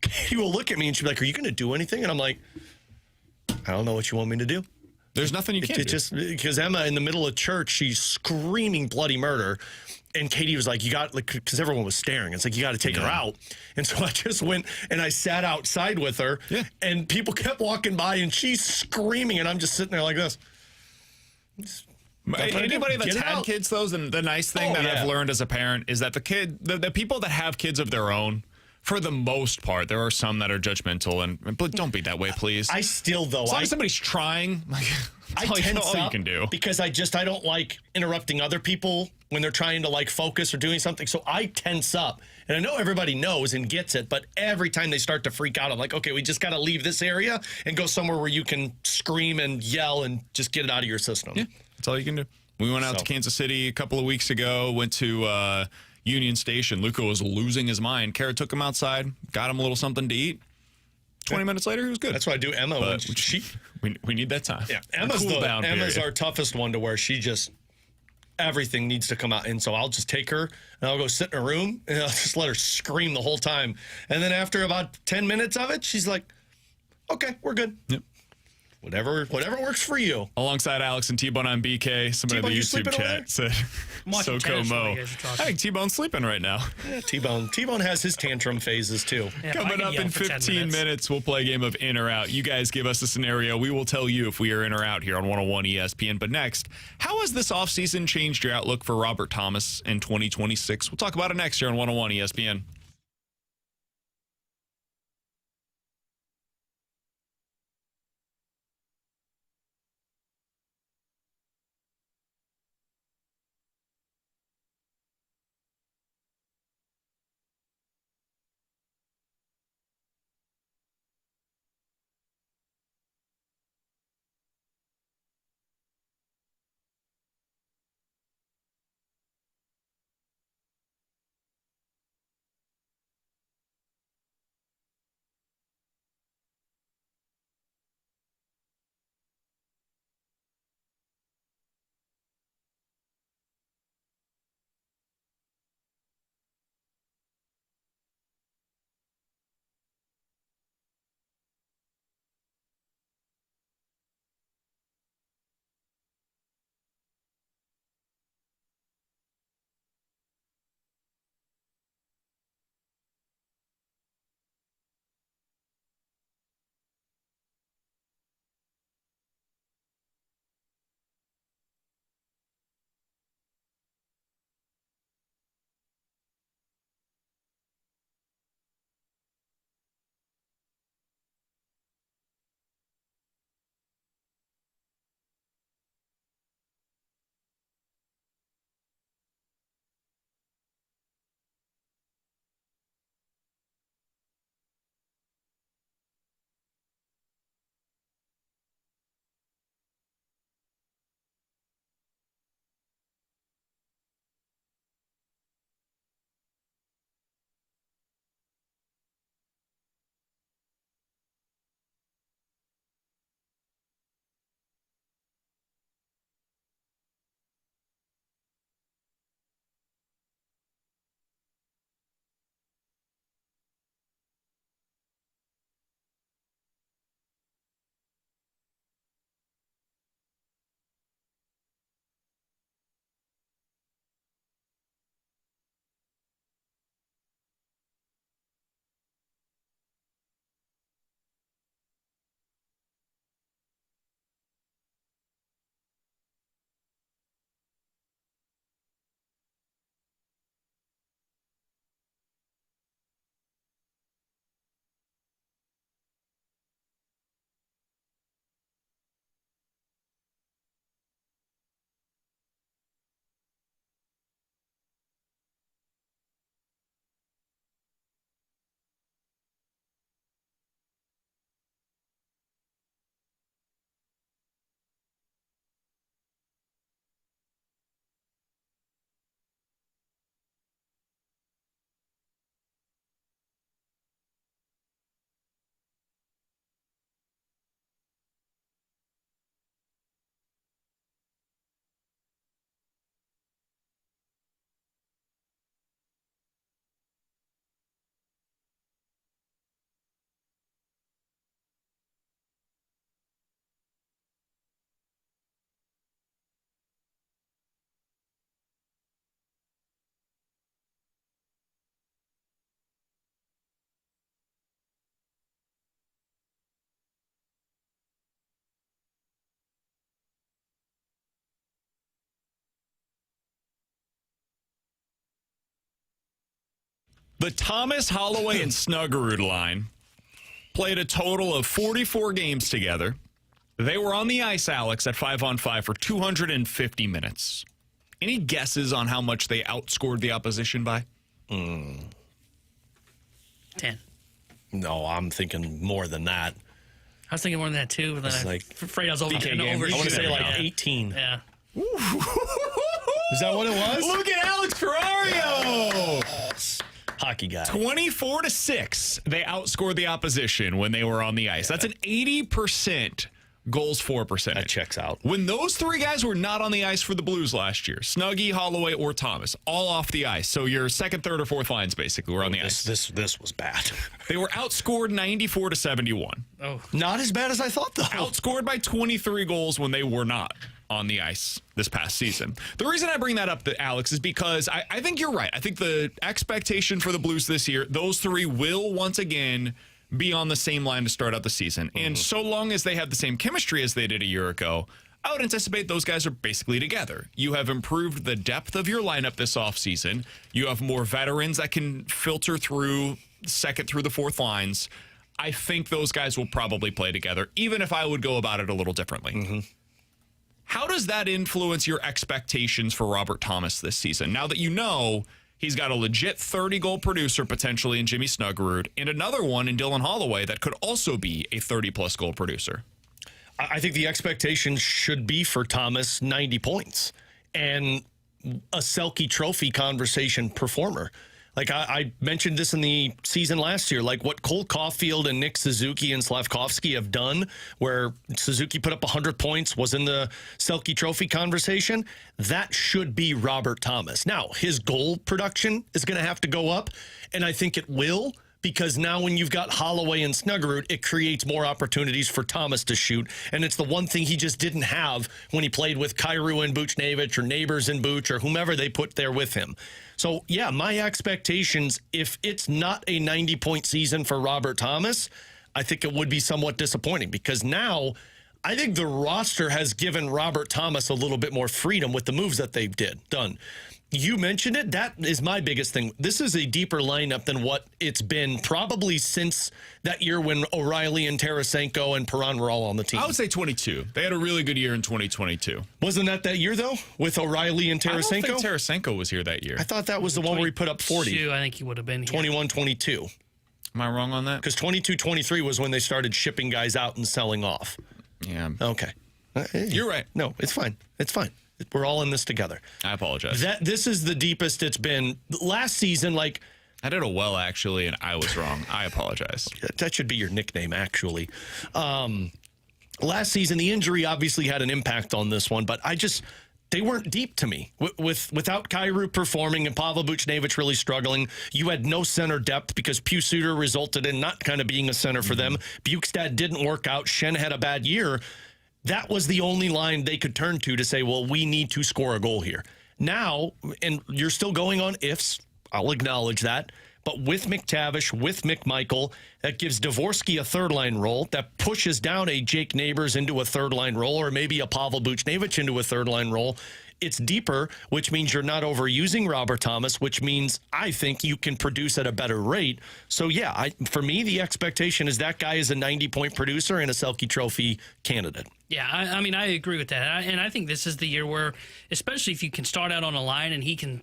Katie will look at me and she'll be like, "Are you going to do anything?" And I'm like, "I don't know what you want me to do." There's nothing you can do. Just because Emma in the middle of church, she's screaming bloody murder. And Katie was like, because everyone was staring. It's like, you got to take her out. And so I just went and I sat outside with her. Yeah. And people kept walking by and she's screaming. And I'm just sitting there like this. Anybody that's had kids, though, the nice thing I've learned as a parent is that the people that have kids of their own, for the most part, there are some that are judgmental, but don't be that way, please. I still, though, as long as somebody's trying, I tense all you up can do. because I don't like interrupting other people when they're trying to like focus or doing something. So I tense up. And I know everybody knows and gets it, but every time they start to freak out, I'm like, okay, we just got to leave this area and go somewhere where you can scream and yell and just get it out of your system. Yeah, that's all you can do. We went out to Kansas City a couple of weeks ago, went to Union Station. Luca was losing his mind. Kara took him outside, got him a little something to eat. 20 minutes later, he was good. That's what I do. Emma, but we need that time. Yeah, Emma's our toughest one to where she just, everything needs to come out. And so I'll just take her and I'll go sit in a room and I'll just let her scream the whole time. And then after about 10 minutes of it, she's like, okay, we're good. Yep. Whatever works for you. Alongside Alex and T-Bone on BK, somebody in the YouTube chat said, SoCo Mo. I think T-Bone's sleeping right now. Yeah, T-Bone has his tantrum phases too. Yeah, Coming up in 15 minutes, we'll play a game of in or out. You guys give us a scenario. We will tell you if we are in or out here on 101 ESPN. But next, how has this offseason changed your outlook for Robert Thomas in 2026? We'll talk about it next year on 101 ESPN. The Thomas, Holloway, and Snuggerud line played a total of 44 games together. They were on the ice, Alex, at 5-on-5 for 250 minutes. Any guesses on how much they outscored the opposition by? 10. No, I'm thinking more than that. I was thinking more than that, too. But then I'm afraid I was over. I want to say like 18. Yeah. Is that what it was? Look at Alex Ferrario! Hockey guy. 24-6. They outscored the opposition when they were on the ice. That's an 80% goals for percentage. That checks out. When those three guys were not on the ice for the Blues last year, Snuggie, Holloway, or Thomas, all off the ice. So your second, third, or fourth lines basically were on the ice. This was bad. They were outscored 94-71. Oh, Not as bad as I thought, though. Outscored by 23 goals when they were not on the ice this past season. The reason I bring that up, Alex, is because I think you're right. I think the expectation for the Blues this year, those three will once again be on the same line to start out the season. And so long as they have the same chemistry as they did a year ago, I would anticipate those guys are basically together. You have improved the depth of your lineup this offseason. You have more veterans that can filter through second through the fourth lines. I think those guys will probably play together, even if I would go about it a little differently. How does that influence your expectations for Robert Thomas this season? Now that you know he's got a legit 30-goal producer potentially in Jimmy Snuggerud and another one in Dylan Holloway that could also be a 30-plus goal producer. I think the expectation should be for Thomas 90 points and a Selke Trophy conversation performer. Like I mentioned this in the season last year, like what Cole Caulfield and Nick Suzuki and Slavkovsky have done, where Suzuki put up 100 points, was in the Selke Trophy conversation. That should be Robert Thomas. Now, his goal production is going to have to go up, and I think it will, because now when you've got Holloway and Snuggerud, it creates more opportunities for Thomas to shoot. And it's the one thing he just didn't have when he played with Kyrou and Buchnevich or Neighbors and Buch or whomever they put there with him. So, yeah, my expectations, if it's not a 90-point season for Robert Thomas, I think it would be somewhat disappointing, because now I think the roster has given Robert Thomas a little bit more freedom with the moves that they've done. You mentioned it. That is my biggest thing. This is a deeper lineup than what it's been probably since that year when O'Reilly and Tarasenko and Perron were all on the team. I would say 22. They had a really good year in 2022. Wasn't that year, though, with O'Reilly and Tarasenko? I don't think Tarasenko was here that year. I thought that was the one where he put up 40. I think he would have been here. 21-22. Am I wrong on that? Because 22-23 was when they started shipping guys out and selling off. Yeah. Okay. You're right. No, it's fine. It's fine. We're all in this together. I apologize. This is the deepest it's been. Last season, like... I did a well, actually, and I was wrong. I apologize. That should be your nickname, actually. Last season, the injury obviously had an impact on this one, but they weren't deep to me. Without Kyrou performing and Pavel Buchnevich really struggling, you had no center depth because Pius Suter resulted in not kind of being a center for them. Bukestad didn't work out. Schenn had a bad year. That was the only line they could turn to say, well, we need to score a goal here. Now, and you're still going on ifs, I'll acknowledge that, but with McTavish, with McMichael, that gives Dvorsky a third-line role, that pushes down a Jake Neighbors into a third-line role, or maybe a Pavel Buchnevich into a third-line role. It's deeper, which means you're not overusing Robert Thomas, which means I think you can produce at a better rate. So, yeah, for me, the expectation is that guy is a 90-point producer and a Selke Trophy candidate. Yeah, I mean, I agree with that. And I think this is the year where, especially if you can start out on a line and he can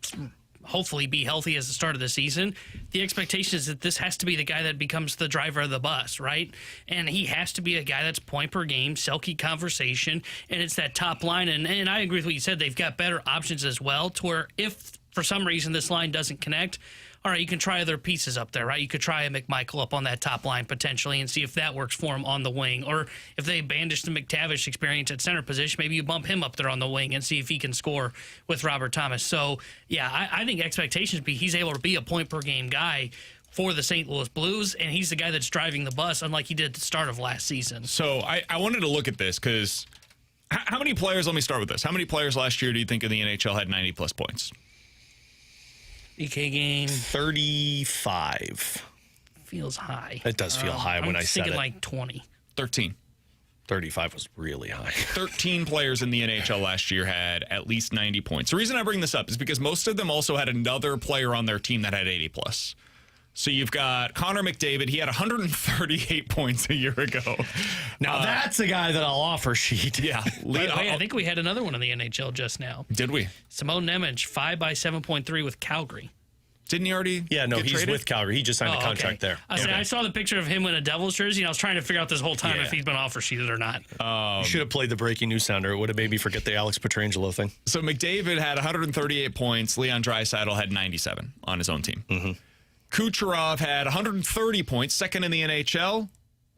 hopefully be healthy as the start of the season, the expectation is that this has to be the guy that becomes the driver of the bus, right? And he has to be a guy that's point per game, Selke conversation, and it's that top line. And I agree with what you said. They've got better options as well, to where if for some reason this line doesn't connect, all right, you can try other pieces up there, right? You could try a McMichael up on that top line potentially and see if that works for him on the wing. Or if they bandage the McTavish experience at center position, maybe you bump him up there on the wing and see if he can score with Robert Thomas. So, yeah, I think expectations be he's able to be a point-per-game guy for the St. Louis Blues, and he's the guy that's driving the bus, unlike he did at the start of last season. So I wanted to look at this because how many players, let me start with this. How many players last year do you think in the NHL had 90-plus points? EK game 35 feels high. It does feel high when I said it. I'm thinking like 20. 13. 35 was really high. 13 players in the NHL last year had at least 90 points. The reason I bring this up is because most of them also had another player on their team that had 80 plus. So you've got Connor McDavid. He had 138 points a year ago. Now that's a guy that I'll offer sheet. Yeah. By the way, I think we had another one in the NHL just now. Did we? Simone Nemec, 5 by 7.3 with Calgary. Didn't he already? Yeah, no, get he's traded? with Calgary. He just signed a contract there. I saw the picture of him in a Devils jersey, and I was trying to figure out this whole time Yeah. if he's been offer sheeted or not. You should have played the breaking news sounder. It would have made me forget the Alex Pietrangelo thing. So McDavid had 138 points. Leon Draisaitl had 97 on his own team. Mm-hmm. Kucherov had 130 points, second in the NHL.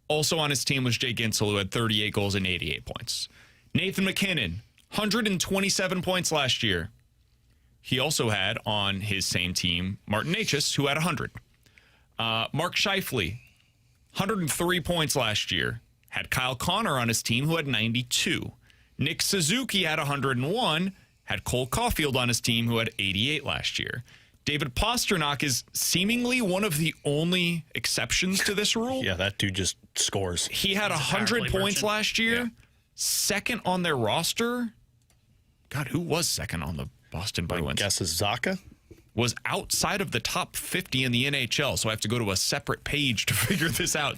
Also on his team was Jay Ginsel, who had 38 goals and 88 points. Nathan McKinnon, 127 points last year. He also had on his same team Martin Necas, who had 100. Mark Scheifele, 103 points last year. Had Kyle Connor on his team, who had 92. Nick Suzuki had 101. Had Cole Caulfield on his team, who had 88 last year. David Pastrnak is seemingly one of the only exceptions to this rule. Yeah, that dude just scores. He had He's a 100 power play points merchant. last year. Yeah. Second on their roster. God, who was second on the Boston Bruins? Guess is Zaka? Was outside of the top 50 in the NHL, so I have to go to a separate page to figure this out.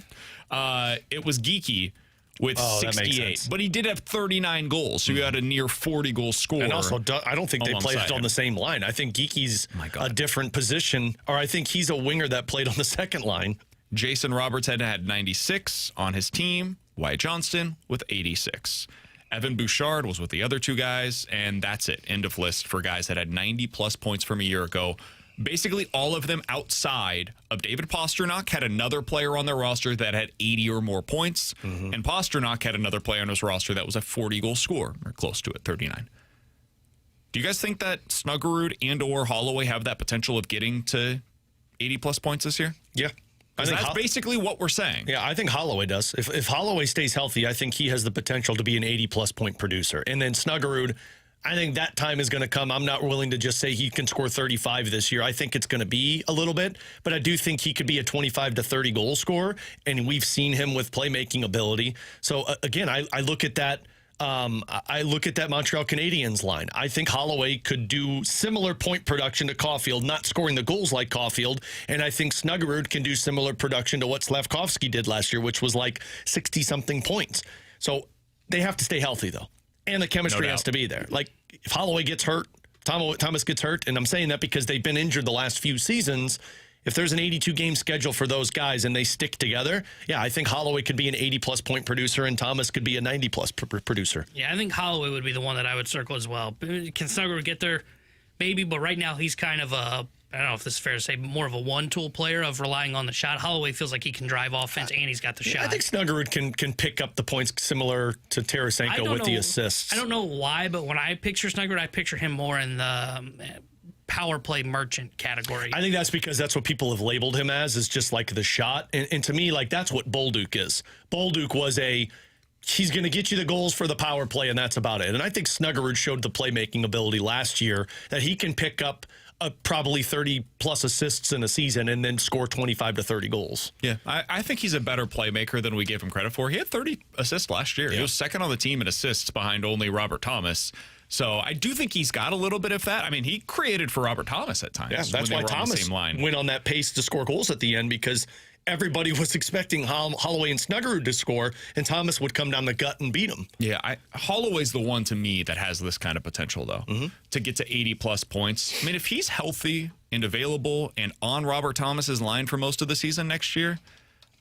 It was Geeky with Oh, that makes 68, sense. but he did have 39 goals, so he had a near 40-goal score. And also, I don't think they played alongside on him. the same line. I think Geeky's My God. a different position, or I think he's a winger that played on the second line. Jason Roberts had 96 on his team. Wyatt Johnston with 86. Evan Bouchard was with the other two guys, and that's it. End of list for guys that had 90-plus points from a year ago. Basically, all of them outside of David Pastrnak had another player on their roster that had 80 or more points, and Pastrnak had another player on his roster that was a 40-goal scorer, or close to it, 39. Do you guys think that Snuggerud and or Holloway have that potential of getting to 80-plus points this year? Yeah. Because that's basically what we're saying. Yeah, I think Holloway does. If Holloway stays healthy, I think he has the potential to be an 80-plus point producer. And then Snuggerud, I think that time is going to come. I'm not willing to just say he can score 35 this year. I think it's going to be a little bit, but I do think he could be a 25 to 30 goal scorer, and we've seen him with playmaking ability. So, again, I look at that. I look at that Montreal Canadiens line. I think Holloway could do similar point production to Caulfield, not scoring the goals like Caulfield. And I think Snuggerud can do similar production to what Slavkovsky did last year, which was like 60-something points. So they have to stay healthy, though. And the chemistry has to be there. Like, if Holloway gets hurt, Thomas gets hurt, and I'm saying that because they've been injured the last few seasons. If there's an 82-game schedule for those guys and they stick together, yeah, I think Holloway could be an 80-plus point producer and Thomas could be a 90-plus producer. Yeah, I think Holloway would be the one that I would circle as well. Can Snuggerud get there? Maybe, but right now he's kind of a, I don't know if this is fair to say, more of a one-tool player of relying on the shot. Holloway feels like he can drive offense and he's got the shot. I think Snuggerud can pick up the points similar to Tarasenko with the assists. I don't know why, but when I picture Snuggerud, I picture him more in the power play merchant category. I think that's because that's what people have labeled him as, is just like the shot. And to me, like, that's what Bolduc is. Bolduc was he's going to get you the goals for the power play, and that's about it. And I think Snuggerud showed the playmaking ability last year that he can pick up probably 30-plus assists in a season and then score 25 to 30 goals. Yeah, I think he's a better playmaker than we gave him credit for. He had 30 assists last year. Yeah. He was second on the team in assists behind only Robert Thomas. So I do think he's got a little bit of that. I mean, he created for Robert Thomas at times. Yeah, that's when why they were on the Thomas same line. went on that pace to score goals at the end, because everybody was expecting Holloway and Snuggerud to score, and Thomas would come down the gut and beat him. Yeah, Holloway's the one to me that has this kind of potential, though, to get to 80-plus points. I mean, if he's healthy and available and on Robert Thomas's line for most of the season next year,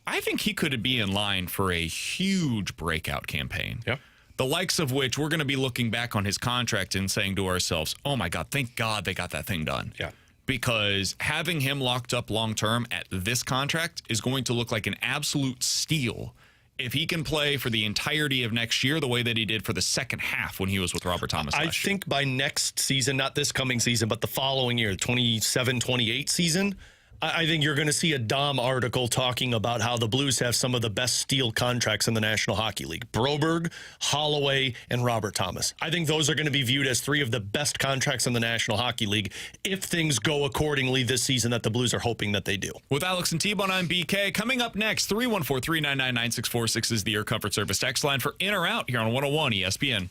I think he could be in line for a huge breakout campaign. Yeah. The likes of which we're going to be looking back on his contract and saying to ourselves, oh, my God, thank God they got that thing done. Yeah. Because having him locked up long-term at this contract is going to look like an absolute steal if he can play for the entirety of next year the way that he did for the second half when he was with Robert Thomas I last year. think by next season, not this coming season, but the following year, 27-28 season, I think you're going to see a Dom article talking about how the Blues have some of the best steal contracts in the National Hockey League. Broberg, Holloway, and Robert Thomas. I think those are going to be viewed as three of the best contracts in the National Hockey League if things go accordingly this season that the Blues are hoping that they do. With Alex and T-Bone, I'm BK. Coming up next, 314-399-9646 is the Air Comfort Service text line for In or Out here on 101 ESPN.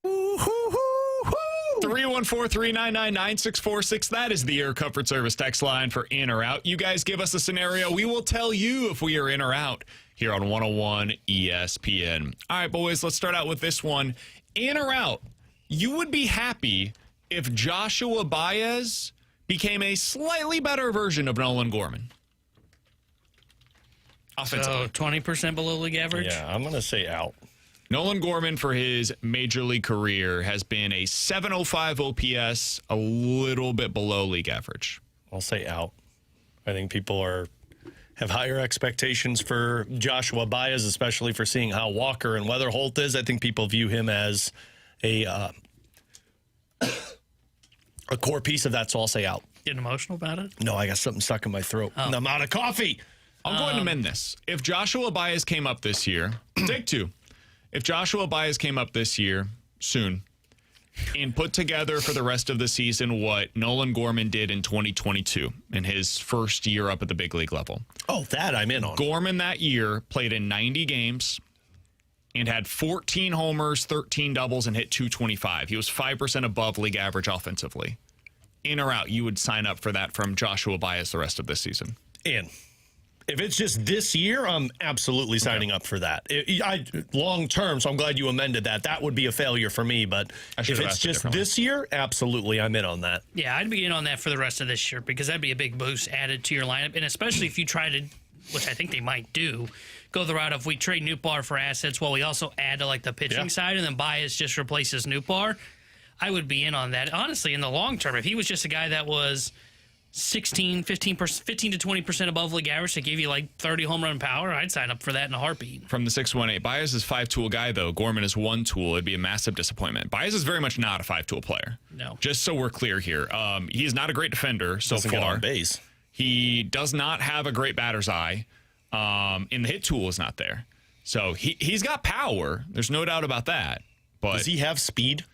314-399-9646. That is the Air Comfort Service text line for in or out. You guys give us a scenario. We will tell you if we are in or out here on 101 ESPN. All right, boys, let's start out with this one. In or out, you would be happy if Joshua Baez became a slightly better version of Nolan Gorman. Offensively. So 20% below league average? Yeah, I'm going to say out. Nolan Gorman, for his major league career, has been a 705 OPS, a little bit below league average. I'll say out. I think people have higher expectations for Joshua Baez, especially for seeing how Walker and Wetherholt is. I think people view him as a core piece of that, so I'll say out. Getting emotional about it? No, I got something stuck in my throat. And I'm out of coffee. I'm going to mend this. If Joshua Baez came up this year, take two. If Joshua Baez came up this year, soon, and put together for the rest of the season what Nolan Gorman did in 2022 in his first year up at the big league level. Oh, that I'm in on. Gorman that year played in 90 games and had 14 homers, 13 doubles, and hit 225. He was 5% above league average offensively. In or out, you would sign up for that from Joshua Baez the rest of this season. In. If it's just this year, I'm absolutely signing up for that. Long term, so I'm glad you amended that. That would be a failure for me, but if it's just this year, absolutely, I'm in on that. Yeah, I'd be in on that for the rest of this year because that'd be a big boost added to your lineup, and especially if you try to, which I think they might do, go the route of we trade Nootbaar for assets while we also add to like the pitching side, and then Baez just replaces Nootbaar. I would be in on that. Honestly, in the long term, if he was just a guy that was 15 to 20% above league average that gave you like 30 home run power, I'd sign up for that in a heartbeat. From the 618, Baez is 5-tool guy, though. Gorman is 1-tool. It'd be a massive disappointment. Baez is very much not a 5-tool player. No. Just so we're clear here. He is not a great defender so Doesn't far. get on base. He does not have a great batter's eye. And the hit tool is not there. So he's got power. There's no doubt about that. But does he have speed?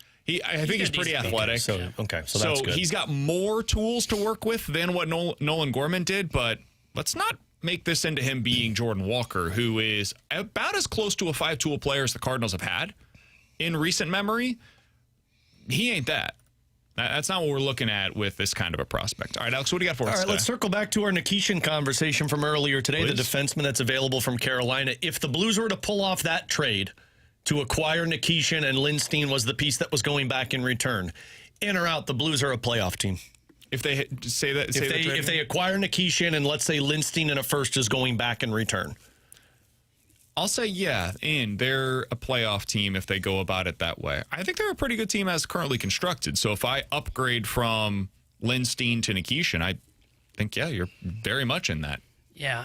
I think he's pretty athletic. So that's good. He's got more tools to work with than what Nolan Gorman did, but let's not make this into him being Jordan Walker, who is about as close to a 5-tool player as the Cardinals have had in recent memory. He ain't that. That's not what we're looking at with this kind of a prospect. All right, Alex, what do you got for us? All right, today? let's circle back to our Nikishin conversation from earlier today, Please. the defenseman that's available from Carolina. If the Blues were to pull off that trade to acquire Nikishin and Lindstein was the piece that was going back in return, in or out, the Blues are a playoff team. If they If they acquire Nikishin and let's say Lindstein and a first is going back in return. I'll say yeah, and they're a playoff team if they go about it that way. I think they're a pretty good team as currently constructed. So if I upgrade from Lindstein to Nikishin, I think, yeah, you're very much in that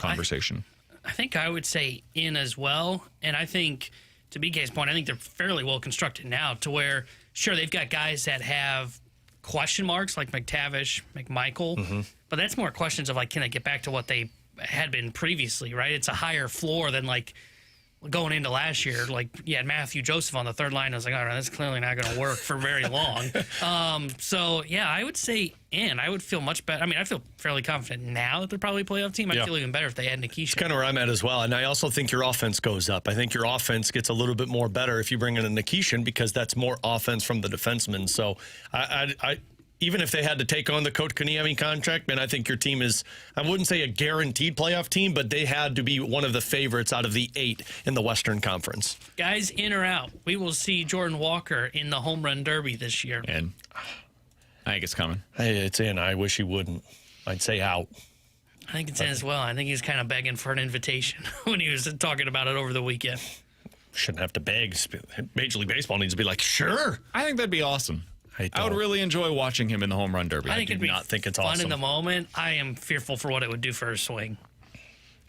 conversation. I think I would say in as well, and I think, to BK's point, I think they're fairly well constructed now to where, sure, they've got guys that have question marks like McTavish, McMichael, but that's more questions of like, can they get back to what they had been previously, right? It's a higher floor than like going into last year. Like, you had Matthew Joseph on the third line. I was like, all right, that's clearly not going to work for very long. So, yeah, I would say in. I would feel much better. I mean, I feel fairly confident now that they're probably a playoff team. I'd feel even better if they had Nikishin. It's kind of where I'm at as well. And I also think your offense goes up. I think your offense gets a little bit more better if you bring in a Nikishin because that's more offense from the defenseman. So I even if they had to take on the Kotkaniemi contract, man, I think your team is, I wouldn't say a guaranteed playoff team, but they had to be one of the favorites out of the 8 in the Western Conference. Guys, in or out, we will see Jordan Walker in the home run derby this year. And I think it's coming. Hey, it's in. I wish he wouldn't. I'd say out. I think it's in as well. I think he's kind of begging for an invitation when he was talking about it over the weekend. Shouldn't have to beg. Major League Baseball needs to be like, sure. I think that'd be awesome. I would really enjoy watching him in the home run derby. I think it'd be think it's fun awesome. in the moment. I am fearful for what it would do for his swing.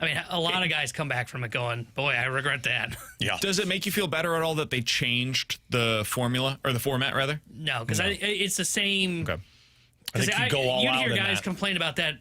I mean, a lot of guys come back from it going, boy, I regret that. Yeah. Does it make you feel better at all that they changed the formula, or the format, rather? No, because it's the same. Okay. I think you go all you'd out hear in guys that. complain about that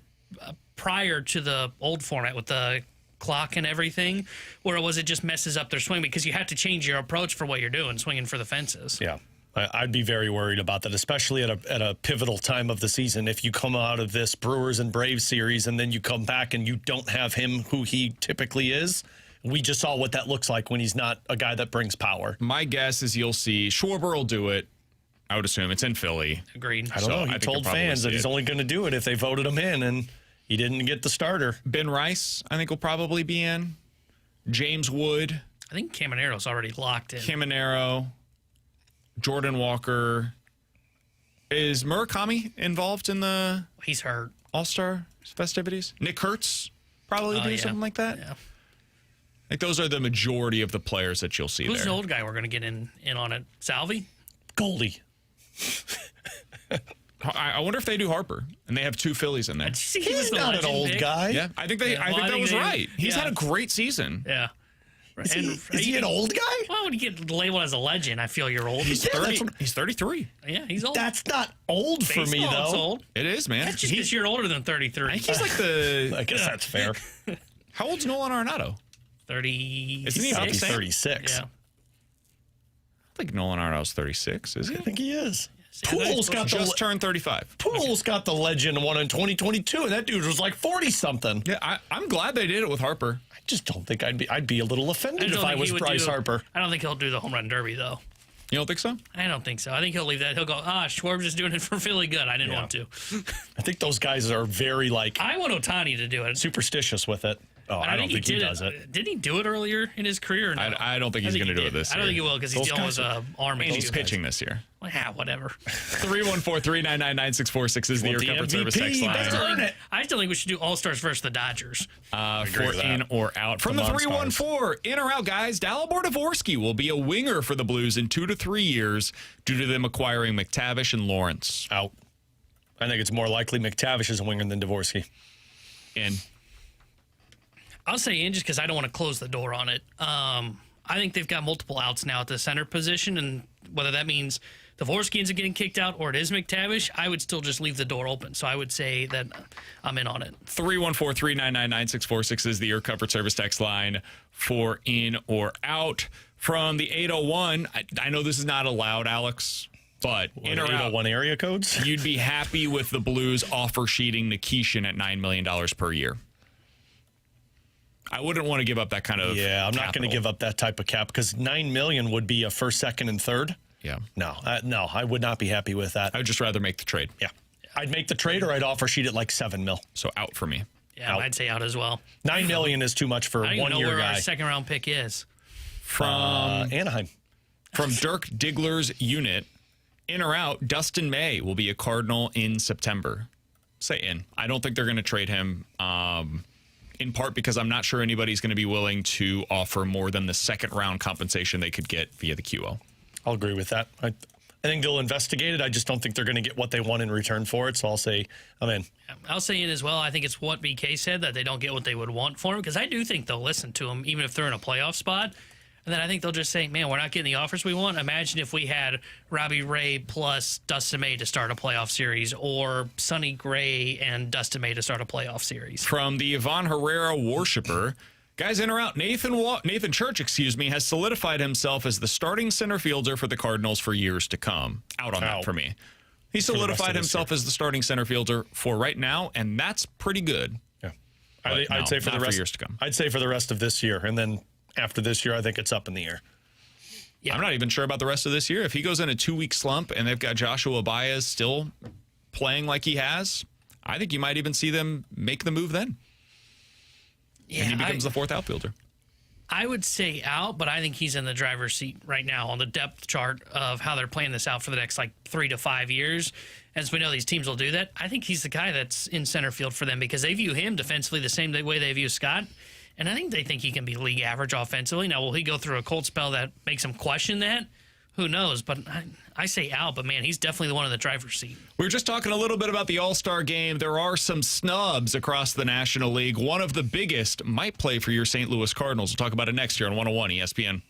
prior to the old format with the clock and everything, where it just messes up their swing because you have to change your approach for what you're doing, swinging for the fences. Yeah. I'd be very worried about that, especially at a pivotal time of the season. If you come out of this Brewers and Braves series and then you come back and you don't have him who he typically is, We just saw what that looks like when he's not a guy that brings power. My guess is you'll see Schwarber will do it. I would assume it's in Philly. Agreed. I don't know. He told fans that he's only going to do it if they voted him in, and he didn't get the starter. Ben Rice, I think, will probably be in. James Wood. I think Caminero's already locked in. Caminero. Jordan Walker. Is Murakami involved in the He's hurt. All-Star festivities? Nick Kurtz probably do something like that? Yeah. I think those are the majority of the players that you'll see Who's there. the old guy we're going to get in on it? Salvi? Goldie. I wonder if they do Harper, and they have 2 Phillies in there. He's not an old guy. Yeah, I think that was right. He's had a great season. Yeah. Is he an old guy? Well, when you get labeled as a legend, I feel you're old. He's 33. Yeah, he's old. That's not old for me, Baseball, it's though. old. It is, man. That's just because you're older than 33. I think he's like the. I guess that's fair. How old's Nolan Arenado? 36. Isn't he about the He's same? 36. Yeah. I think Nolan Arenado's 36, is he? I think he is. Pool's Just turned 35. Pujols got the legend one in 2022, and that dude was like 40-something. Yeah, I'm glad they did it with Harper. I just don't think I'd be a little offended if I was Bryce Harper. I don't think he'll do the home run derby, though. You don't think so? I don't think so. I think he'll leave that. He'll go, Schwarber's just doing it for Philly good. I didn't want to. I think those guys are very, I want Ohtani to do it. superstitious with it. Oh, I don't think he does it. Didn't he do it earlier in his career? Or no? I don't think he's going to do it this year. I don't think he will because he's dealing with arm And he's issues. pitching this year. Well, yeah, whatever. 314-399-9646 is the Air Comfort Service text line. I still think we should do All-Stars versus the Dodgers. For in or out. From the 314, in or out, guys, Dalibor Dvorsky will be a winger for the Blues in 2 to 3 years due to them acquiring McTavish and Lawrence. Out. I think it's more likely McTavish is a winger than Dvorsky. In. I'll say in just because I don't want to close the door on it. I think they've got multiple outs now at the center position, and whether that means Dvorsky ends up getting kicked out or it is McTavish, I would still just leave the door open. So I would say that I'm in on it. 314-399-9646 is the Air Comfort Service text line for in or out. From the 801, I know this is not allowed, Alex, but in or out. 801 area codes? You'd be happy with the Blues offer sheeting Nikishin at $9 million per year. I wouldn't want to give up that kind of I'm not going to give up that type of cap because $9 million would be a first, second, and third. Yeah. No, I would not be happy with that. I would just rather make the trade. Yeah. I'd make the trade or I'd offer sheet at like $7 million. So out for me. Yeah, I'd say out as well. $9 million is too much for I don't even know 1 year where guy. our second round pick is. From Anaheim. From Dirk Diggler's unit, in or out, Dustin May will be a Cardinal in September. Say in. I don't think they're going to trade him. In part because I'm not sure anybody's going to be willing to offer more than the second round compensation they could get via the QO. I'll agree with that. I think they'll investigate it. I just don't think they're going to get what they want in return for it. So I'll say I'm in. I'll say in as well. I think it's what BK said, that they don't get what they would want for him, because I do think they'll listen to him even if they're in a playoff spot. And then I think they'll just say, man, we're not getting the offers we want. Imagine if we had Robbie Ray plus Dustin May to start a playoff series, or Sonny Gray and Dustin May to start a playoff series. From the Ivan Herrera worshiper, guys, in or out, Nathan Church, has solidified himself as the starting center fielder for the Cardinals for years to come. Out on that for me. He solidified himself as the starting center fielder for right now, and that's pretty good. Yeah, I'd say for the rest years to come. I'd say for the rest of this year, and then after this year, I think it's up in the air. Yeah. I'm not even sure about the rest of this year. If he goes in a 2-week slump and they've got Joshua Baez still playing like he has, I think you might even see them make the move then. Yeah, and he becomes the fourth outfielder. I would say out, but I think he's in the driver's seat right now on the depth chart of how they're playing this out for the next 3 to 5 years. As we know, these teams will do that. I think he's the guy that's in center field for them because they view him defensively the same way they view Scott. And I think they think he can be league average offensively. Now, will he go through a cold spell that makes him question that? Who knows? But I say out, but man, he's definitely the one in the driver's seat. We were just talking a little bit about the All-Star game. There are some snubs across the National League. One of the biggest might play for your St. Louis Cardinals. We'll talk about it next year on 101 ESPN.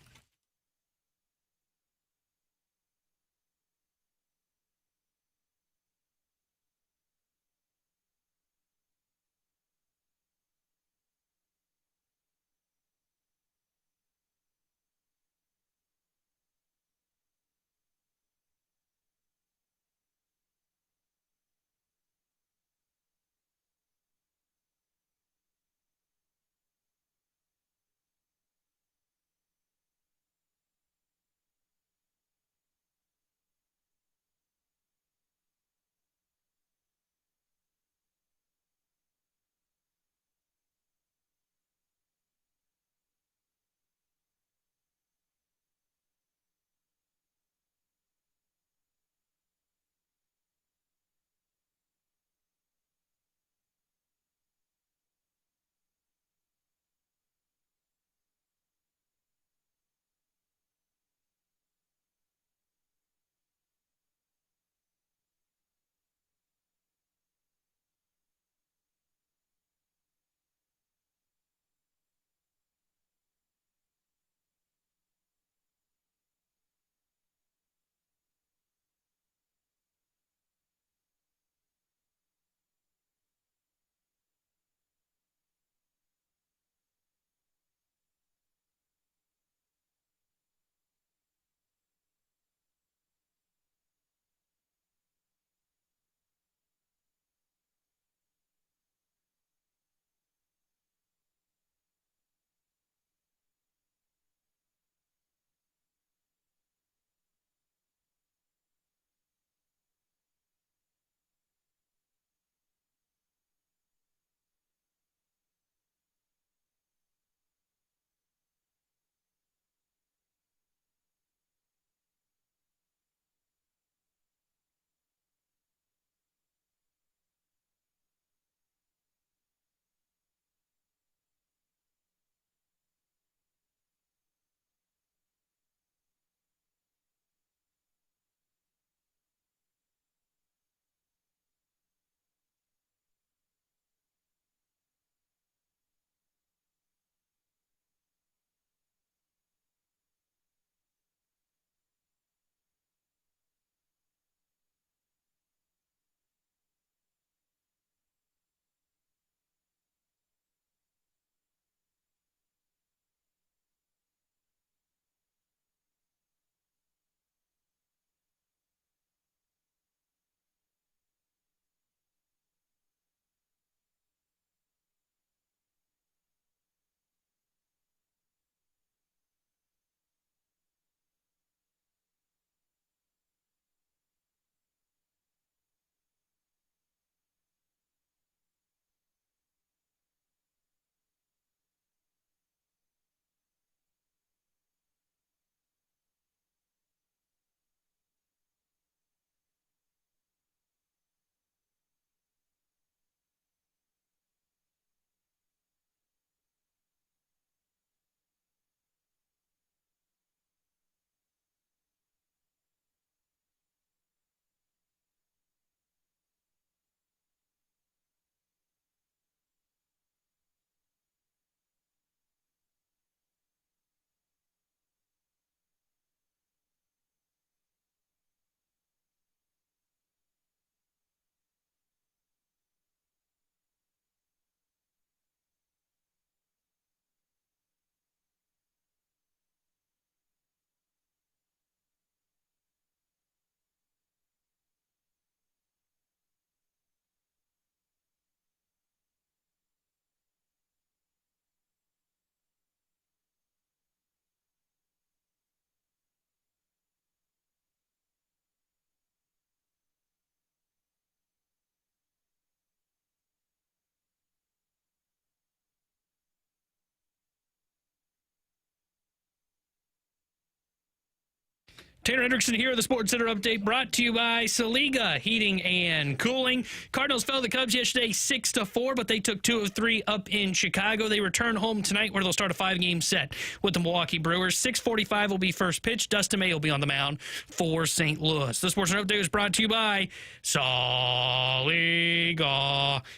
Tanner Hendrickson here, the Sports Center update brought to you by Saliga Heating and Cooling. Cardinals fell to the Cubs yesterday 6-4, but they took 2 of 3 up in Chicago. They return home tonight where they'll start a 5-game set with the Milwaukee Brewers. 6:45 will be first pitch. Dustin May will be on the mound for St. Louis. The Sports Center update is brought to you by Saliga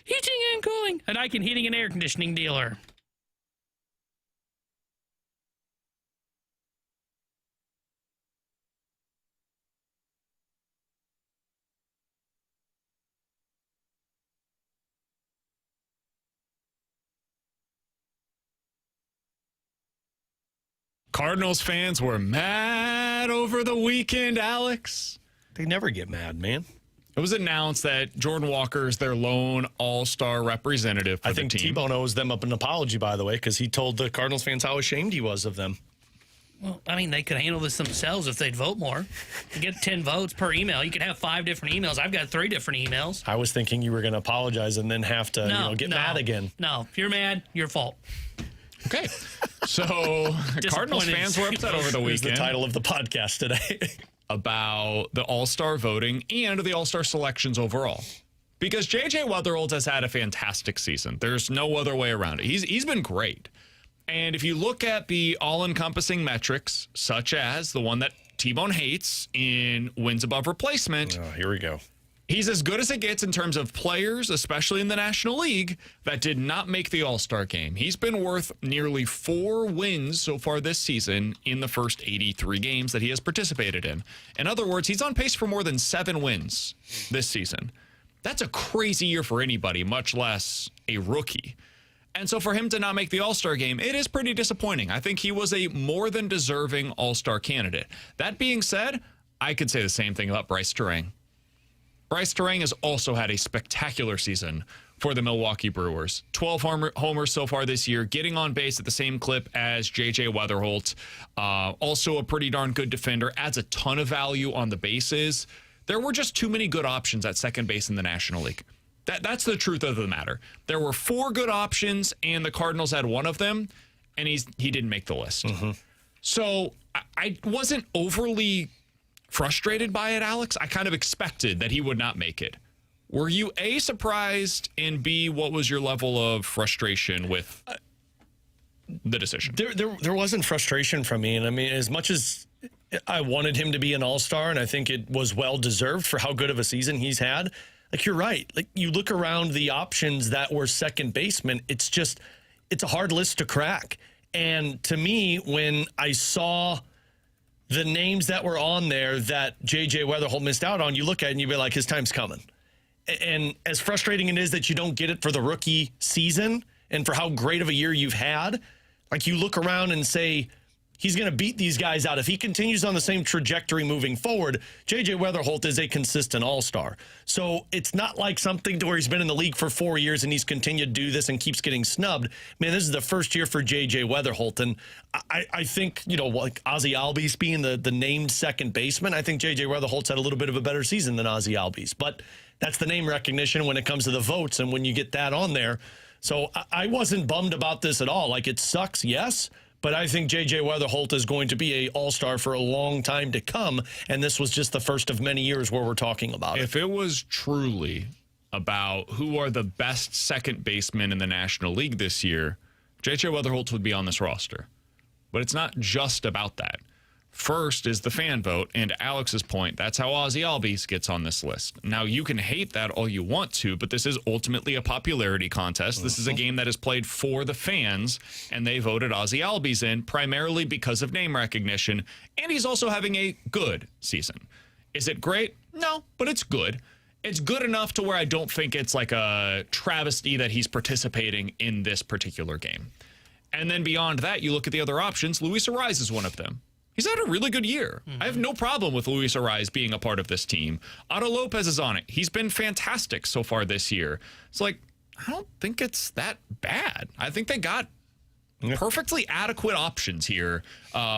Heating and Cooling, an Icon heating and air conditioning dealer. Cardinals fans were mad over the weekend, Alex. They never get mad, man. It was announced that Jordan Walker is their lone all-star representative for the team. I think T-Bone owes them up an apology, by the way, because he told the Cardinals fans how ashamed he was of them. Well, I mean, they could handle this themselves if they'd vote more. You get 10 votes per email. You could have 5 different emails. I've got 3 different emails. I was thinking you were going to apologize and then have to get mad again. No, if you're mad, your fault. Okay. So Cardinals fans were upset over the weekend. Is the title of the podcast today. About the all-star voting and the all-star selections overall. Because JJ Wetherholt has had a fantastic season. There's no other way around it. He's been great. And if you look at the all-encompassing metrics, such as the one that T-Bone hates in wins above replacement. Oh, here we go. He's as good as it gets in terms of players, especially in the National League, that did not make the All-Star game. He's been worth nearly 4 wins so far this season in the first 83 games that he has participated in. In other words, he's on pace for more than 7 wins this season. That's a crazy year for anybody, much less a rookie. And so for him to not make the All-Star game, it is pretty disappointing. I think he was a more than deserving All-Star candidate. That being said, I could say the same thing about Bryce Terang. Bryce Terang has also had a spectacular season for the Milwaukee Brewers. 12 homers so far this year, getting on base at the same clip as JJ Wetherholt. Also a pretty darn good defender, adds a ton of value on the bases. There were just too many good options at second base in the National League. That's the truth of the matter. There were 4 good options, and the Cardinals had one of them, and he didn't make the list. Mm-hmm. So I wasn't overly frustrated by it, Alex. I kind of expected that he would not make it. Were you A, surprised, and B, what was your level of frustration with the decision? There wasn't frustration from me. And I mean, as much as I wanted him to be an all-star, and I think it was well-deserved for how good of a season he's had, like, you're right. Like, you look around the options that were second baseman, it's a hard list to crack. And to me, when I saw the names that were on there that JJ Wetherholt missed out on, you look at it and you be like, his time's coming. And as frustrating it is that you don't get it for the rookie season and for how great of a year you've had, like, you look around and say, he's going to beat these guys out. If he continues on the same trajectory moving forward, JJ Wetherholt is a consistent all-star. So it's not like something to where he's been in the league for 4 years and he's continued to do this and keeps getting snubbed. Man, this is the first year for JJ Wetherholt. And I think, like Ozzie Albies being the named second baseman, I think JJ Wetherholt's had a little bit of a better season than Ozzie Albies. But that's the name recognition when it comes to the votes and when you get that on there. So I wasn't bummed about this at all. Like, it sucks, yes. But I think J.J. Wetherholt is going to be an all-star for a long time to come, and this was just the first of many years where we're talking about it. If it was truly about who are the best second basemen in the National League this year, J.J. Wetherholt would be on this roster. But it's not just about that. First is the fan vote, and Alex's point, that's how Ozzie Albies gets on this list. Now, you can hate that all you want to, but this is ultimately a popularity contest. This is a game that is played for the fans, and they voted Ozzie Albies in primarily because of name recognition, and he's also having a good season. Is it great? No, but it's good. It's good enough to where I don't think it's like a travesty that he's participating in this particular game. And then beyond that, you look at the other options. Luis Arraez is one of them. He's had a really good year. I have no problem with Luis Arraez being a part of this team. Otto Lopez is on it. He's been fantastic so far this year. It's like, I don't think it's that bad. I think they got perfectly adequate options here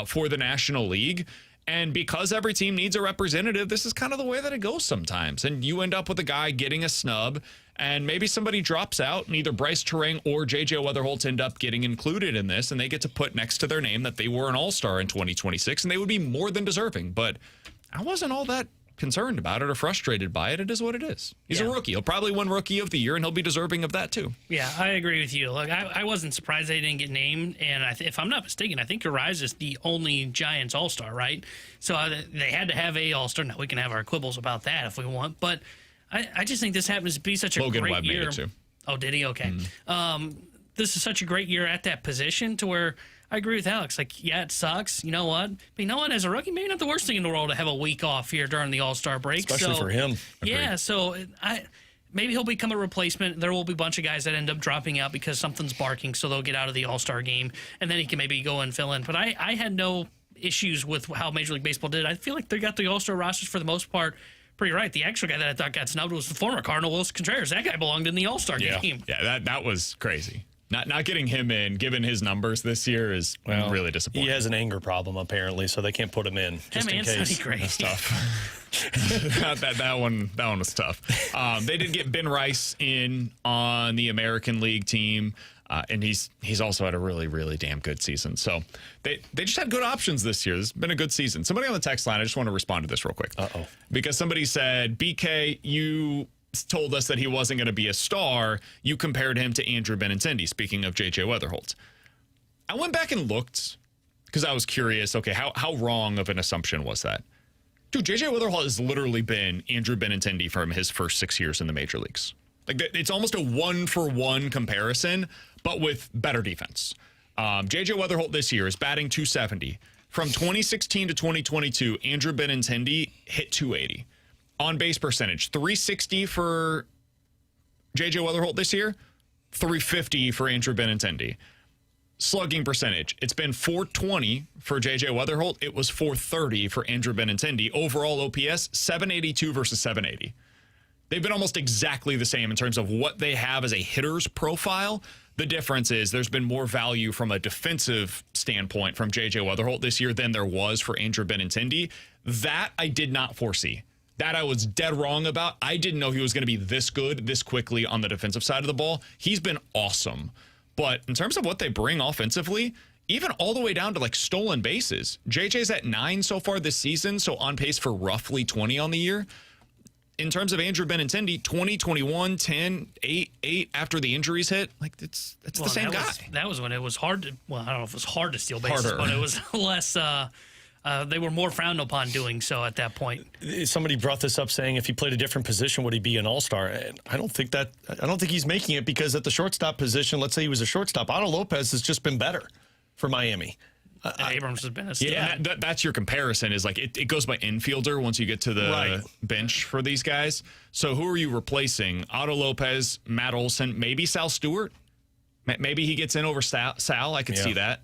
for the National League. And because every team needs a representative, this is kind of the way that it goes sometimes. And you end up with a guy getting a snub, and maybe somebody drops out, and either Bryce Terang or J.J. Wetherholt end up getting included in this, and they get to put next to their name that they were an all-star in 2026, and they would be more than deserving. But I wasn't all that concerned about it or frustrated by it. It is what it is. He's a rookie. He'll probably win Rookie of the Year, and he'll be deserving of that too. Yeah, I agree with you. Like, I wasn't surprised they didn't get named, and if I'm not mistaken, I think Urias is the only Giants All-Star, right? So they had to have a All-Star. Now, we can have our quibbles about that if we want, but I just think this happens to be such a Logan great Webb year. made it too. Oh, did he? Okay. This is such a great year at that position to where I agree with Alex. Like, yeah, it sucks. You know what? But you know what? As a rookie, maybe not the worst thing in the world to have a week off here during the All-Star break. Especially for him. Yeah, so maybe he'll become a replacement. There will be a bunch of guys that end up dropping out because something's barking, so they'll get out of the All-Star game, and then he can maybe go and fill in. But I had no issues with how Major League Baseball did. I feel like they got the All-Star rosters for the most part pretty right. The actual guy that I thought got snubbed was the former Cardinal, Wilson Contreras. That guy belonged in the All-Star game. Yeah, that was crazy. Not getting him in, given his numbers this year, is really disappointing. He has an anger problem, apparently, so they can't put him in, just in case. That's tough. that one was tough. They did get Ben Rice in on the American League team, and he's also had a really, really damn good season. So they just had good options this year. This has been a good season. Somebody on the text line, I just want to respond to this real quick. Because somebody said, BK, you told us that he wasn't going to be a star. You compared him to Andrew Benintendi, speaking of JJ Wetherholt. I went back and looked because I was curious, okay, how wrong of an assumption was that? Dude, JJ Wetherholt has literally been Andrew Benintendi from his first 6 years in the major leagues. Like, it's almost a one-for-one comparison, but with better defense. JJ Wetherholt this year is batting .270. From 2016 to 2022, Andrew Benintendi hit .280. On base percentage, .360 for JJ Wetherholt this year, .350 for Andrew Benintendi. Slugging percentage, it's been .420 for JJ Wetherholt. It was .430 for Andrew Benintendi. Overall OPS, .782 versus .780. They've been almost exactly the same in terms of what they have as a hitter's profile. The difference is there's been more value from a defensive standpoint from JJ Wetherholt this year than there was for Andrew Benintendi. That I did not foresee. That I was dead wrong about. I didn't know he was going to be this good this quickly on the defensive side of the ball. He's been awesome. But in terms of what they bring offensively, even all the way down to like stolen bases, JJ's at 9 so far this season, so on pace for roughly 20 on the year. In terms of Andrew Benintendi, 20, 21, 10, 8 after the injuries hit. Like, it's the same guy. That was when it was hard to, I don't know if it was hard to steal bases, but it was less, they were more frowned upon doing so at that point. Somebody brought this up saying if he played a different position, would he be an all-star? I don't think he's making it, because at the shortstop position, let's say he was a shortstop, Otto Lopez has just been better for Miami. Abrams has been a star. Yeah, that's your comparison, is like it goes by infielder once you get to the bench for these guys. So who are you replacing? Otto Lopez, Matt Olson, maybe Sal Stewart? Maybe he gets in over Sal. I could see that.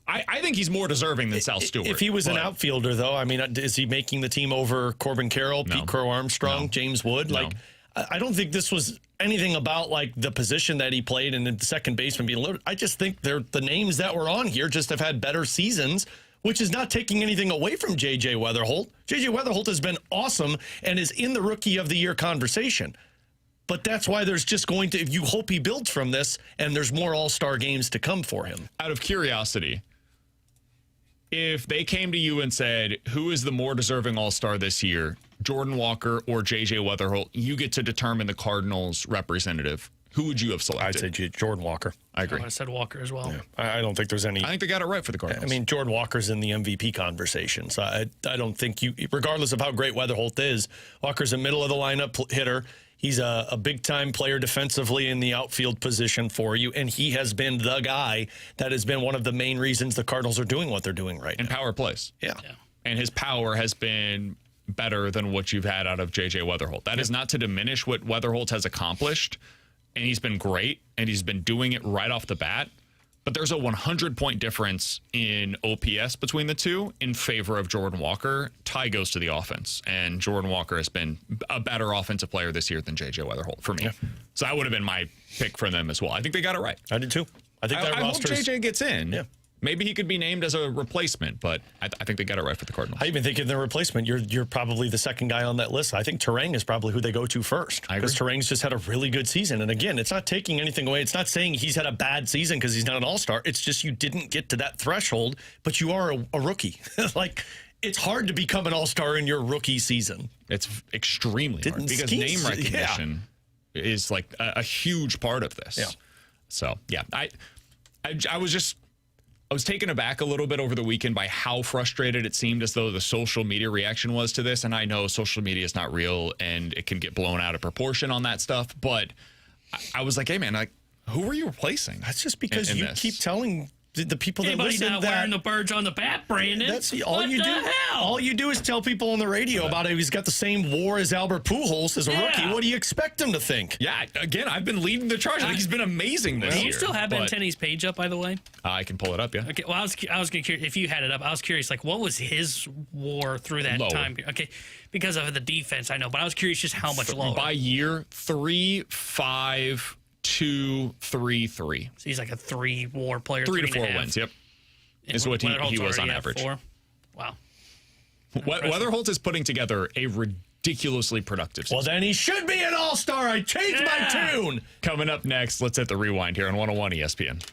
I think he's more deserving than Sal Stewart. If he was an outfielder, though, I mean, is he making the team over Corbin Carroll, Pete Crow Armstrong, James Wood? Like, I don't think this was anything about like the position that he played and the second baseman being loaded. I just think the names that were on here just have had better seasons, which is not taking anything away from JJ Wetherholt. JJ Wetherholt has been awesome and is in the Rookie of the Year conversation. But that's why there's just going to, you hope he builds from this, and there's more all-star games to come for him. Out of curiosity, if they came to you and said, who is the more deserving all-star this year, Jordan Walker or JJ Wetherholt, you get to determine the Cardinals representative, who would you have selected? I'd say Jordan Walker. I agree. I would have said Walker as well. Yeah. I don't think there's any. I think they got it right for the Cardinals. I mean, Jordan Walker's in the MVP conversation, so I don't think you, regardless of how great Wetherholt is, Walker's a middle of the lineup hitter. He's a big-time player defensively in the outfield position for you, and he has been the guy that has been one of the main reasons the Cardinals are doing what they're doing right now. And power plays. Yeah. And his power has been better than what you've had out of JJ Wetherholt. That is not to diminish what Wetherholt has accomplished, and he's been great, and he's been doing it right off the bat. But there's a 100-point difference in OPS between the two in favor of Jordan Walker. Tie goes to the offense, and Jordan Walker has been a better offensive player this year than JJ Wetherholt for me. Yeah. So that would have been my pick for them as well. I think they got it right. I did too. I think that I hope JJ gets in. Yeah. Maybe he could be named as a replacement, but I think they got it right for the Cardinals. I even think in the replacement, you're probably the second guy on that list. I think Terang is probably who they go to first, because Terang's just had a really good season. And again, it's not taking anything away. It's not saying he's had a bad season because he's not an all-star. It's just you didn't get to that threshold, but you are a rookie. Like, it's hard to become an all-star in your rookie season. It's extremely hard because name recognition is like a huge part of this. Yeah. So, yeah, I was taken aback a little bit over the weekend by how frustrated it seemed as though the social media reaction was to this. And I know social media is not real and it can get blown out of proportion on that stuff. But I was like, hey, man, like, who are you replacing? That's just because you keep telling the people that Anybody listen not that wearing the birds on the bat, Brandon? that's all what you the do. hell? All you do is tell people on the radio about it. He's got the same WAR as Albert Pujols as a rookie. What do you expect him to think? Yeah, again, I've been leading the charge. I think he's been amazing this year. Do you still have Benintendi's page up, by the way? I can pull it up, yeah. Okay, well, I was going to curious if you had it up. I was curious, like, what was his WAR through that time? Okay, because of the defense, I know, but I was curious just how much lower. By year, 3.5. 2.33. So he's like a 3 WAR player. 3 to 4 3.5. wins. Yep, And is what he Wetherholt's was on already at average. 4. Wow. Wetherholt is putting together a ridiculously productive season. Well, then he should be an all-star. I changed my tune. Coming up next, let's hit the rewind here on 101 ESPN.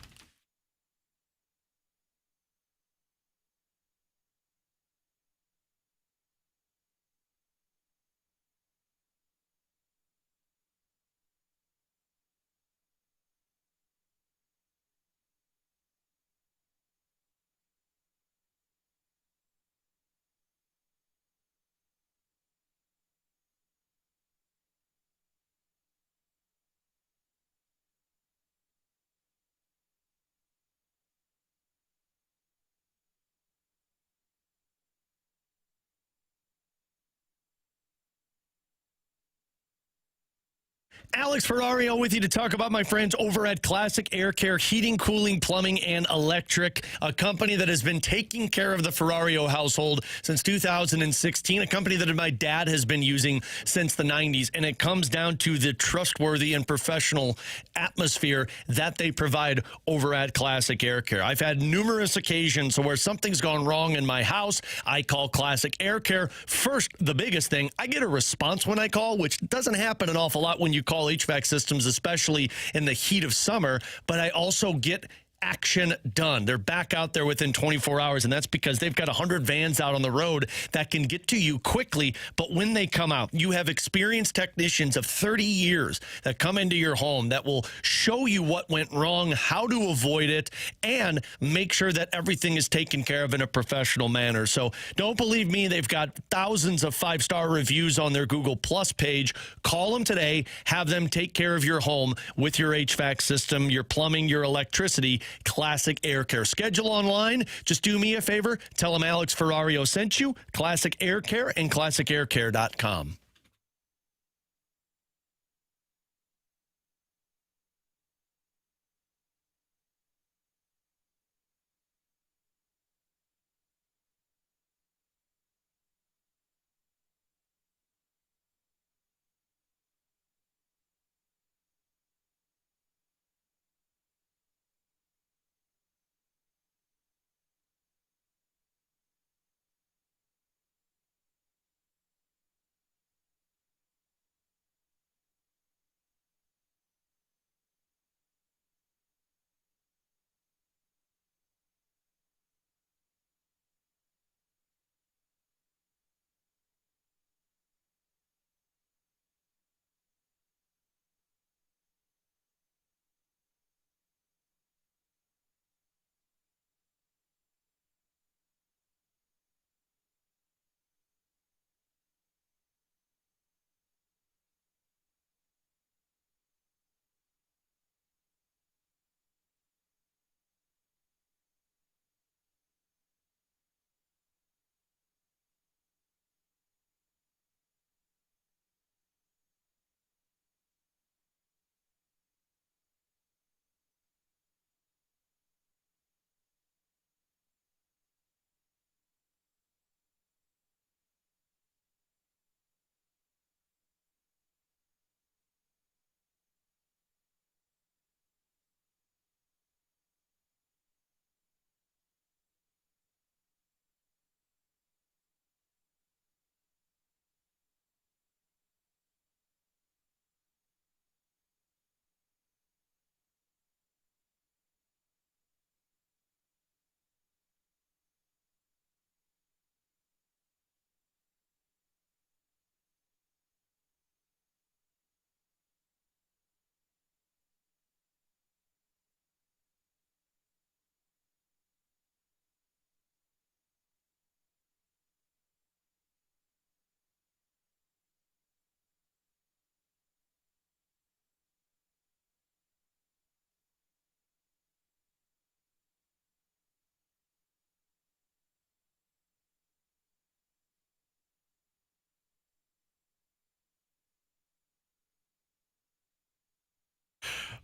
Alex Ferrario with you to talk about my friends over at Classic Air Care Heating, Cooling, Plumbing, and Electric, a company that has been taking care of the Ferrario household since 2016, a company that my dad has been using since the 90s, and it comes down to the trustworthy and professional atmosphere that they provide over at Classic Air Care. I've had numerous occasions where something's gone wrong in my house. I call Classic Air Care. First, the biggest thing, I get a response when I call, which doesn't happen an awful lot when you call HVAC systems, especially in the heat of summer, but I also get action done. They're back out there within 24 hours, and that's because they've got 100 vans out on the road that can get to you quickly. But when they come out, you have experienced technicians of 30 years that come into your home that will show you what went wrong, how to avoid it, and make sure that everything is taken care of in a professional manner. So don't believe me, they've got thousands of 5-star reviews on their Google Plus page. Call them today, have them take care of your home with your HVAC system, your plumbing, your electricity. Classic Air Care. Schedule online. Just do me a favor. Tell them Alex Ferrario sent you. Classic Air Care and classicaircare.com.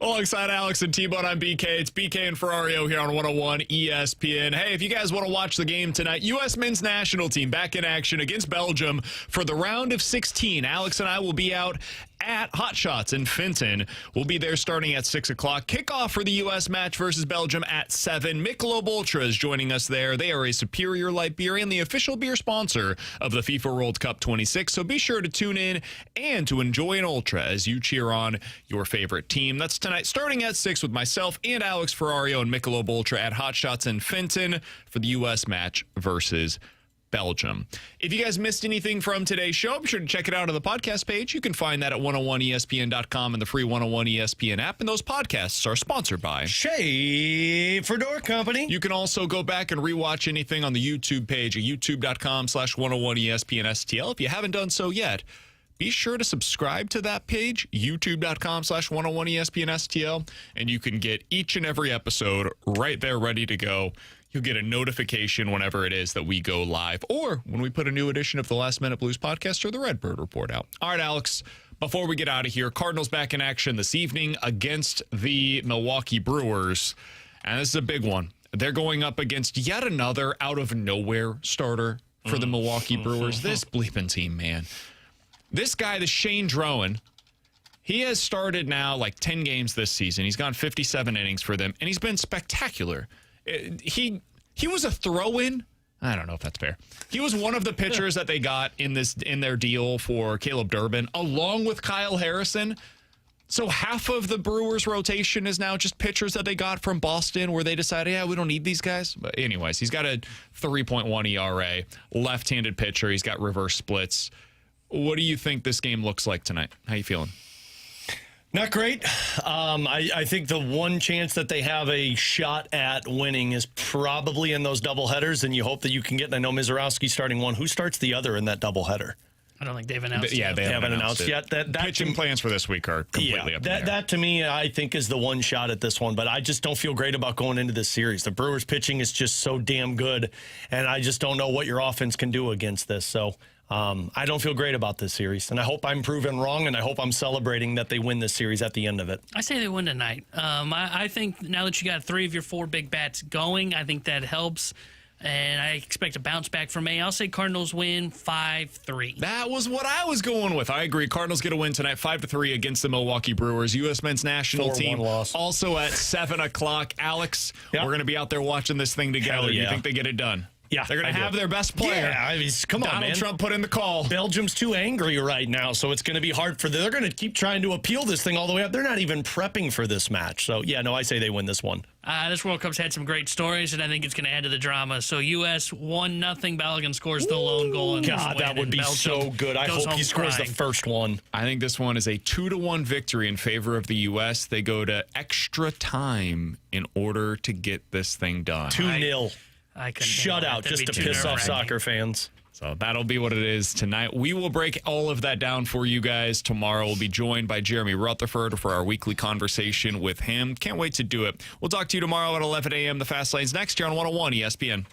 Alongside Alex and T-Bone, I'm BK. It's BK and Ferrario here on 101 ESPN. Hey, if you guys want to watch the game tonight, U.S. men's national team back in action against Belgium for the round of 16. Alex and I will be out at Hot Shots in Fenton. We'll be there starting at 6 o'clock. Kickoff for the U.S. match versus Belgium at 7. Michelob Ultra is joining us there. They are a superior light beer and the official beer sponsor of the FIFA World Cup 26. So be sure to tune in and to enjoy an Ultra as you cheer on your favorite team. That's tonight starting at 6 with myself and Alex Ferrario and Michelob Ultra at Hot Shots in Fenton for the U.S. match versus Belgium. If you guys missed anything from today's show, be sure to check it out on the podcast page. You can find that at 101ESPN.com and the free 101 ESPN app. And those podcasts are sponsored by Shea Fedora Company. You can also go back and rewatch anything on the YouTube page at youtube.com/101ESPN-STL. If you haven't done so yet, be sure to subscribe to that page, youtube.com/101ESPN-STL, and you can get each and every episode right there ready to go. You'll get a notification whenever it is that we go live or when we put a new edition of the Last Minute Blues podcast or the Redbird Report out. All right, Alex, before we get out of here, Cardinals back in action this evening against the Milwaukee Brewers. And this is a big one. They're going up against yet another out-of-nowhere starter for the Milwaukee Brewers. This bleeping team, man. This guy, the Shane Drowan, he has started now like 10 games this season. He's gone 57 innings for them, and he's been spectacular. He was a throw-in. I don't know if that's fair. He was one of the pitchers that they got in their deal for Caleb Durbin, along with Kyle Harrison. So half of the Brewers' rotation is now just pitchers that they got from Boston, where they decided, yeah, we don't need these guys. But anyways, he's got a 3.1 ERA, left-handed pitcher. He's got reverse splits. What do you think this game looks like tonight? How you feeling? Not great. I think the one chance that they have a shot at winning is probably in those doubleheaders, and you hope that you can get, and I know Mizorowski's starting one. Who starts the other in that doubleheader? I don't think they've announced Yeah, yet. they haven't announced it. yet. That Pitching plans for this week are completely up in the air. That to me, I think, is the one shot at this one, but I just don't feel great about going into this series. The Brewers pitching is just so damn good, and I just don't know what your offense can do against this. So I don't feel great about this series, and I hope I'm proven wrong, and I hope I'm celebrating that they win this series at the end of it. I say they win tonight. I think now that you got 3 of your 4 big bats going, I think that helps. And I expect a bounce back from May. I'll say Cardinals win 5-3. That was what I was going with. I agree. Cardinals get a win tonight, 5-3 against the Milwaukee Brewers. U.S. men's national 4-1 team loss. also at 7 o'clock. Alex, Yep. We're going to be out there watching this thing together. Hell Do you yeah. think they get it done? Yeah, They're going to I have do. their best player. Yeah, I mean, come on, Donald man. Trump put in the call. Belgium's too angry right now, so it's going to be hard for them. They're going to keep trying to appeal this thing all the way up. They're not even prepping for this match. So, yeah, no, I say they win this one. This World Cup's had some great stories, and I think it's going to add to the drama. So, U.S. 1-0. Belgium scores the lone goal. And God, that would be so good. I hope he scores the first one. I think this one is a 2-1 victory in favor of the U.S. They go to extra time in order to get this thing done. 2-0. I couldn't Shutout handle that. just to That'd be too piss off nerve-wracking. soccer fans. So that'll be what it is tonight. We will break all of that down for you guys tomorrow. We'll be joined by Jeremy Rutherford for our weekly conversation with him. Can't wait to do it. We'll talk to you tomorrow at 11 a.m. The Fast Lane's next here on 101 ESPN.